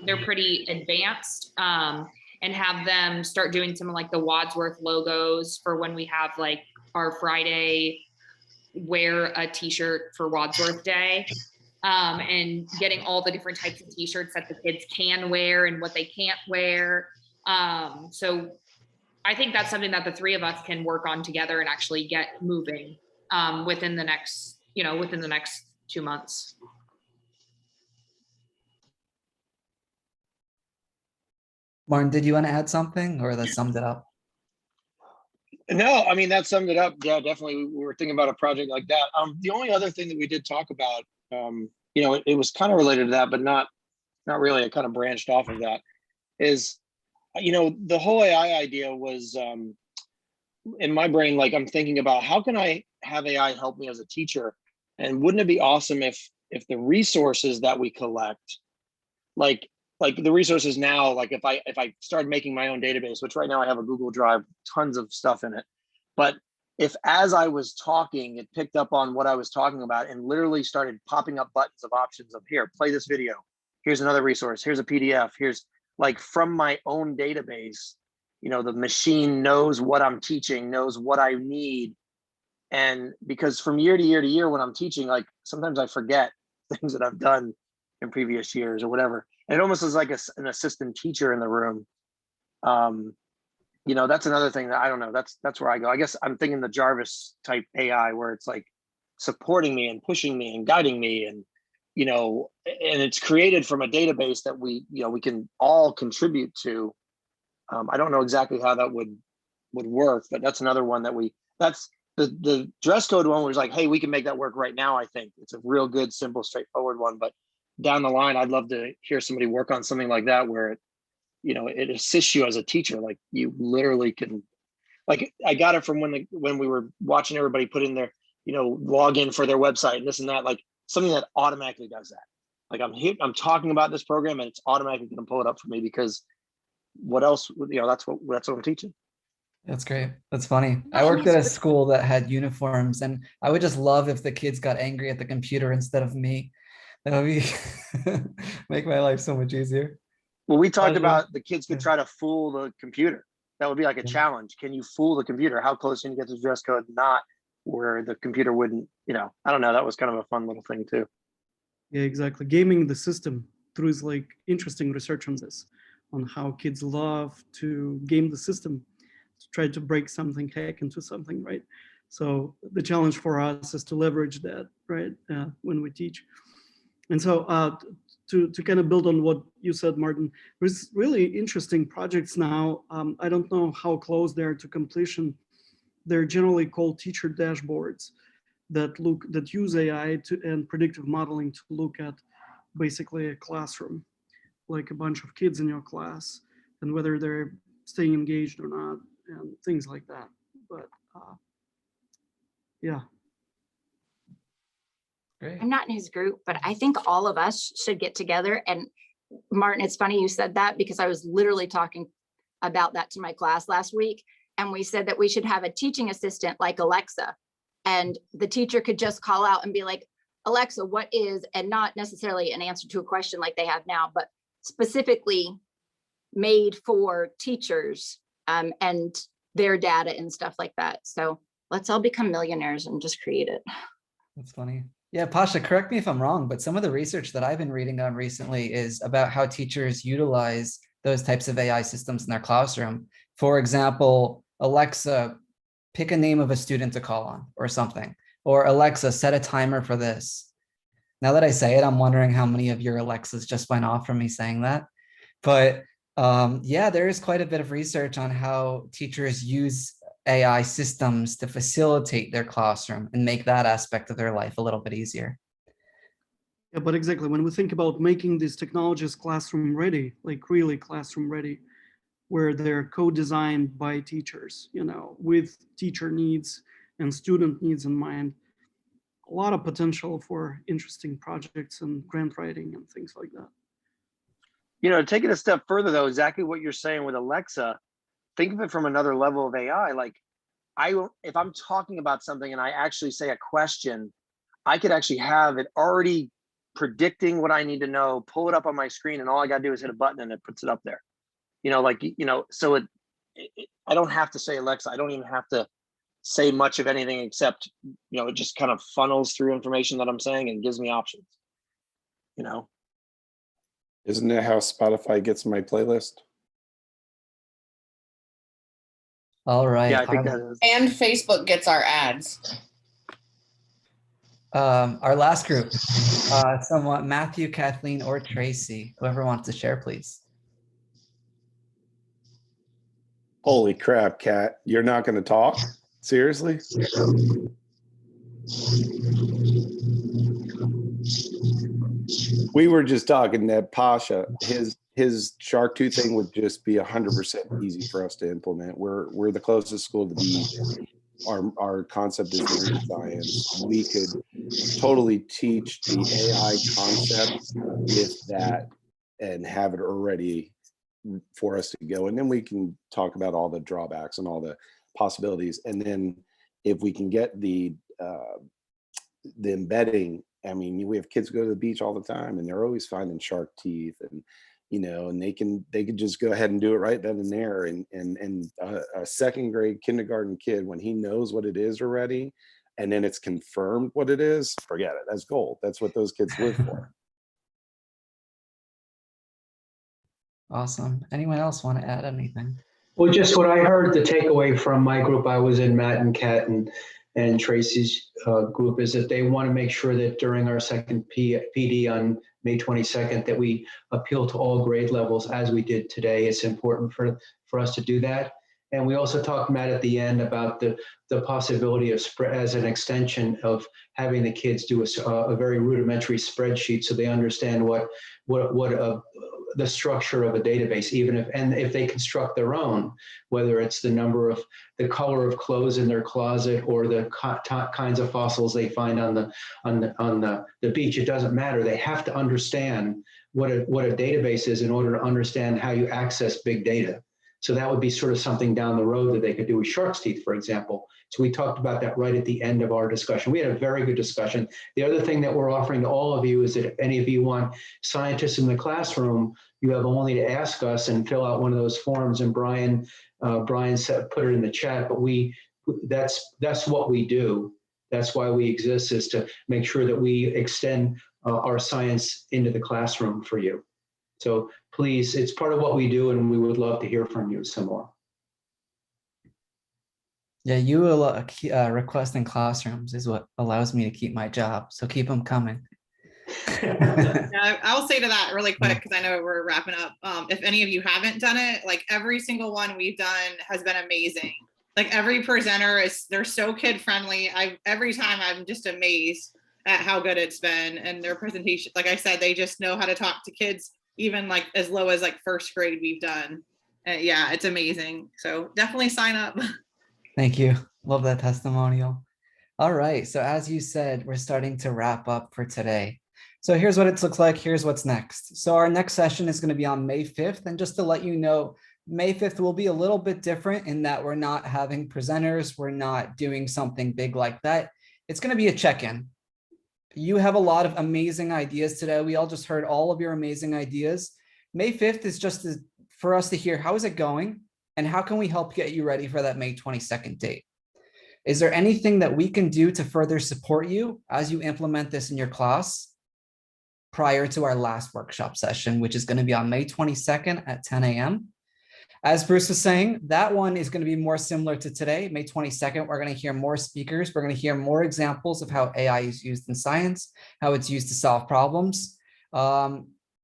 they're pretty advanced, and have them start doing some of like the Wadsworth logos for when we have like our Friday wear a t-shirt for Wadsworth Day, and getting all the different types of t-shirts that the kids can wear and what they can't wear. So I think that's something that the three of us can work on together and actually get moving within the next 2 months. Martin, did you want to add something, or that summed it up? No, I mean, that summed it up. Yeah, definitely. We were thinking about a project like that. The only other thing that we did talk about, you know, it was kind of related to that, but not really. It kind of branched off of that. Is, you know, the whole AI idea was in my brain. Like, I'm thinking about how can I have AI help me as a teacher, and wouldn't it be awesome if the resources that we collect, like the resources now, like if I started making my own database, which right now I have a Google Drive, tons of stuff in it, but if as I was talking, it picked up on what I was talking about and literally started popping up buttons of options of here, play this video, here's another resource, here's a PDF, here's like from my own database, you know, the machine knows what I'm teaching, knows what I need. And because from year to year to year, when I'm teaching, like sometimes I forget things that I've done in previous years or whatever. And it almost is like an assistant teacher in the room. You know, that's another thing that I don't know. That's where I go. I guess I'm thinking the Jarvis type AI where it's like supporting me and pushing me and guiding me, and you know, and it's created from a database that we can all contribute to. I don't know exactly how that would work, but that's another one that that's the dress code one was like, hey, we can make that work right now. I think it's a real good, simple, straightforward one, but down the line, I'd love to hear somebody work on something like that where it assists you as a teacher. Like you literally can, like I got it from when we were watching everybody put in their, login for their website and this and that, like something that automatically does that. Like I'm talking about this program and it's automatically going to pull it up for me because what else, that's what I'm teaching. That's great. That's funny. I worked at a school that had uniforms and I would just love if the kids got angry at the computer instead of me. That would be make my life so much easier. Well, we talked about the kids could try to fool the computer. That would be like a challenge. Can you fool the computer? How close can you get to the dress code? Not where the computer wouldn't, I don't know. That was kind of a fun little thing too. Yeah, exactly. Gaming the system through is like interesting research on this, on how kids love to game the system, to try to break something, hack into something, right? So the challenge for us is to leverage that, right, when we teach. And so to kind of build on what you said, Martin, there's really interesting projects now. I don't know how close they're to completion. They're generally called teacher dashboards that use AI and predictive modeling to look at basically a classroom, like a bunch of kids in your class and whether they're staying engaged or not and things like that. But yeah. Great. I'm not in his group, but I think all of us should get together. And Martin, it's funny you said that because I was literally talking about that to my class last week. And we said that we should have a teaching assistant like Alexa. And the teacher could just call out and be like, Alexa, what is, and not necessarily an answer to a question like they have now, but specifically made for teachers and their data and stuff like that. So let's all become millionaires and just create it. That's funny. Yeah, Pasha, correct me if I'm wrong, but some of the research that I've been reading on recently is about how teachers utilize those types of AI systems in their classroom. For example, Alexa, pick a name of a student to call on or something, or Alexa, set a timer for this. Now that I say it, I'm wondering how many of your Alexas just went off from me saying that. But Yeah, there is quite a bit of research on how teachers use AI systems to facilitate their classroom and make that aspect of their life a little bit easier. Yeah, but exactly, when we think about making these technologies classroom ready, like really classroom ready, where they're co-designed by teachers, you know, with teacher needs and student needs in mind, a lot of potential for interesting projects and grant writing and things like that. You know, take it a step further though, exactly what you're saying with Alexa, think of it from another level of AI. Like if I'm talking about something and I actually say a question, I could actually have it already predicting what I need to know, pull it up on my screen, and all I got to do is hit a button and it puts it up there. You know, like, you know, so I don't have to say Alexa. I don't even have to say much of anything except, you know, it just kind of funnels through information that I'm saying and gives me options, you know? Isn't that how Spotify gets my playlist? All right. Yeah, I think that is. And Facebook gets our ads. Our last group, someone, Matthew, Kathleen, or Tracy, whoever wants to share, please. Holy crap, Kat, you're not going to talk? Seriously? We were just talking that Pasha, his Shark Tooth thing would just be 100% easy for us to implement. We're the closest school to be. Our concept is learning science. We could totally teach the AI concept with that and have it already for us to go. And then we can talk about all the drawbacks and all the possibilities. And then if we can get the embedding, I mean, we have kids go to the beach all the time and they're always finding shark teeth, and you know, and they could just go ahead and do it right then and there. And a second grade kindergarten kid, when he knows what it is already, and then it's confirmed what it is, forget it. That's gold. That's what those kids live for. Awesome. Anyone else want to add anything? Well, just what I heard, the takeaway from my group, I was in, Matt and Kat and Tracy's group, is that they want to make sure that during our second PD on May 22nd, that we appeal to all grade levels as we did today. It's important for us to do that. And we also talked, Matt, at the end about the possibility of spread as an extension of having the kids do a very rudimentary spreadsheet so they understand what the structure of a database, even if they construct their own, whether it's the color of clothes in their closet or the kinds of fossils they find on the beach, it doesn't matter. They have to understand what a database is in order to understand how you access big data. So that would be sort of something down the road that they could do with shark's teeth, for example. So we talked about that right at the end of our discussion. We had a very good discussion. The other thing that we're offering to all of you is that if any of you want scientists in the classroom, you have only to ask us and fill out one of those forms. And Brian said, put it in the chat, but that's what we do. That's why we exist, is to make sure that we extend our science into the classroom for you. So please, it's part of what we do, and we would love to hear from you some more. Yeah, you will requesting classrooms is what allows me to keep my job. So keep them coming. I'll say to that really quick, because I know we're wrapping up. If any of you haven't done it, like every single one we've done has been amazing. Like every presenter they're so kid friendly. Every time I'm just amazed at how good it's been, and their presentation. Like I said, they just know how to talk to kids, even like as low as like first grade we've done. Yeah, it's amazing. So definitely sign up. Thank you. Love that testimonial. All right. So as you said, we're starting to wrap up for today. So here's what it looks like. Here's what's next. So our next session is going to be on May 5th. And just to let you know, May 5th will be a little bit different in that we're not having presenters. We're not doing something big like that. It's going to be a check-in. You have a lot of amazing ideas today. We all just heard all of your amazing ideas. May 5th is just for us to hear, how is it going? And how can we help get you ready for that May 22nd date? Is there anything that we can do to further support you as you implement this in your class prior to our last workshop session, which is going to be on May 22nd at 10 a.m.? As Bruce was saying, that one is going to be more similar to today, May 22nd. We're going to hear more speakers. We're going to hear more examples of how AI is used in science, how it's used to solve problems.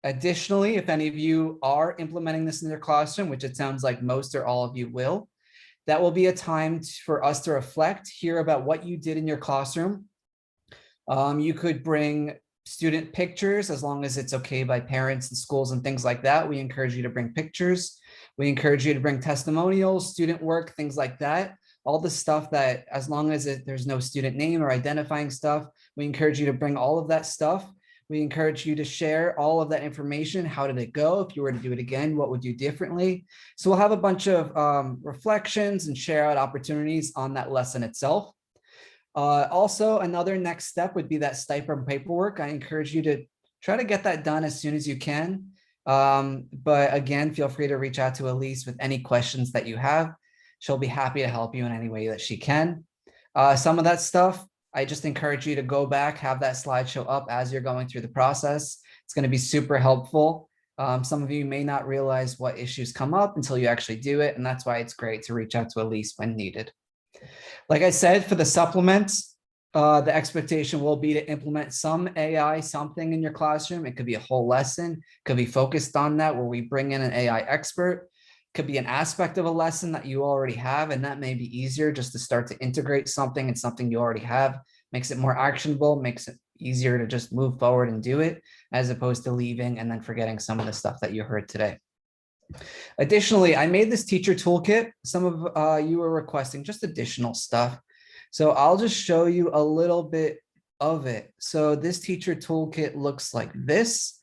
Additionally, if any of you are implementing this in their classroom, which it sounds like most or all of you will, that will be a time for us to reflect, hear about what you did in your classroom. You could bring student pictures as long as it's okay by parents and schools and things like that. We encourage you to bring pictures. We encourage you to bring testimonials, student work, things like that. All the stuff that, as long as there's no student name or identifying stuff, we encourage you to bring all of that stuff. We encourage you to share all of that information. How did it go? If you were to do it again, what would you do differently? So we'll have a bunch of reflections and share out opportunities on that lesson itself. Also, another next step would be that stipend paperwork. I encourage you to try to get that done as soon as you can. But again, feel free to reach out to Elise with any questions that you have. She'll be happy to help you in any way that she can. Some of that stuff, I just encourage you to go back, have that slideshow up as you're going through the process. It's going to be super helpful. Some of you may not realize what issues come up until you actually do it. And that's why it's great to reach out to Elise when needed. Like I said, for the supplements, the expectation will be to implement some AI, something in your classroom. It could be a whole lesson, could be focused on that where we bring in an AI expert. Could be an aspect of a lesson that you already have, and that may be easier just to start to integrate something and something you already have, makes it more actionable, makes it easier to just move forward and do it, as opposed to leaving and then forgetting some of the stuff that you heard today. Additionally, I made this teacher toolkit. Some of you were requesting just additional stuff. So I'll just show you a little bit of it. So this teacher toolkit looks like this.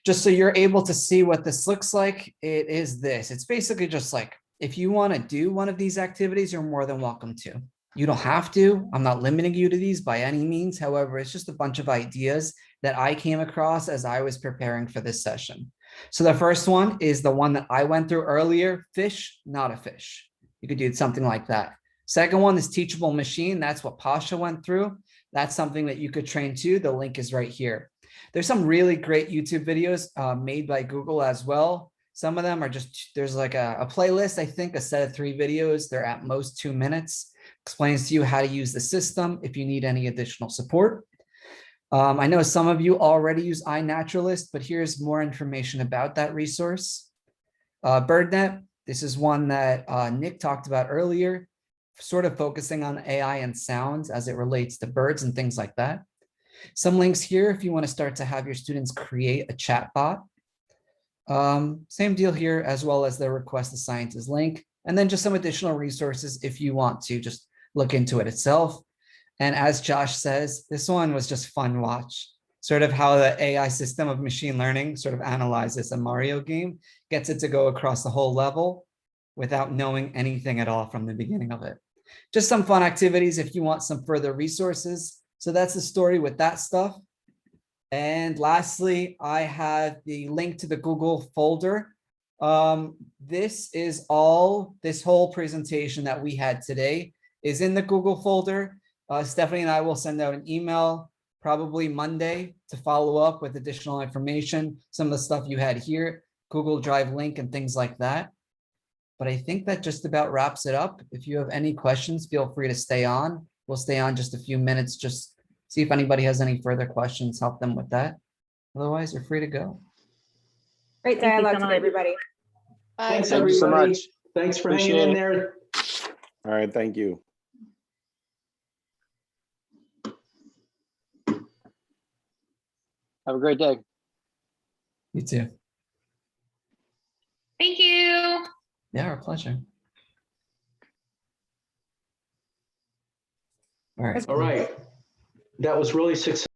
Just so you're able to see what this looks like, it is this. It's basically just like, if you want to do one of these activities, you're more than welcome to. You don't have to. I'm not limiting you to these by any means. However, it's just a bunch of ideas that I came across as I was preparing for this session. So the first one is the one that I went through earlier, fish, not a fish. You could do something like that. Second one is teachable machine. That's what Pasha went through. That's something that you could train to. The link is right here. There's some really great YouTube videos made by Google as well. Some of them are just, there's like a playlist, I think, a set of 3 videos. They're at most 2 minutes. Explains to you how to use the system if you need any additional support. I know some of you already use iNaturalist, but here's more information about that resource. BirdNet, this is one that Nick talked about earlier, sort of focusing on AI and sounds as it relates to birds and things like that. Some links here if you want to start to have your students create a chat bot. Same deal here, as well as the Request a Scientist link, and then just some additional resources if you want to just look into it itself. And as Josh says, this one was just fun watch, sort of how the AI system of machine learning sort of analyzes a Mario game, gets it to go across the whole level without knowing anything at all from the beginning of it. Just some fun activities if you want some further resources. So that's the story with that stuff. And lastly, I have the link to the Google folder. This whole presentation that we had today is in the Google folder. Stephanie and I will send out an email probably Monday to follow up with additional information, some of the stuff you had here, Google Drive link and things like that. But I think that just about wraps it up. If you have any questions, feel free to stay on. We'll stay on just a few minutes, just see if anybody has any further questions, help them with that. Otherwise, you're free to go. Great dialogue today, everybody. Thanks, Thank you so everybody. much. Thanks for Appreciate hanging in it. there. All right, thank you. Have a great day. You too. Thank you. Yeah, our pleasure. All right. All right. That was really successful.